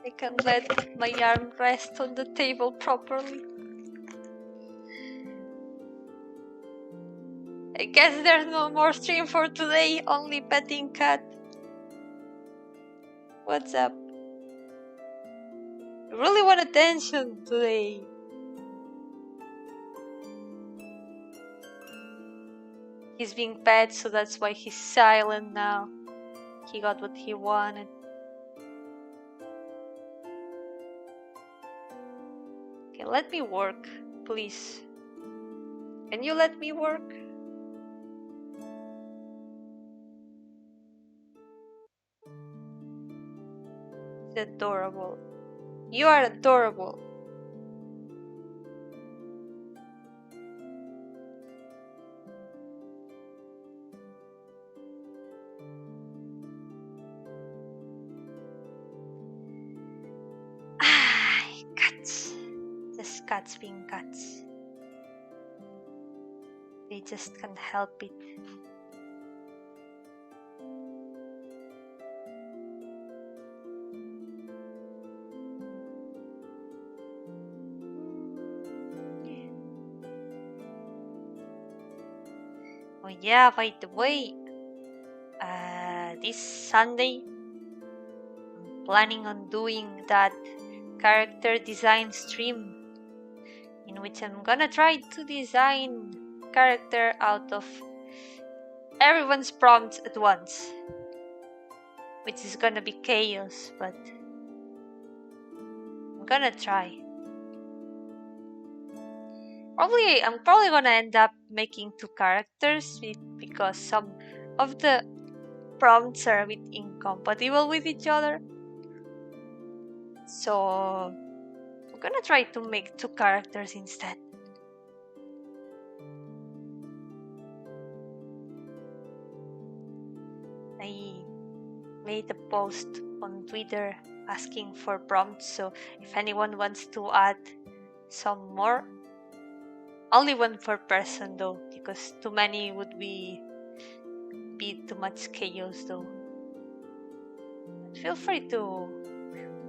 I can't let my arm rest on the table properly. I guess there's no more stream for today, only petting cat. What's up? I really want attention today. He's being pet, so that's why he's silent now. He got what he wanted. Okay, let me work, please. Can you let me work? It's adorable. You are adorable. Cats. Just cats being cats. They just can't help it. Oh yeah, by the way, this Sunday I'm planning on doing that character design stream in which I'm gonna try to design character out of everyone's prompts at once, which is gonna be chaos, but I'm gonna try. I'm probably gonna end up making 2 characters because some of the prompts are a bit incompatible with each other. So I'm gonna try to make 2 characters instead. I made a post on Twitter asking for prompts, so if anyone wants to add some more, only 1 per person though, because too many would be too much chaos though. But feel free to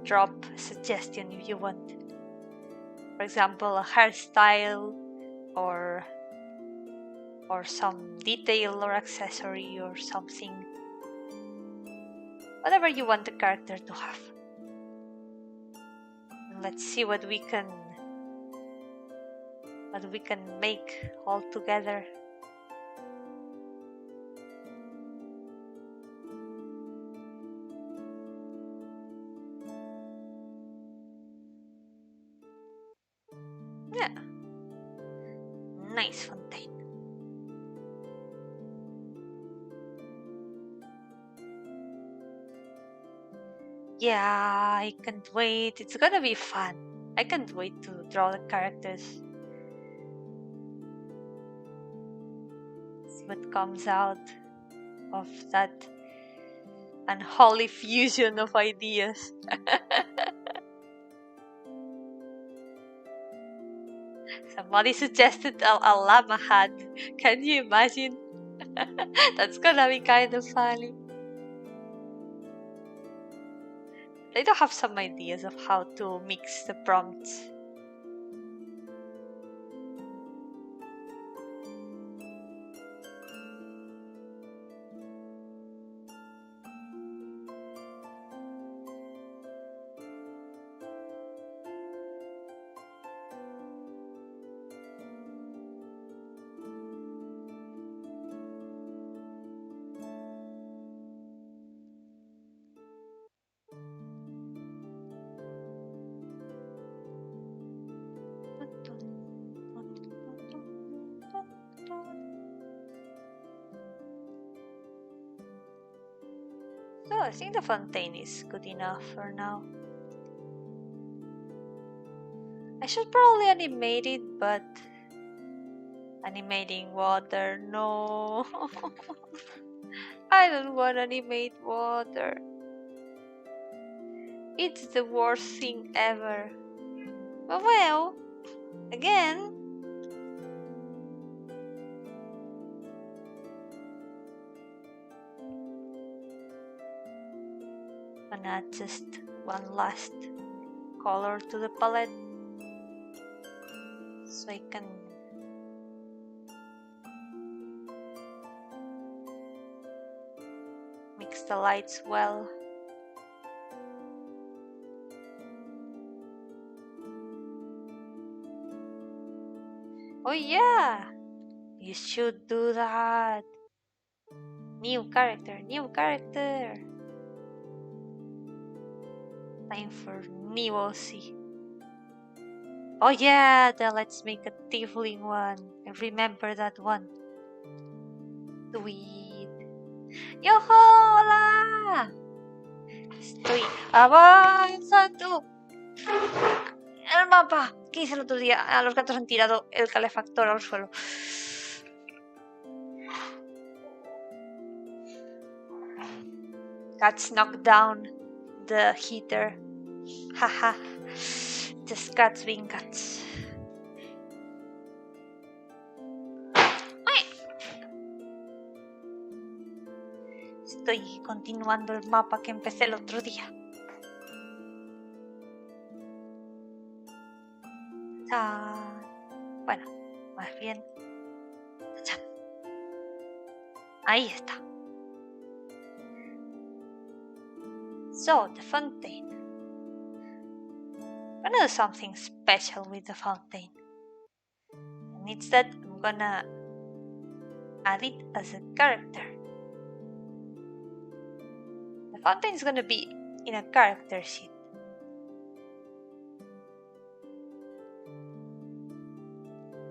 drop a suggestion if you want. For example, a hairstyle or some detail or accessory or something. Whatever you want the character to have. And let's see what we can make all together. Yeah. Nice fontaine. Yeah, I can't wait. It's gonna be fun. I can't wait to draw the characters. See what comes out of that unholy fusion of ideas. Somebody suggested a llama hat. Can you imagine? That's gonna be kind of funny. I do have some ideas of how to mix the prompts. So I think the fontaine is good enough for now. I should probably animate it, but animating water, no. I don't want to animate water. It's the worst thing ever. But well, again, gonna add just one last color to the palette so I can mix the lights well. Oh yeah, You should do that. New character, new character. Time for new OC. Oh yeah, then let's make a tiefling one. I remember that one. Tweet. ¡Yo-hooo! ¡Hola! Estoy avanzando. El mapa que hice el otro día. A los gatos han tirado el calefactor al suelo. Cats knocked down the heater. Haha. Just cats being cats. Estoy continuando el mapa que empecé el otro día. Bueno, más bien. Ahí está. So, the fountain. I'm gonna do something special with the fountain. And it's that I'm gonna add it as a character. The fountain is gonna be in a character sheet.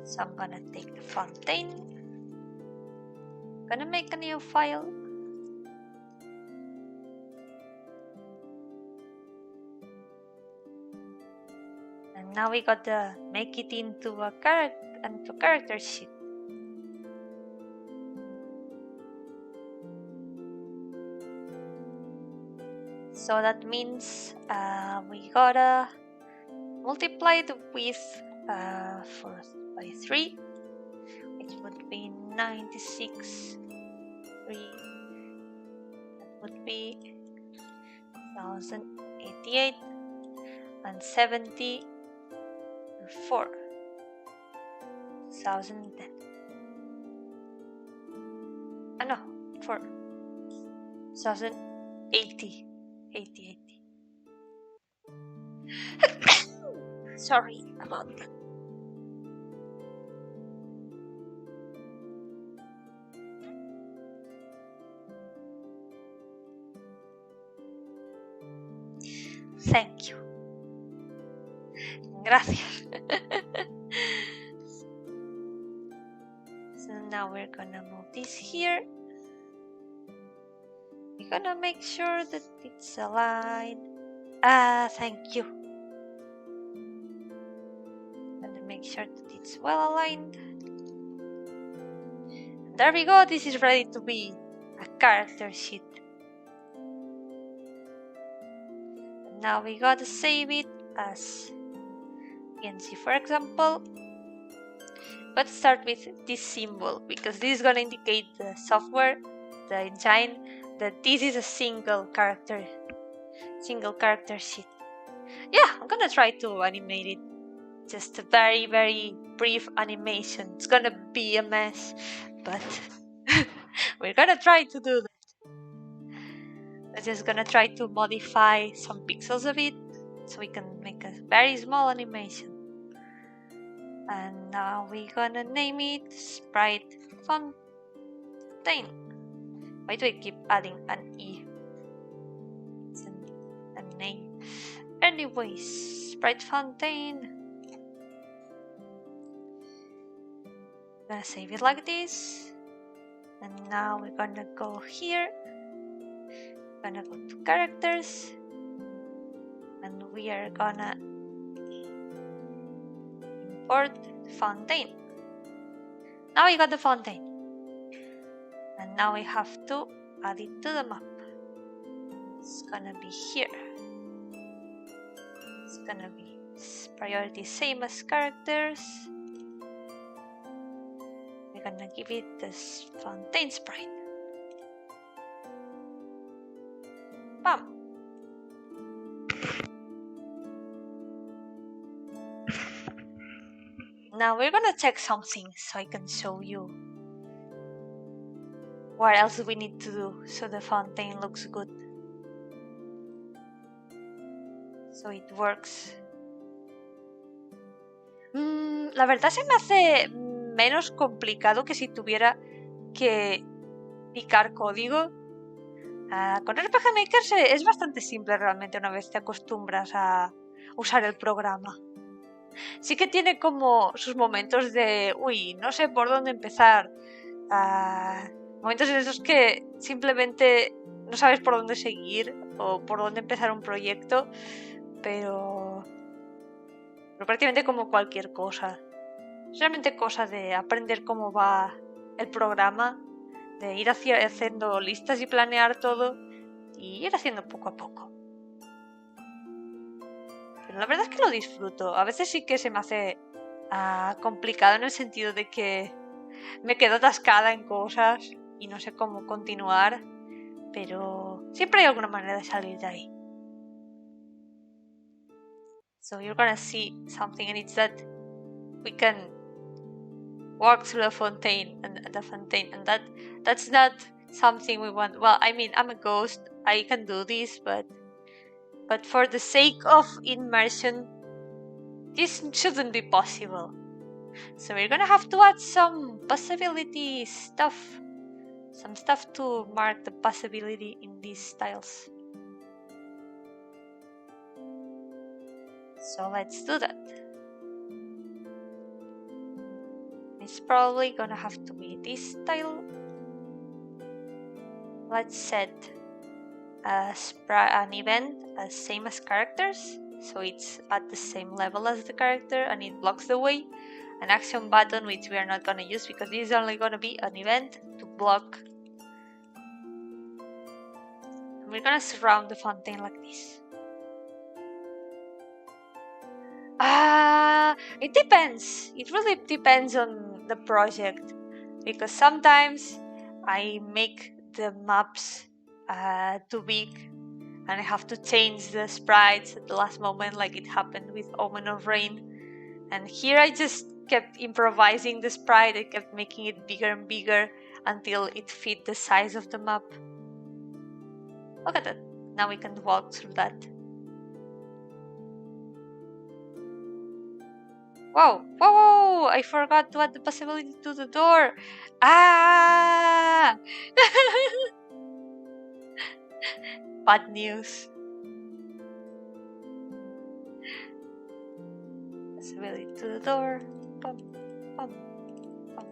So I'm gonna take the fountain. Gonna make a new file. And now we gotta make it into a character sheet. So that means we gotta multiply the width by 3, which would be 96. 3, that would be 1088 and 74. 2010. No, 4. 2080. 80. Sorry about that. Thank you. Gracias. So now we're gonna move this here. We're gonna make sure that it's aligned. Thank you. Gonna make sure that it's well aligned. And there we go. This is ready to be a character sheet. And now we gotta save it as PNG, for example. Let's start with this symbol because this is gonna indicate the software, the engine, that this is a single character sheet. Yeah, I'm gonna try to animate it. Just a very, very brief animation. It's gonna be a mess, but we're gonna try to do that. I'm just gonna try to modify some pixels of it so we can make a very small animation. And now we're gonna name it Sprite Fountain. Why do I keep adding an E? It's an A. Anyways, Sprite Fountain. I'm gonna save it like this. And now we're gonna go here. We're gonna go to characters. And we are gonna import the fountain. Now we got the fountain. And now we have to add it to the map. It's gonna be here. It's gonna be priority same as characters. We're gonna give it this fountain sprite. Bam! Now we're gonna check something so I can show you what else we need to do so the fountain looks good. So it works. La verdad se me hace menos complicado que si tuviera que picar código. Con RPG Maker es bastante simple realmente una vez te acostumbras a usar el programa. Sí que tiene como sus momentos de, uy, no sé por dónde empezar. Momentos en esos que simplemente no sabes por dónde seguir o por dónde empezar un proyecto, pero prácticamente como cualquier cosa. Es realmente cosa de aprender cómo va el programa, de ir haciendo listas y planear todo y ir haciendo poco a poco. Pero la verdad es que lo disfruto. A veces sí que se me hace complicado en el sentido de que me quedo atascada en cosas y no sé cómo continuar, pero siempre hay alguna manera de salir de ahí. So you're gonna see something, and it's that we can walk through the fountain, and that's not something we want. Well, I mean, I'm a ghost, I can do this, but for the sake of immersion, this shouldn't be possible. So we're gonna have to add some possibility stuff, some stuff to mark the possibility in these tiles. So let's do that. It's probably gonna have to be this tile. Let's set an event as same as characters, so it's at the same level as the character and it blocks the way. An action button, which we are not gonna use because this is only gonna be an event to block. And we're gonna surround the fountain like this. It depends. It really depends on the project, because sometimes I make the maps too big and I have to change the sprites at the last moment, like it happened with Omen of Rain. And here I just kept improvising the sprite. I kept making it bigger and bigger until it fit the size of the map. Look at that. Now we can walk through that. Whoa, whoa, whoa! I forgot to add the possibility to the door. Bad news. Possibility to the door. Pum, pum, pum.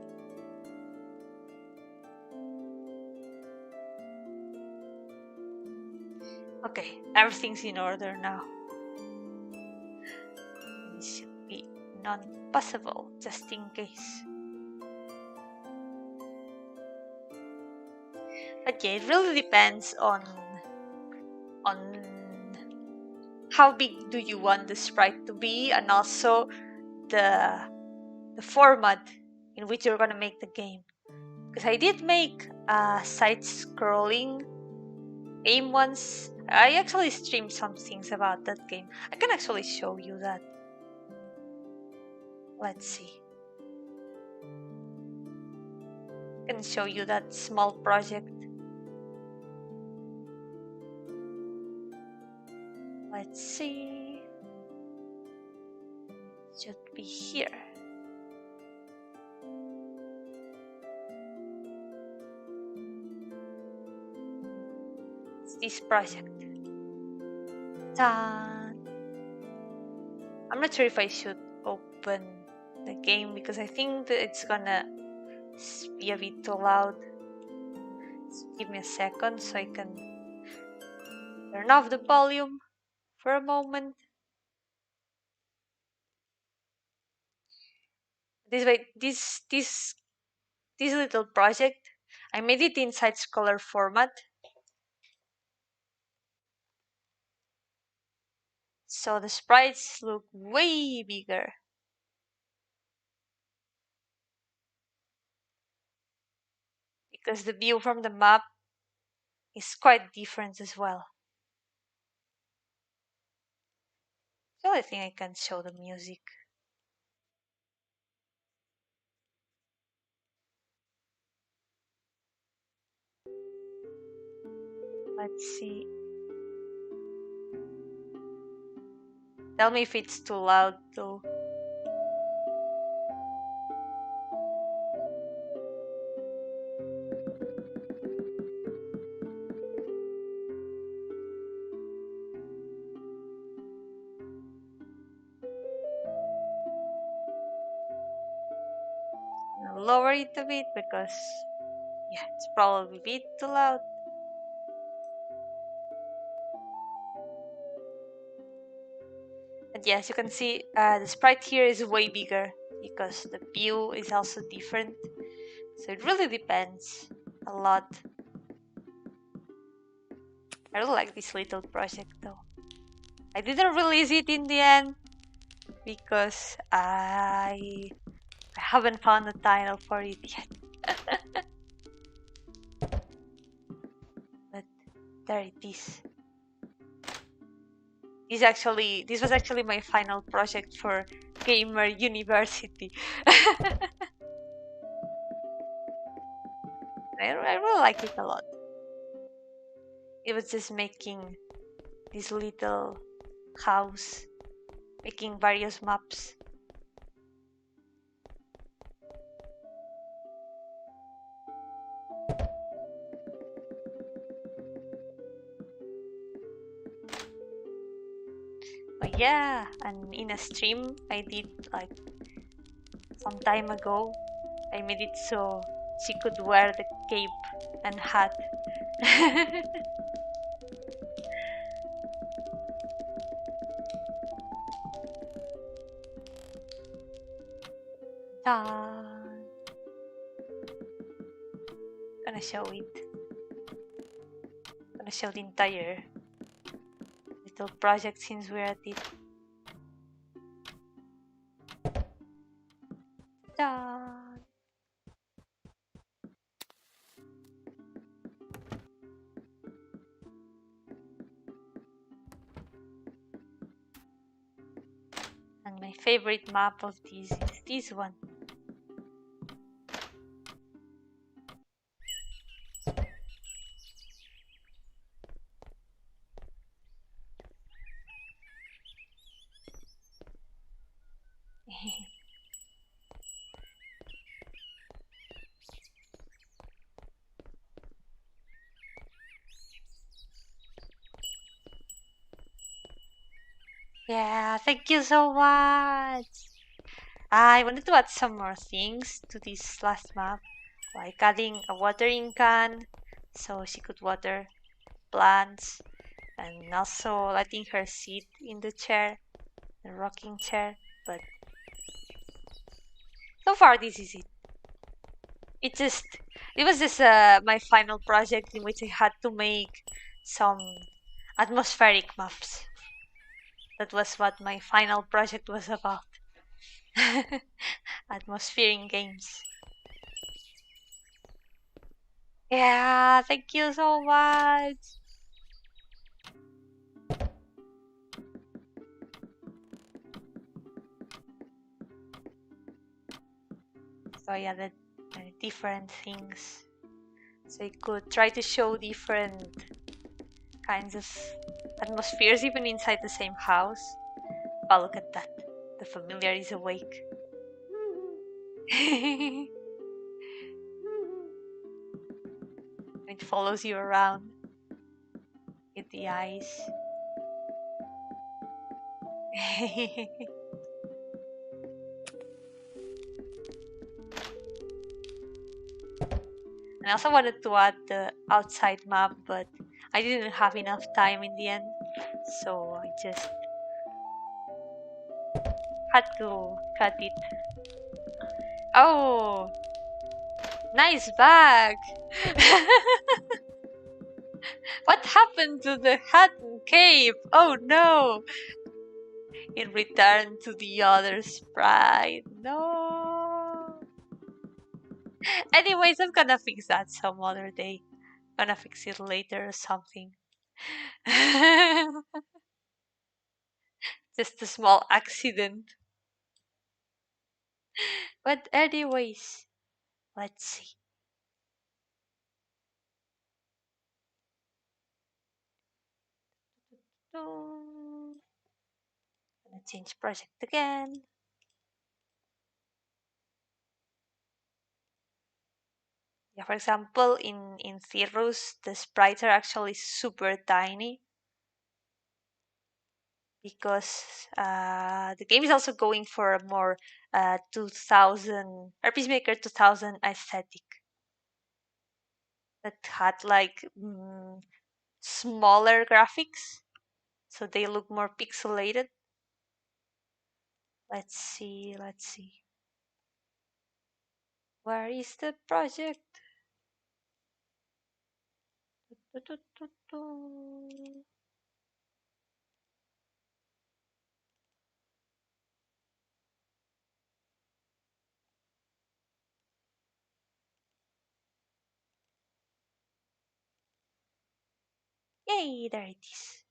Okay, everything's in order now. It should be non-possible, just in case. But yeah, it really depends on how big do you want the sprite to be, and also the format in which you're gonna make the game. Because I did make a side-scrolling game once. I actually streamed some things about that game. I can actually show you that. Let's see. I can show you that small project. Let's see. It should be here. It's this project. Ta-da! I'm not sure if I should open the game because I think that it's gonna be a bit too loud. So give me a second so I can turn off the volume for a moment. This way, this little project, I made it in side-scroller format. So the sprites look way bigger. Because the view from the map is quite different as well. So I think I can show the music. Let's see. Tell me if it's too loud though. lower it a bit because yeah, it's probably a bit too loud. And yes, you can see the sprite here is way bigger because the view is also different. So it really depends a lot. I really like this little project though. I didn't release it in the end because I haven't found a title for it yet. But there it is. This was actually my final project for Gamer University. I really like it a lot. It was just making this little house, making various maps. But yeah, and in a stream I did like some time ago, I made it so she could wear the cape and hat. Gonna show it. Gonna show the entire little project since we're at it. Done. And my favorite map of this is this one. Yeah, thank you so much. I wanted to add some more things to this last map, like adding a watering can so she could water plants, and also letting her sit in the chair, the rocking chair. But so far this is it. It was just my final project in which I had to make some atmospheric maps. That was what my final project was about. Atmospheric games. Yeah, thank you so much. So I added different things. So I could try to show different kinds of atmospheres even inside the same house. But look at that. The familiar is awake. It follows you around with the eyes. I also wanted to add the outside map, but I didn't have enough time in the end, so I just had to cut it. Oh, nice bag! What happened to the hat and cape? Oh no! It returned to the other sprite. No! Anyways, I'm gonna fix that some other day. Gonna fix it later or something. Just a small accident. But anyways, let's see. Gonna change project again. Yeah, for example, in Cirrus, the sprites are actually super tiny. because the game is also going for a more 2000 RPG Maker 2000 aesthetic that had like smaller graphics, so they look more pixelated. Let's see. Where is the project? Yay, there it is.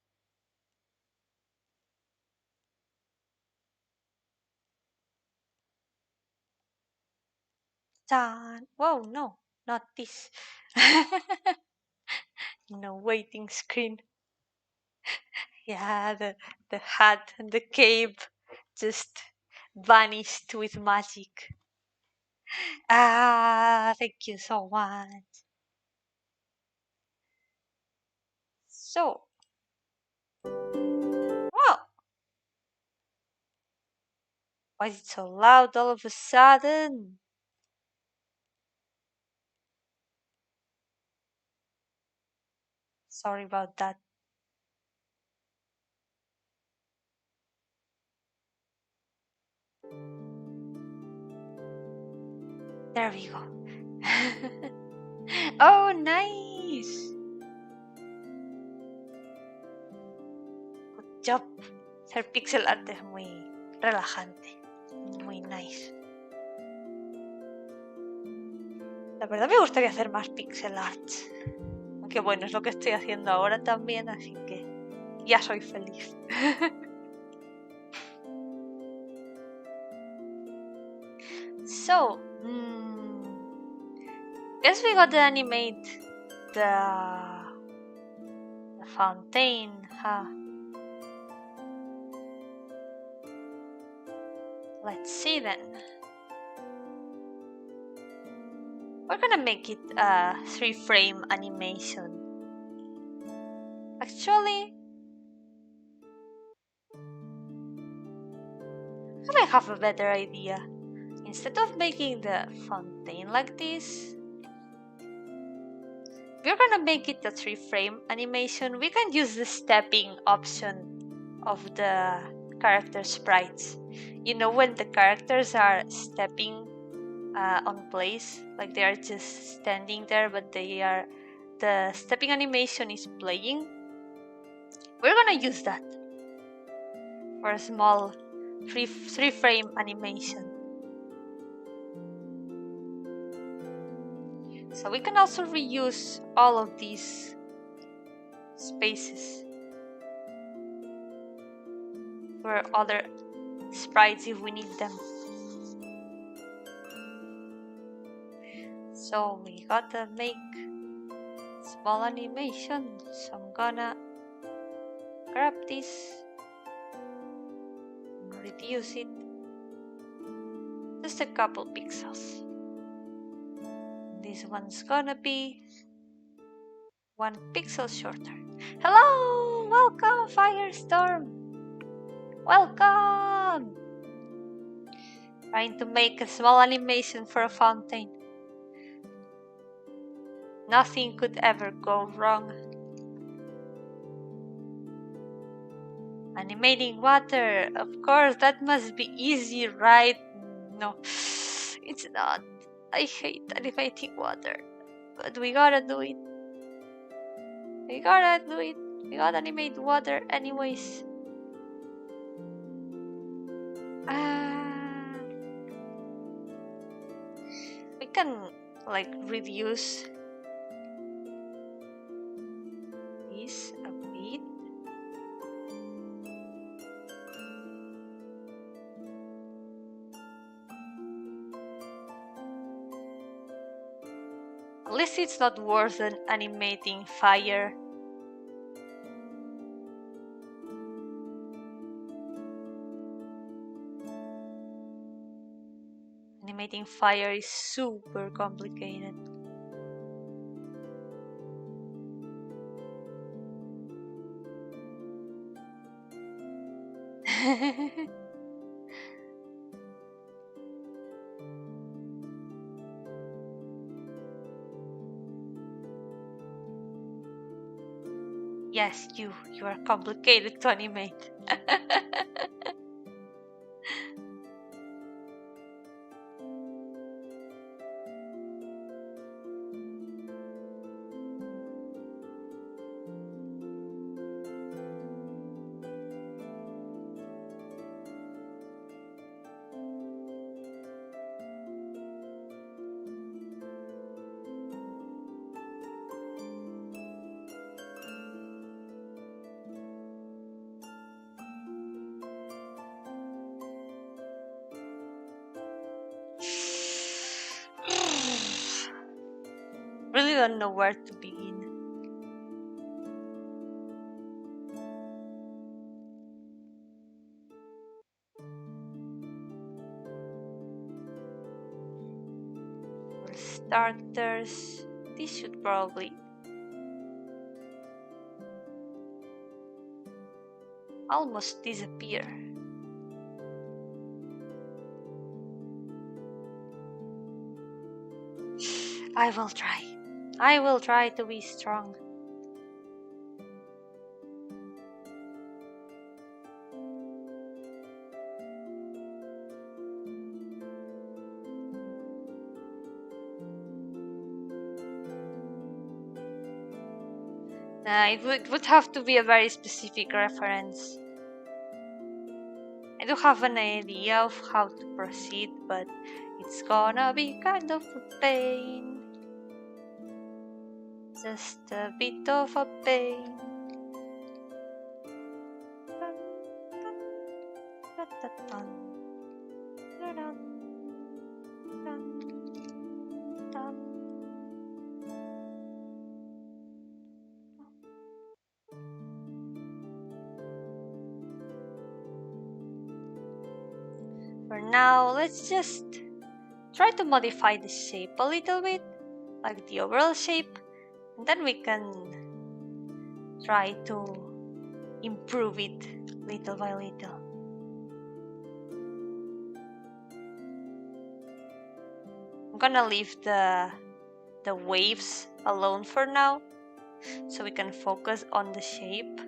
Done. Whoa, no, not this. No waiting screen. Yeah, the hat and the cape just vanished with magic. Ah, thank you so much. So, well, why is it so loud all of a sudden? Sorry about that. There we go. Oh, nice. Good job. Ser pixel art es muy relajante. Muy nice. La verdad me gustaría hacer más pixel art. Aunque bueno, es lo que estoy haciendo ahora también, así que ya soy feliz. So, guess we got to animate the fountain, huh? Let's see then. We're gonna make it a 3-frame animation. Actually, I have a better idea. Instead of making the fountain like this, we're gonna make it a 3-frame animation. We can use the stepping option of the character sprites. You know, when the characters are stepping on place, like they are just standing there, but the stepping animation is playing. We're gonna use that for a small 3-frame animation. So we can also reuse all of these spaces for other sprites if we need them. So we gotta make small animation. So I'm gonna grab this, reduce it just a couple pixels. This one's gonna be 1 pixel shorter. Hello! Welcome, Firestorm! Welcome! Trying to make a small animation for a fountain. Nothing could ever go wrong. Animating water, of course, that must be easy, right? No, it's not. I hate animating water, but we gotta do it. We gotta do it. We gotta animate water anyways. We can like reduce this a bit. At least it's not worse than animating fire. Animating fire is super complicated. Yes, you are complicated to animate. Really don't know where to begin. For starters, this should probably almost disappear. I will try. I will try to be strong. It would have to be a very specific reference. I do have an idea of how to proceed, but it's gonna be kind of a pain. Just a bit of a pain. For now, let's just try to modify the shape a little bit, like the overall shape, and then we can try to improve it little by little. I'm gonna leave the waves alone for now, so we can focus on the shape.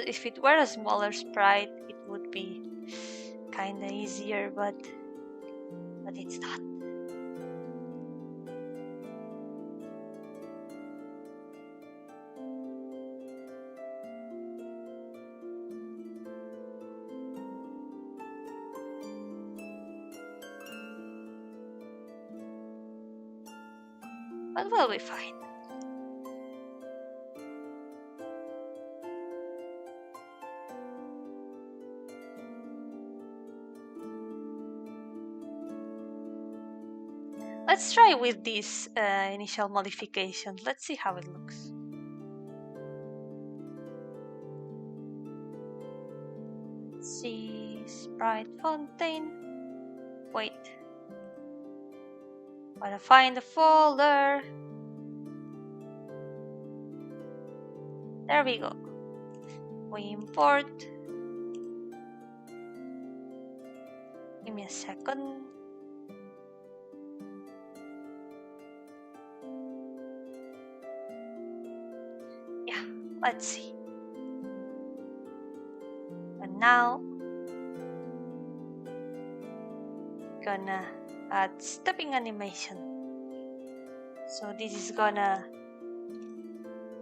If it were a smaller sprite, it would be kinda easier, but it's not. But we'll be fine. Let's try with these initial modifications. Let's see how it looks. Let's see, sprite fontaine. Wait. Gotta find the folder. There we go. We import. Give me a second. Let's see. And now, gonna add stepping animation. So this is gonna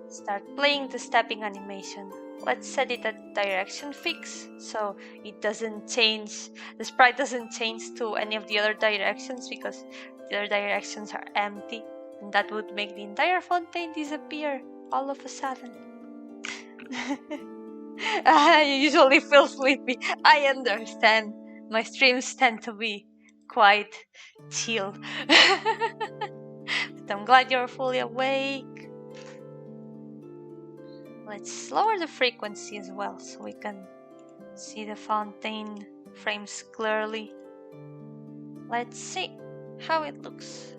start playing the stepping animation. Let's set it at direction fix so it doesn't change, the sprite doesn't change to any of the other directions, because the other directions are empty and that would make the entire fountain disappear all of a sudden. You usually feel sleepy. I understand. My streams tend to be quite chill. But I'm glad you're fully awake. Let's lower the frequency as well so we can see the fountain frames clearly. Let's see how it looks.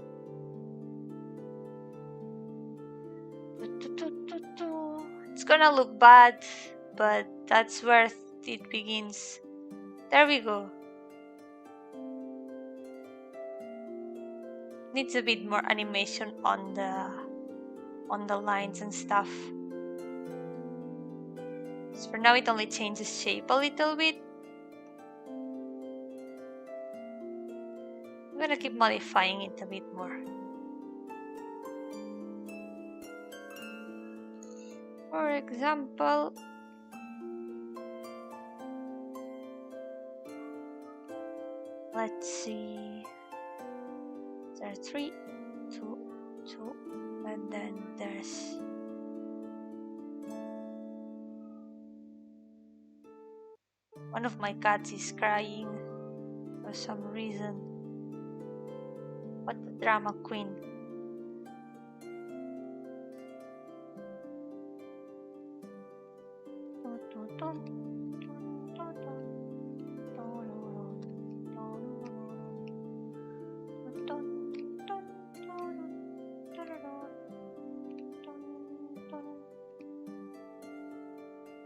It's gonna look bad, but that's where it begins. There we go. Needs a bit more animation on the lines and stuff. So for now it only changes shape a little bit. I'm gonna keep modifying it a bit more. For example, let's see. There are 3, 2, 2, and then there's one of my cats is crying for some reason. What a drama queen.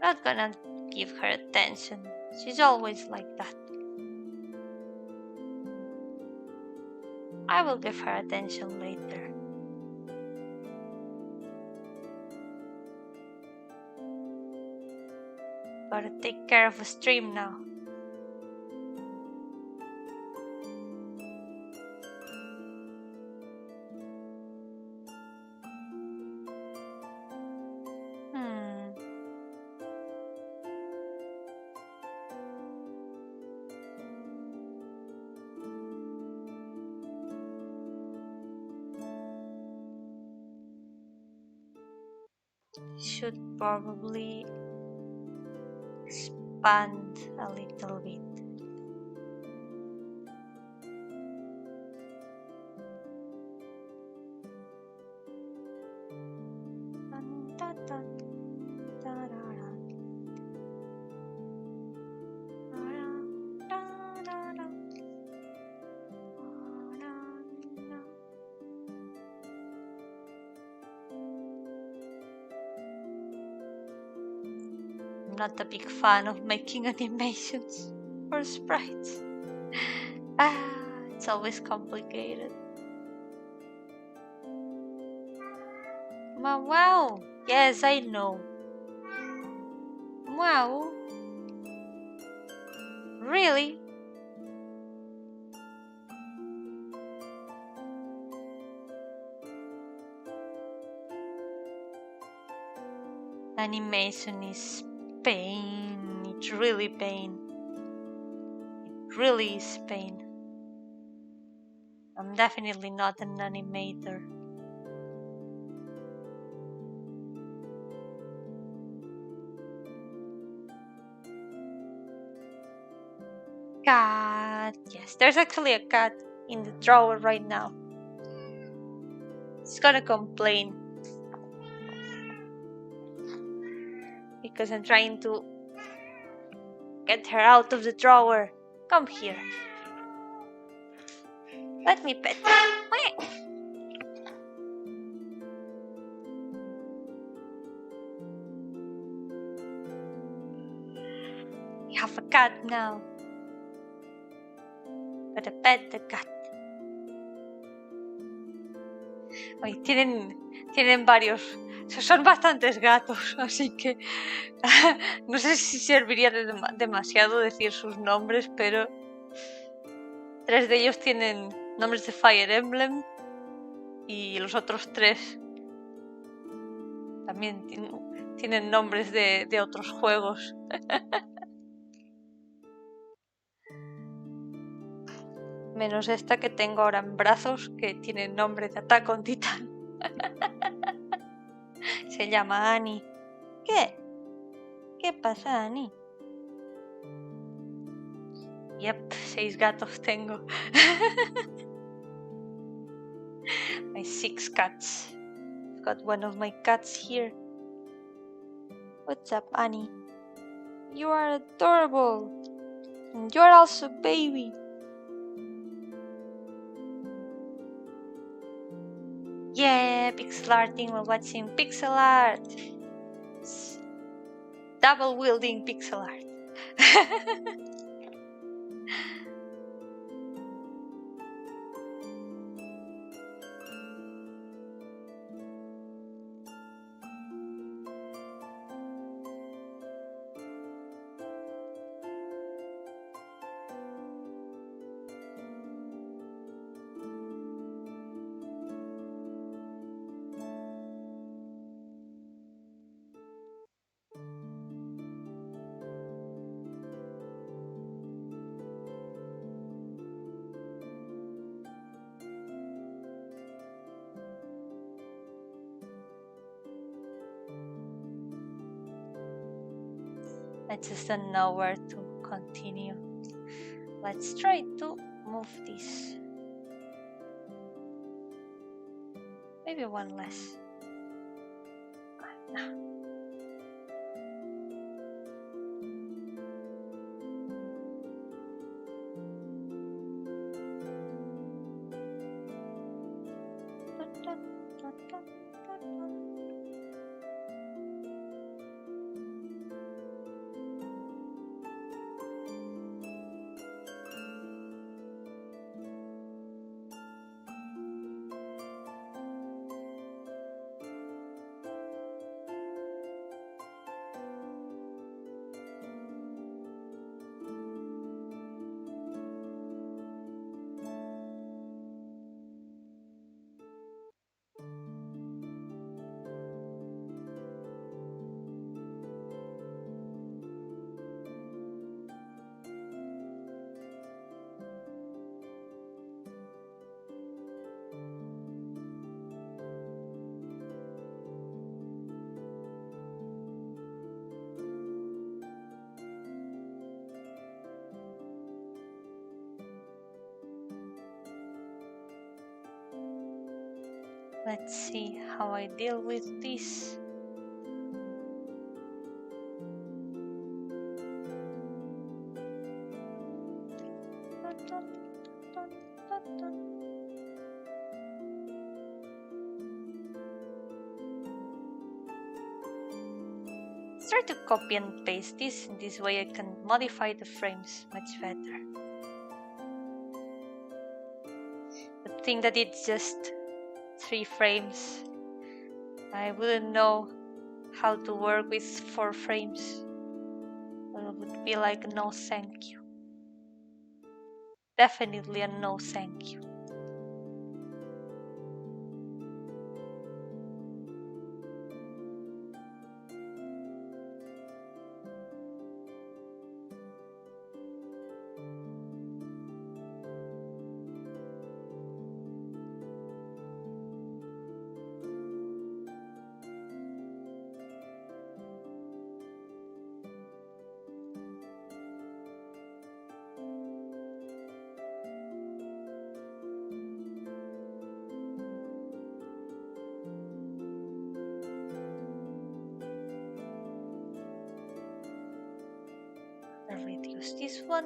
Not gonna give her attention. She's always like that. I will give her attention later. Gotta take care of a stream now. Should probably expand a little bit. I'm not a big fan of making animations for sprites. It's always complicated. Wow! Yes, I know. Wow! Really? Animation is pain. It's really pain. It really is pain. I'm definitely not an animator. Cat. Yes, there's actually a cat in the drawer right now. It's gonna complain because I'm trying to get her out of the drawer. Come here. Let me pet you. We have a cat now. Gotta pet the cat. Oye, tienen varios Son bastantes gatos, así que no sé si serviría demasiado decir sus nombres, pero 3 de ellos tienen nombres de Fire Emblem y los otros 3 también tienen nombres de otros juegos. Menos esta que tengo ahora en brazos, que tiene nombre de Attack on Titan. Se llama Annie. ¿Qué? ¿Qué pasa, Annie? Yep, 6 gatos tengo. My 6 cats. I've got one of my cats here. What's up, Annie? You are adorable. And you're also baby. Yeah, pixel arting while watching pixel art. Double wielding pixel art. I just don't know where to continue. Let's try to move this. Maybe one less. No. Let's see how I deal with this. Let's try to copy and paste this. In this way I can modify the frames much better. The thing that it's just 3 frames. I wouldn't know how to work with 4 frames. It would be like no thank you. Definitely a no thank you. I'll reduce this one.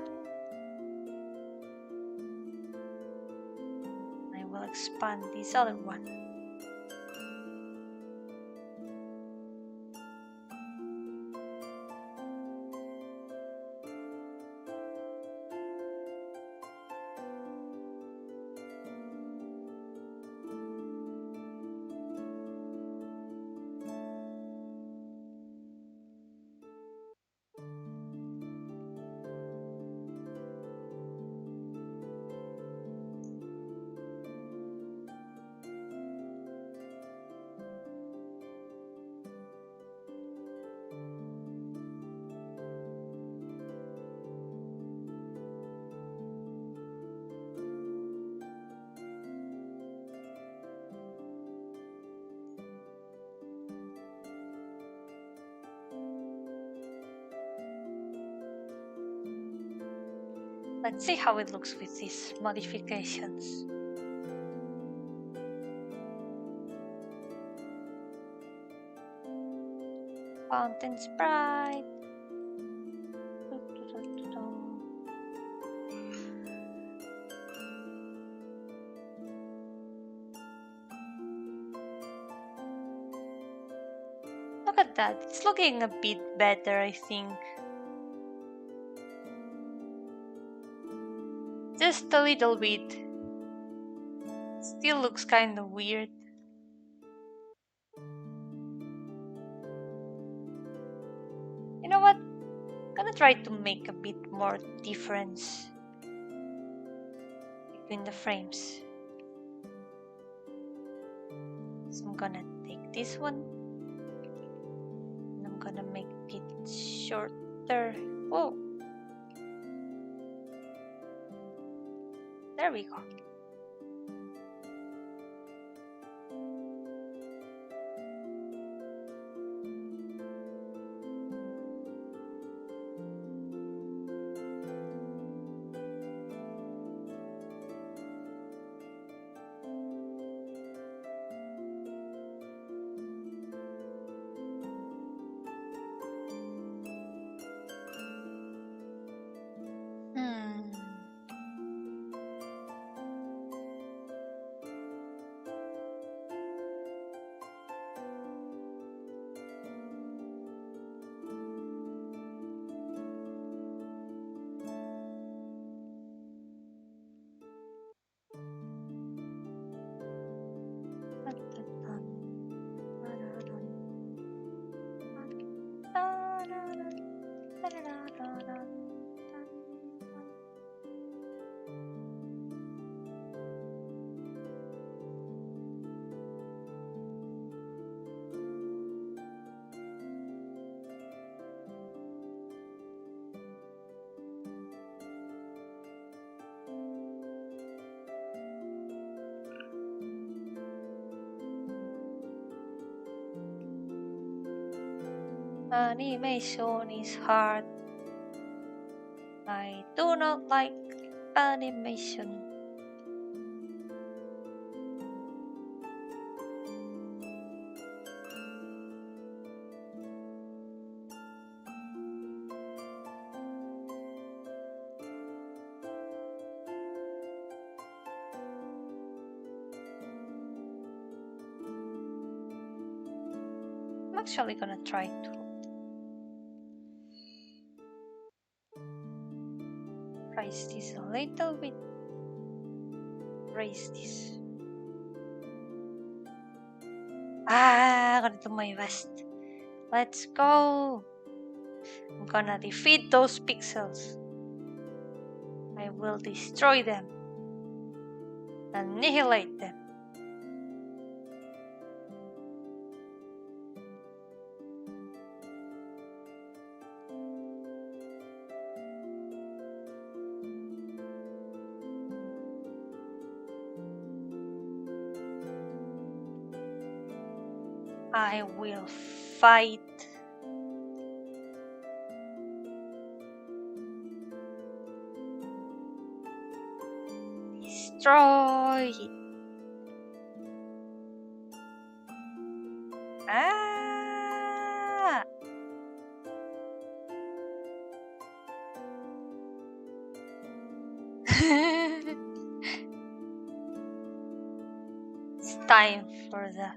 I will expand this other one. Let's see how it looks with these modifications. Fountain sprite. Look at that, it's looking a bit better, I think. Just a little bit. Still looks kind of weird. You know what? I'm gonna try to make a bit more difference between the frames. So I'm gonna take this one and I'm gonna make it shorter. Whoa! There we go. Animation is hard. I do not like animation. I'm actually gonna try to raise this a little bit. Raise this. I'm gonna do my best. Let's go. I'm gonna defeat those pixels. I will destroy them. Annihilate them. I will fight. Destroy it. Ah! It's time for the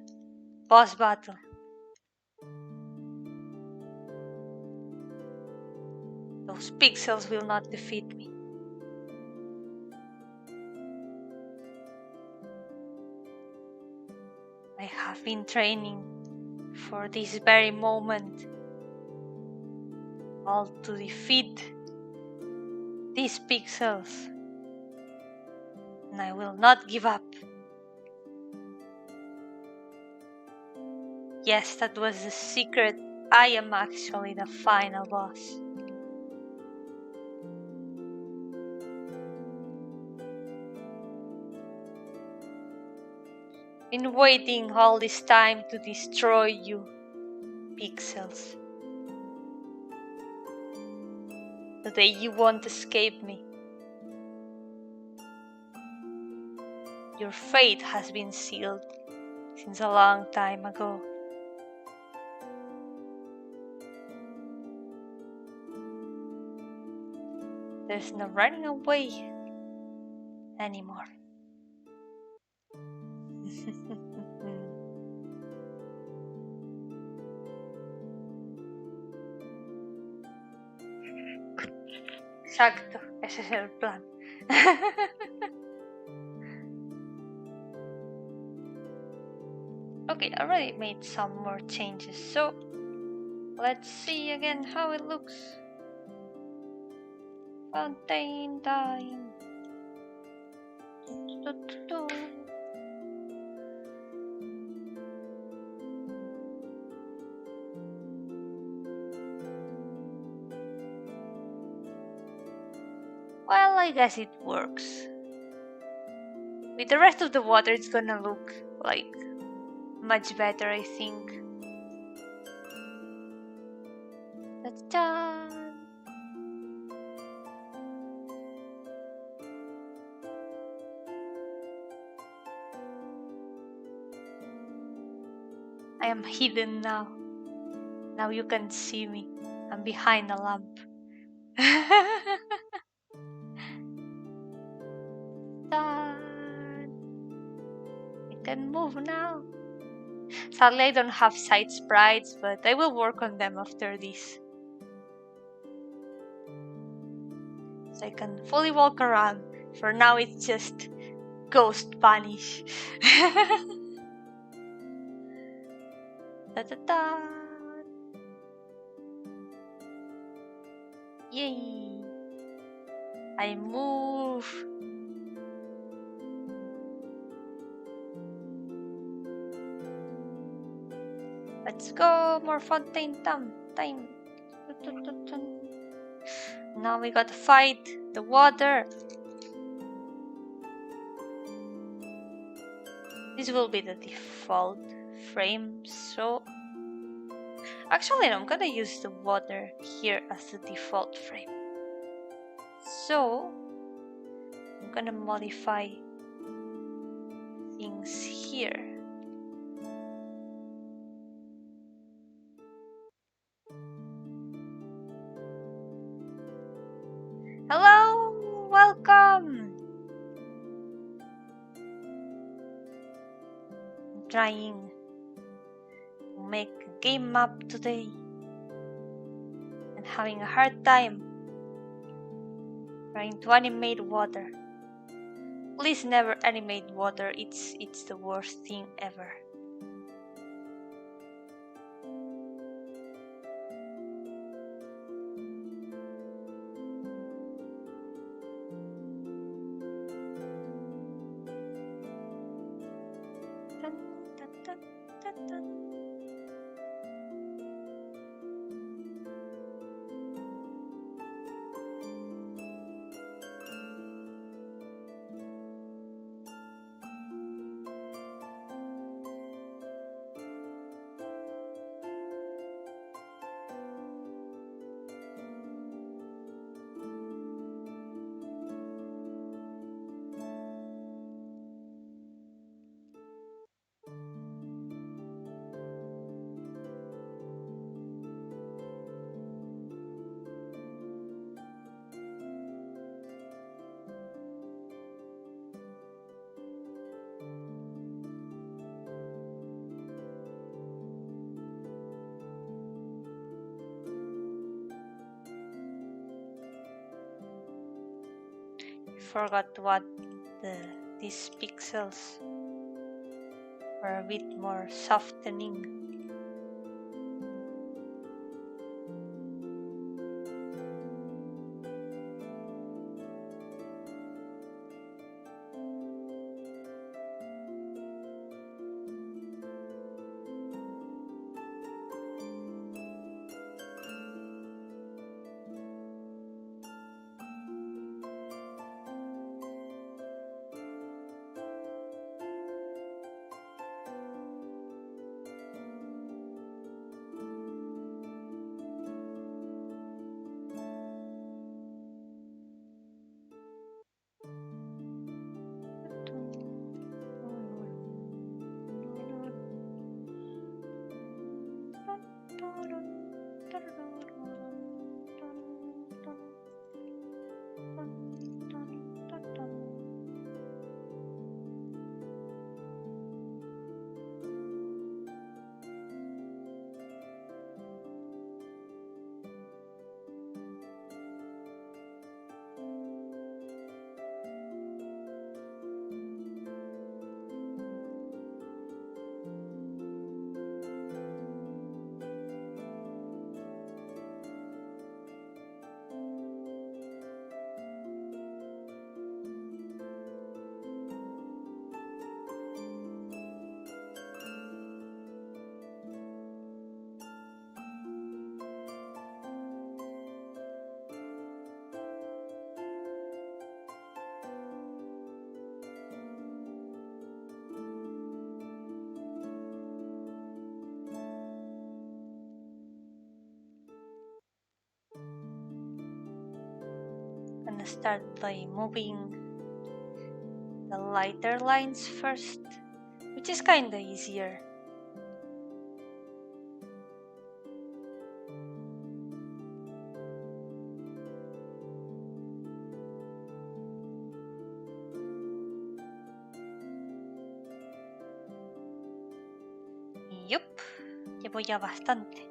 boss battle. Those pixels will not defeat me. I have been training for this very moment, all to defeat these pixels, and I will not give up. Yes, that was the secret. I am actually the final boss. Been waiting all this time to destroy you, pixels. Today you won't escape me. Your fate has been sealed since a long time ago. There's no running away anymore. Exacto, ese es el plan. Okay, I already made some more changes, so let's see again how it looks. Fountain time. Well, I guess it works. With the rest of the water, it's gonna look like much better, I think. That's done. I am hidden now. Now you can see me. I'm behind a lamp. Done. I can move now. Sadly, I don't have side sprites, but I will work on them after this. So I can fully walk around. For now, it's just ghost vanish. Da da da! Yay! I move. Let's go! More fountain time. Now we gotta fight the water. This will be the default frame, so actually I'm gonna use the water here as the default frame. So I'm gonna modify things here. Hello, welcome. I'm trying to make a game map today and having a hard time trying to animate water. Please never animate water, it's the worst thing ever. Forgot to add these pixels for a bit more softening. Gonna start by moving the lighter lines first, which is kinda easier. Yup, llevo ya bastante.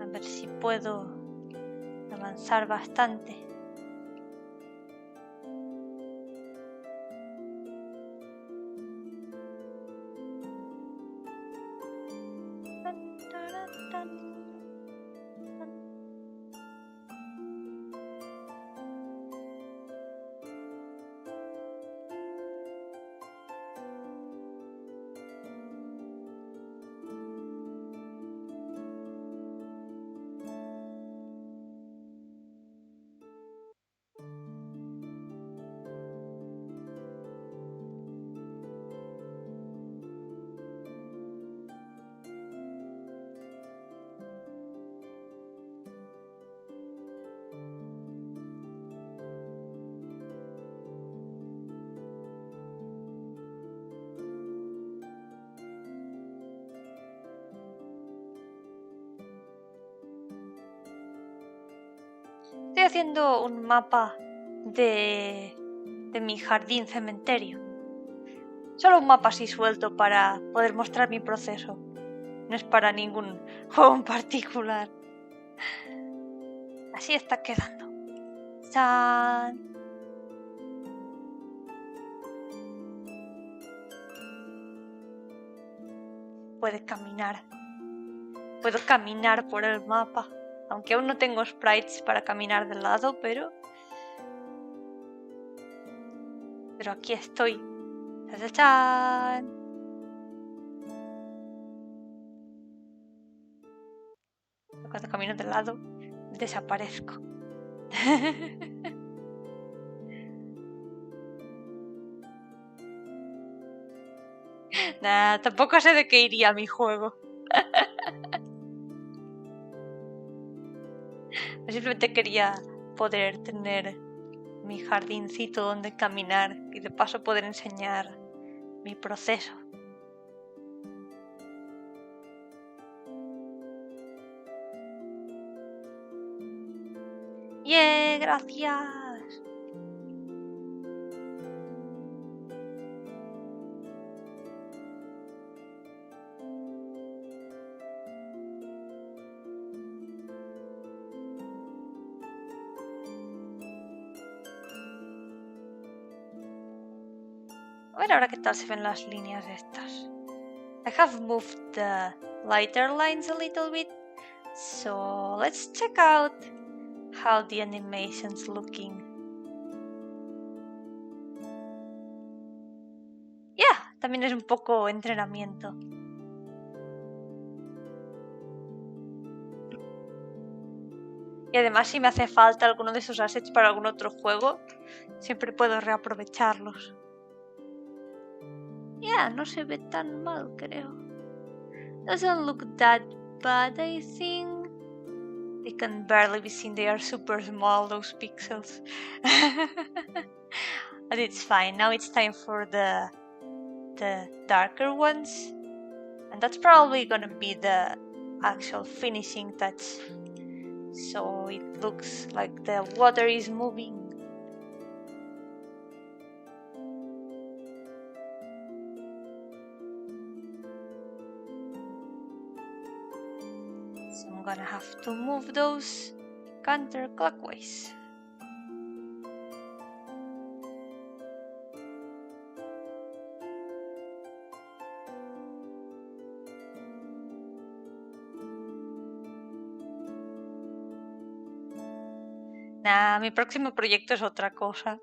A ver si puedo avanzar bastante. Estoy haciendo un mapa de mi jardín-cementerio. Solo un mapa así suelto para poder mostrar mi proceso. No es para ningún juego en particular. Así está quedando. ¡Chan! Puede caminar. Puedo caminar por el mapa. Aunque aún no tengo sprites para caminar de lado, pero aquí estoy. ¡Chachachán! Cuando camino de lado, desaparezco. Nah, tampoco sé de qué iría mi juego. Simplemente quería poder tener mi jardincito donde caminar y de paso poder enseñar mi proceso. ¡Yeah! ¡Gracias! A ver ahora qué tal se ven las líneas estas. I have moved the lighter lines a little bit, so let's check out how the animation's looking. Yeah, también es un poco entrenamiento. Y además si me hace falta alguno de esos assets para algún otro juego, siempre puedo reaprovecharlos. Yeah, no se ve tan mal, creo. Doesn't look that bad, I think. They can barely be seen, they are super small, those pixels. A it's fine. Now it's time for the darker ones. And that's probably gonna be the actual finishing touch. So it looks like the water is moving. So I'm gonna have to move those counterclockwise. Nah, mi próximo proyecto es otra cosa.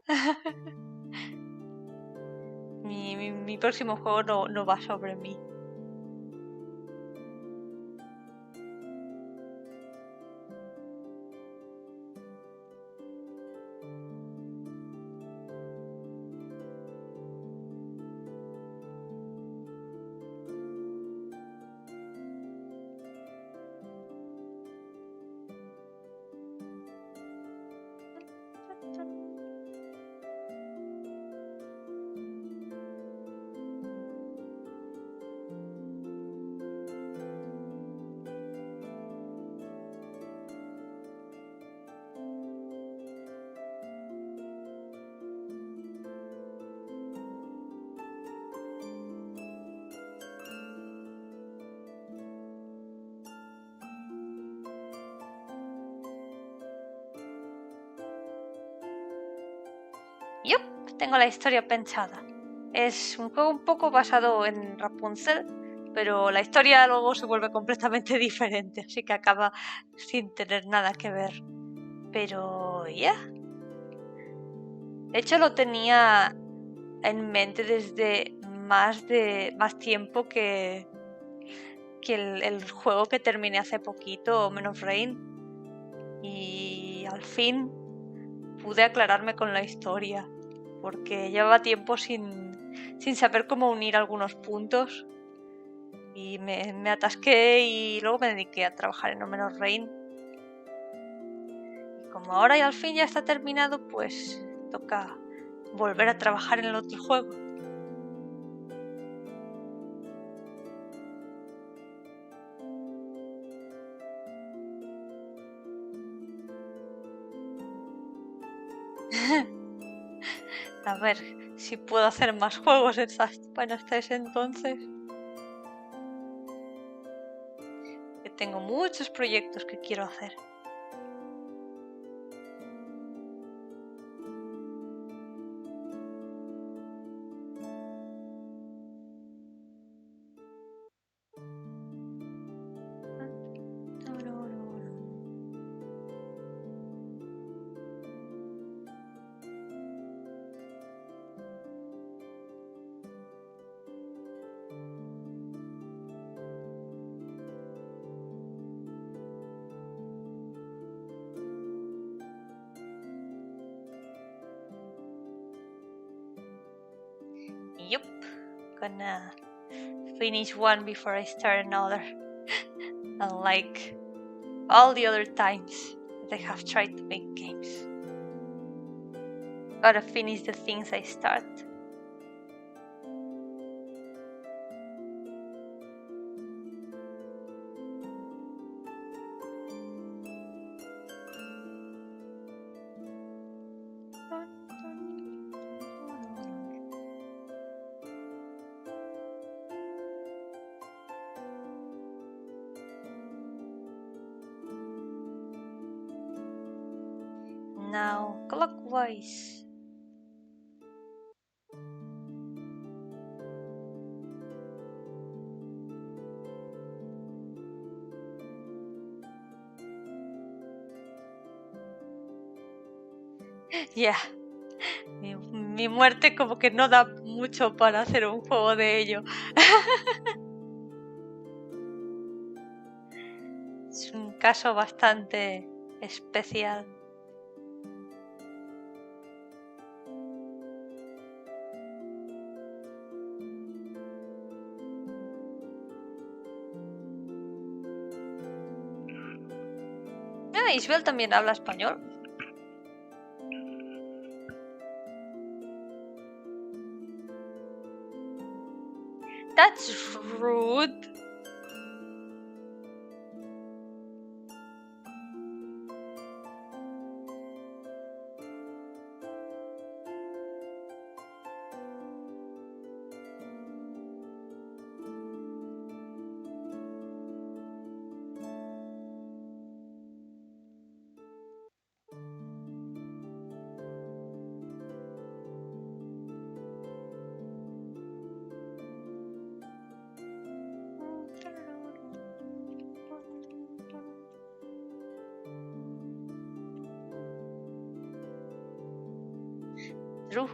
mi próximo juego no va sobre mí. Yup, tengo la historia pensada. Es un juego un poco basado en Rapunzel, pero la historia luego se vuelve completamente diferente, así que acaba sin tener nada que ver. Pero ya. De hecho lo tenía en mente desde más tiempo que el juego que terminé hace poquito, Men of Rain. Y al fin pude aclararme con la historia, porque llevaba tiempo sin saber cómo unir algunos puntos y me atasqué y luego me dediqué a trabajar en No Men of Rain. Y como ahora y al fin ya está terminado, pues toca volver a trabajar en el otro juego. A ver si puedo hacer más juegos hasta ese entonces. Que tengo muchos proyectos que quiero hacer. Yup, gonna finish one before I start another. Unlike all the other times that I have tried to make games. Gotta finish the things I start. Now clockwise. Ya, mi muerte como que no da mucho para hacer un juego de ello. Es un caso bastante especial. Isabel también habla español. That's rude. True.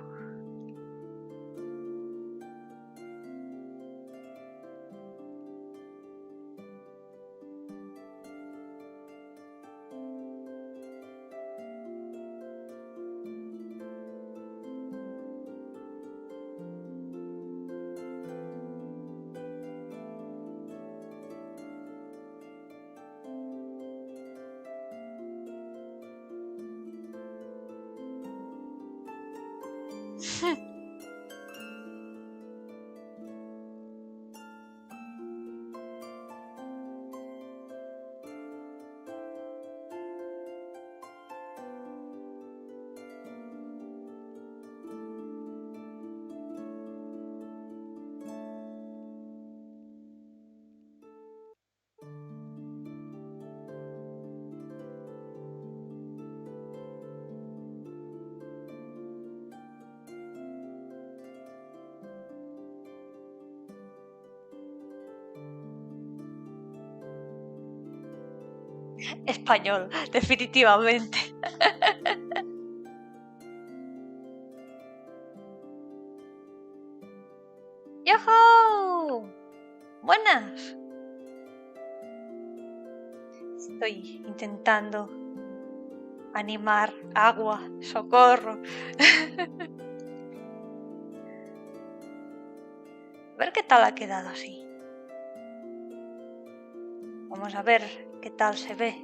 Español, definitivamente. ¡Yo-hooo! Buenas. Estoy intentando animar agua, socorro. A ver qué tal ha quedado así. Vamos a ver qué tal se ve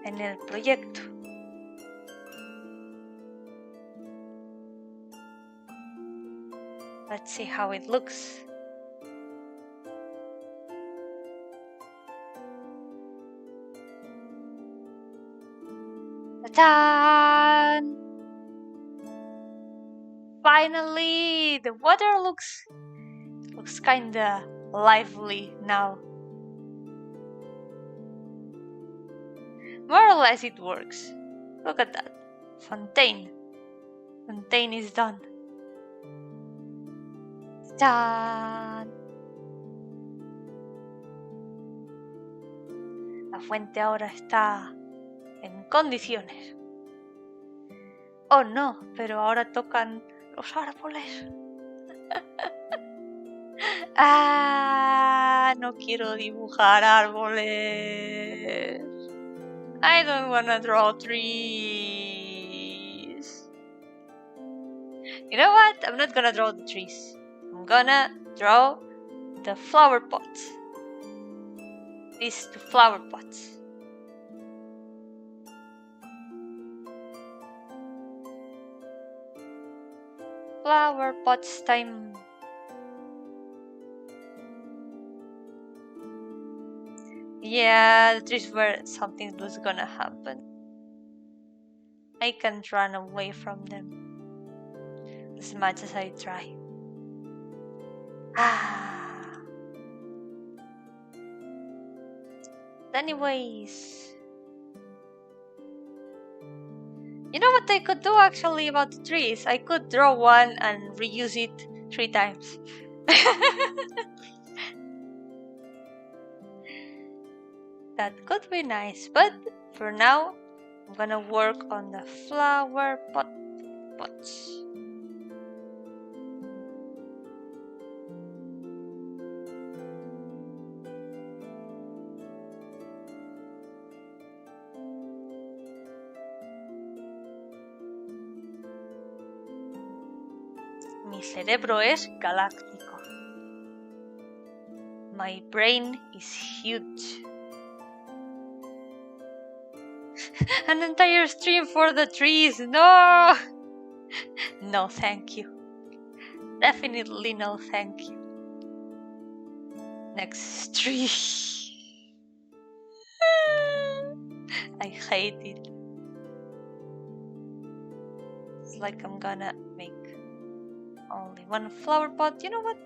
en el proyecto. Let's see how it looks. Ta-da! Finally, the water looks kinda lively now. More or less it works. Look at that. Fontaine is done. ¡Tan! La fuente ahora está en condiciones. Oh no, pero ahora tocan los árboles. No quiero dibujar árboles. I don't wanna draw trees. You know what? I'm not gonna draw the trees. I'm gonna draw the flower pots. These two flower pots. Flower pots time. Yeah, the trees were something was gonna happen. I can't run away from them as much as I try. Anyways, you know what I could do actually about the trees? I could draw one and reuse it 3 times. That could be nice, but for now, I'm gonna work on the flower pots. Mi cerebro es galáctico. My brain is huge. An entire stream for the trees. No! No, thank you. Definitely no, thank you. Next tree. I hate it. It's like I'm gonna make only one flower pot. You know what?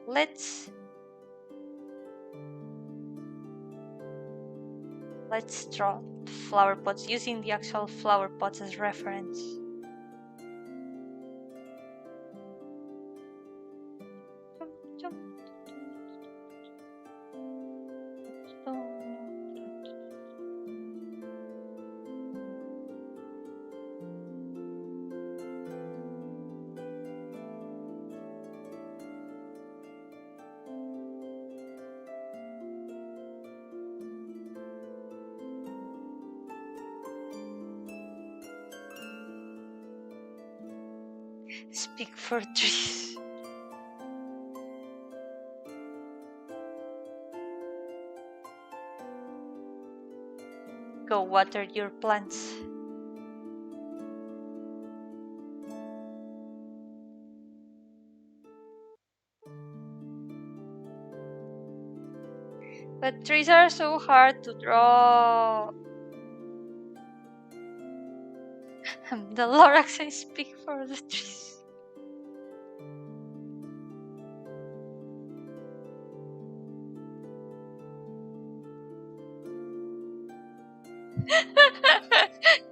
Let's draw flower pots using the actual flower pots as reference. Speak for trees. Go water your plants. But trees are so hard to draw. The Lorax, I speak for the trees.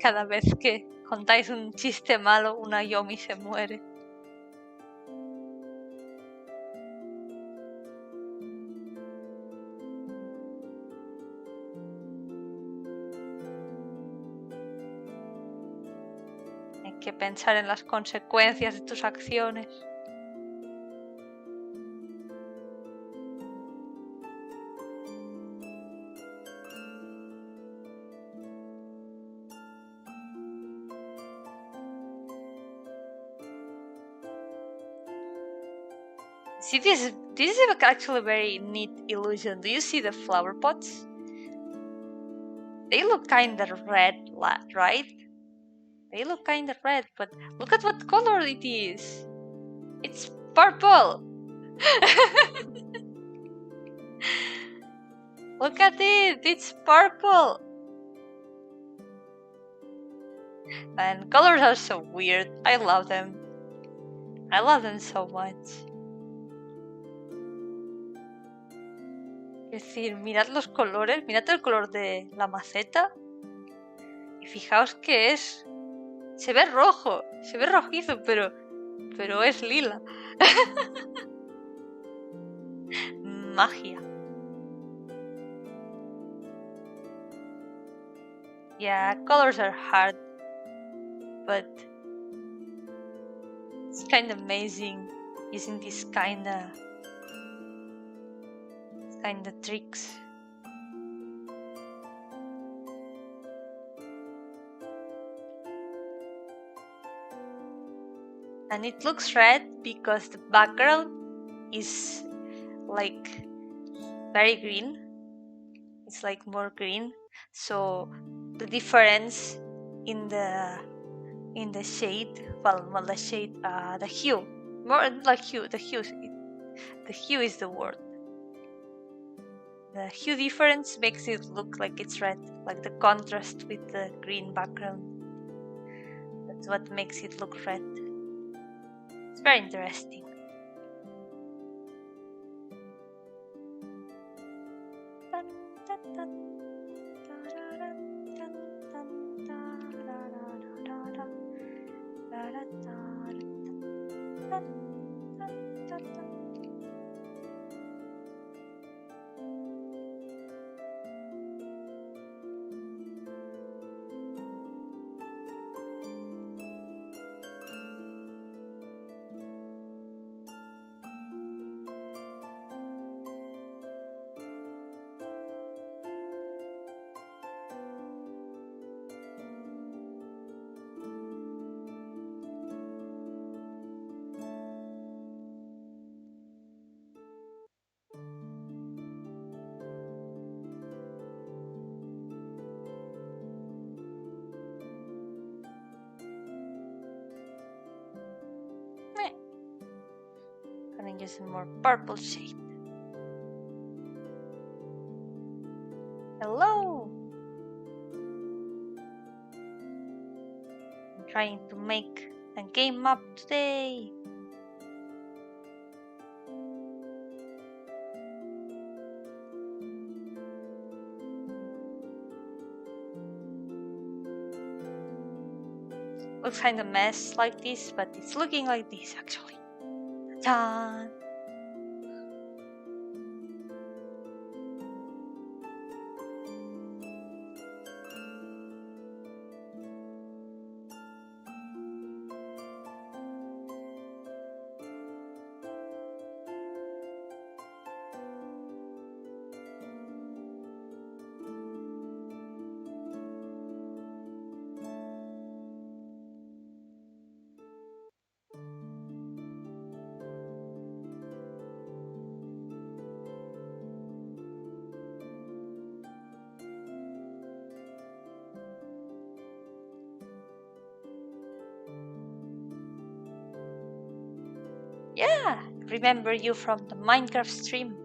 Cada vez que contáis un chiste malo, una Yomi se muere. Hay que pensar en las consecuencias de tus acciones. See, this is actually a very neat illusion. Do you see the flower pots? They look kind of red, right? They look kind of red, but look at what color it is. It's purple. Look at it, it's purple. And colors are so weird. I love them. I love them so much. Es decir, mirad los colores, mirad el color de la maceta y fijaos que es... Se ve rojo, se ve rojizo, pero es lila. Magia. Yeah, colors are hard, but it's kind of amazing using these kind of tricks. And it looks red because the background is like very green. It's like more green, so the difference in the shade, well the shade, the hue, more like hue, the hue is the word. The hue difference makes it look like it's red, like the contrast with the green background. That's what makes it look red. It's very interesting. Gonna use a more purple shade. trying to make a game map today. Looks kind of mess like this, but it's looking like this actually. Ta-da! Yeah, remember you from the Minecraft stream.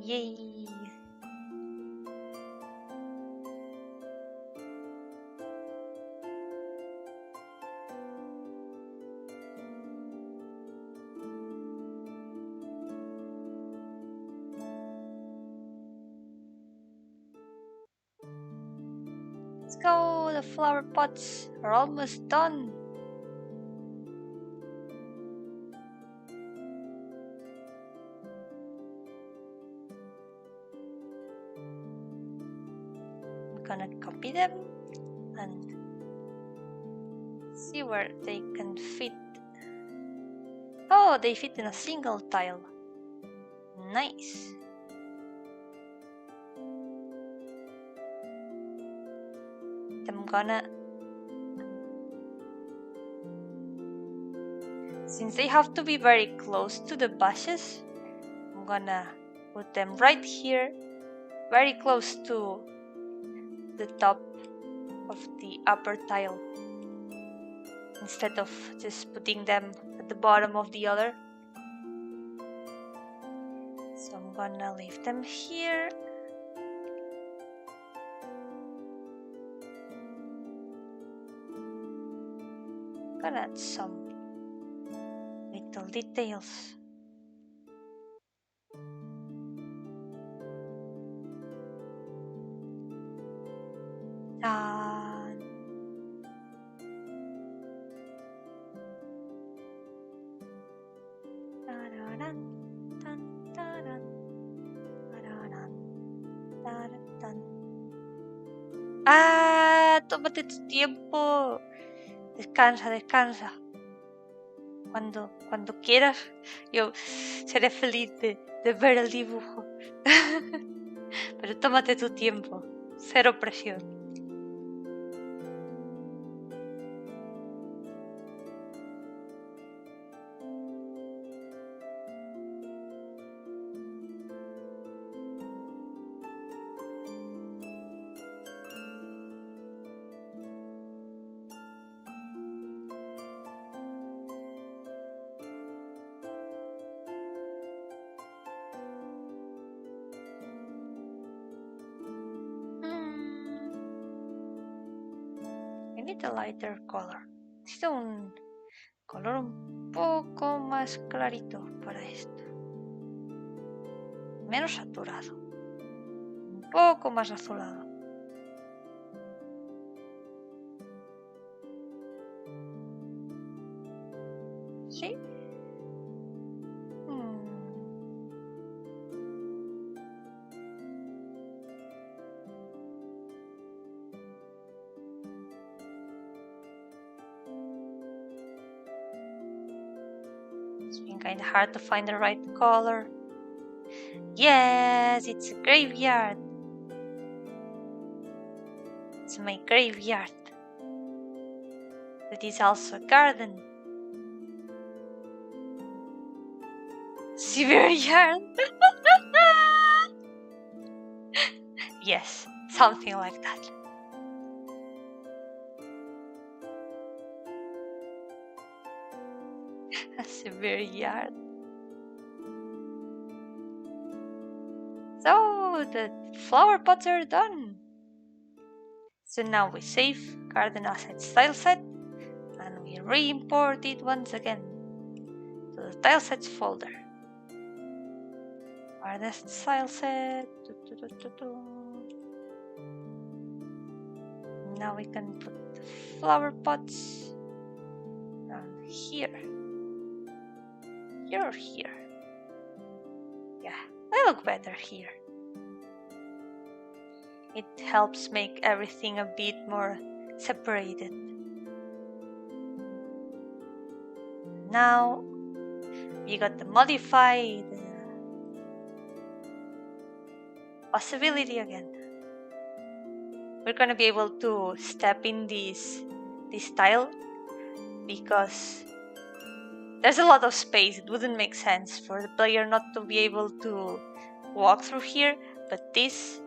Yay! Let's go! The flower pots are almost done. Gonna copy them and see where they can fit. Oh, they fit in a single tile. Nice. I'm gonna, since they have to be very close to the bushes, I'm gonna put them right here, very close to the top of the upper tile, instead of just putting them at the bottom of the other. So I'm gonna leave them here. Gonna add some little details. Done. Ah, tómate tu tiempo. Descansa, descansa. Cuando quieras, yo seré feliz de ver el dibujo. Pero tómate tu tiempo. Cero presión. A lighter color. Necesito un color un poco más clarito para esto. Menos saturado. Un poco más azulado. ¿Sí? It's been kind of hard to find the right color. Yes, it's a graveyard. It's my graveyard. It is also a garden. Severe yard. Yes, something like that. A severe yard. So the flower pots are done. So now we save garden assets tileset and we re-import it once again to the tilesets folder. Garden tileset. Now we can put the flower pots around here. Here or here? Yeah, they look better here. It helps make everything a bit more separated. Now we got the modified possibility again. We're gonna be able to step in this tile because there's a lot of space. It wouldn't make sense for the player not to be able to walk through here, but this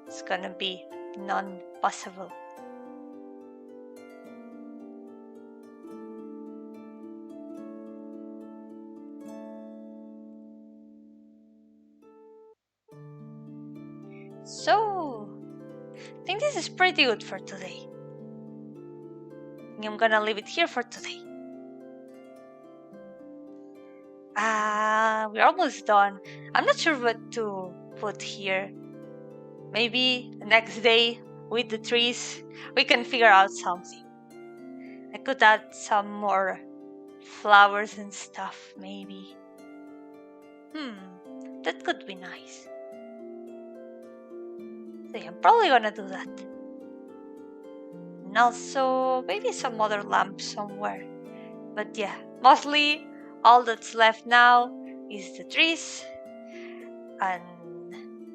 is gonna be non-possible. So, I think this is pretty good for today. I think I'm gonna leave it here for today. We're almost done. I'm not sure what to put here. Maybe the next day with the trees we can figure out something. I could add some more flowers and stuff, maybe. That could be nice. So yeah, I'm probably gonna do that. And also maybe some other lamp somewhere. But yeah, mostly all that's left now is the trees and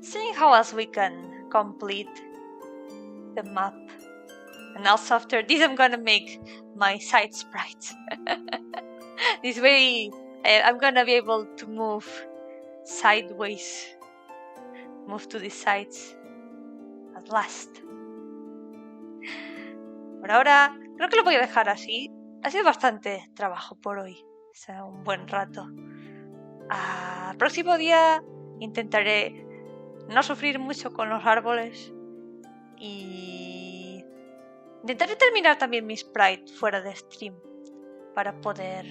seeing how else we can complete the map. And also after this I'm gonna make my side sprites. This way I'm gonna be able to move sideways, move to the sides at last. Por ahora creo que lo voy a dejar así. Ha sido bastante trabajo por hoy, o sea, un buen rato. El próximo día intentaré no sufrir mucho con los árboles y intentaré terminar también mi sprite fuera de stream para poder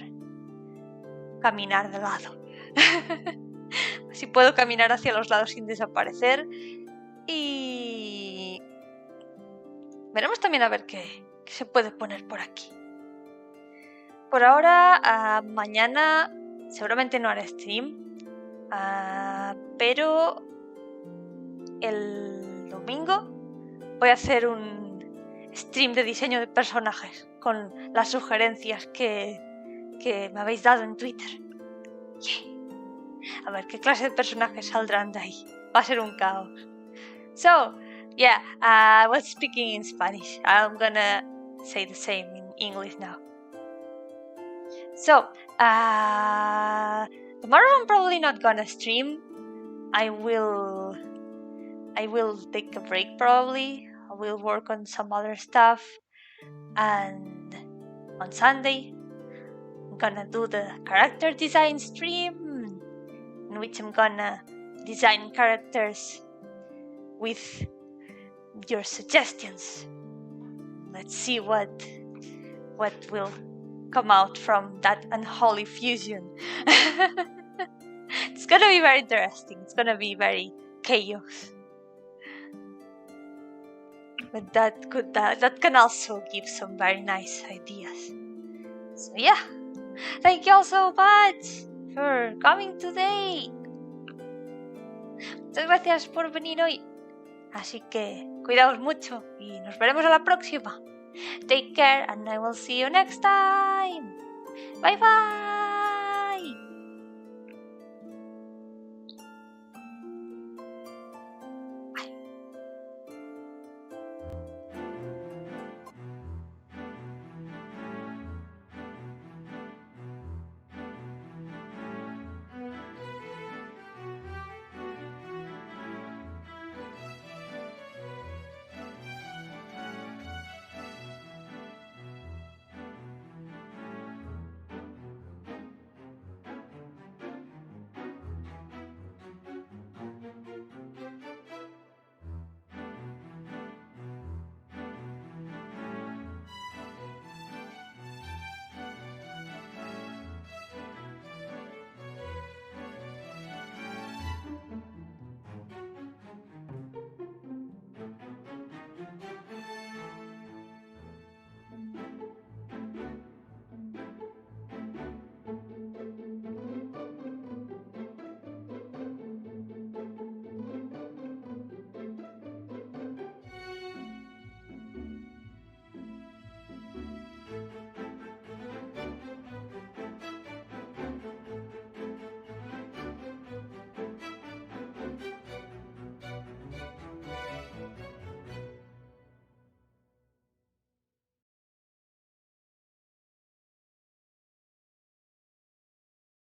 caminar de lado. Así puedo caminar hacia los lados sin desaparecer y veremos también a ver qué se puede poner por aquí. Por ahora, mañana seguramente no haré stream, pero el domingo voy a hacer un stream de diseño de personajes con las sugerencias que me habéis dado en Twitter. A ver qué clase de personajes saldrán de ahí. Va a ser un caos. So, yeah, I was speaking in Spanish. I'm gonna say the same in English now. So, tomorrow I'm probably not gonna stream. I will take a break probably. I will work on some other stuff. And on Sunday, I'm gonna do the character design stream, in which I'm gonna design characters with your suggestions. Let's see what will come out from that unholy fusion. It's gonna be very interesting. It's gonna be very chaos. But that can also give some very nice ideas. So yeah, thank you all so much for coming today. Muchas gracias por venir hoy. Así que cuidaos mucho y nos veremos a la próxima. Take care and I will see you next time. Bye bye.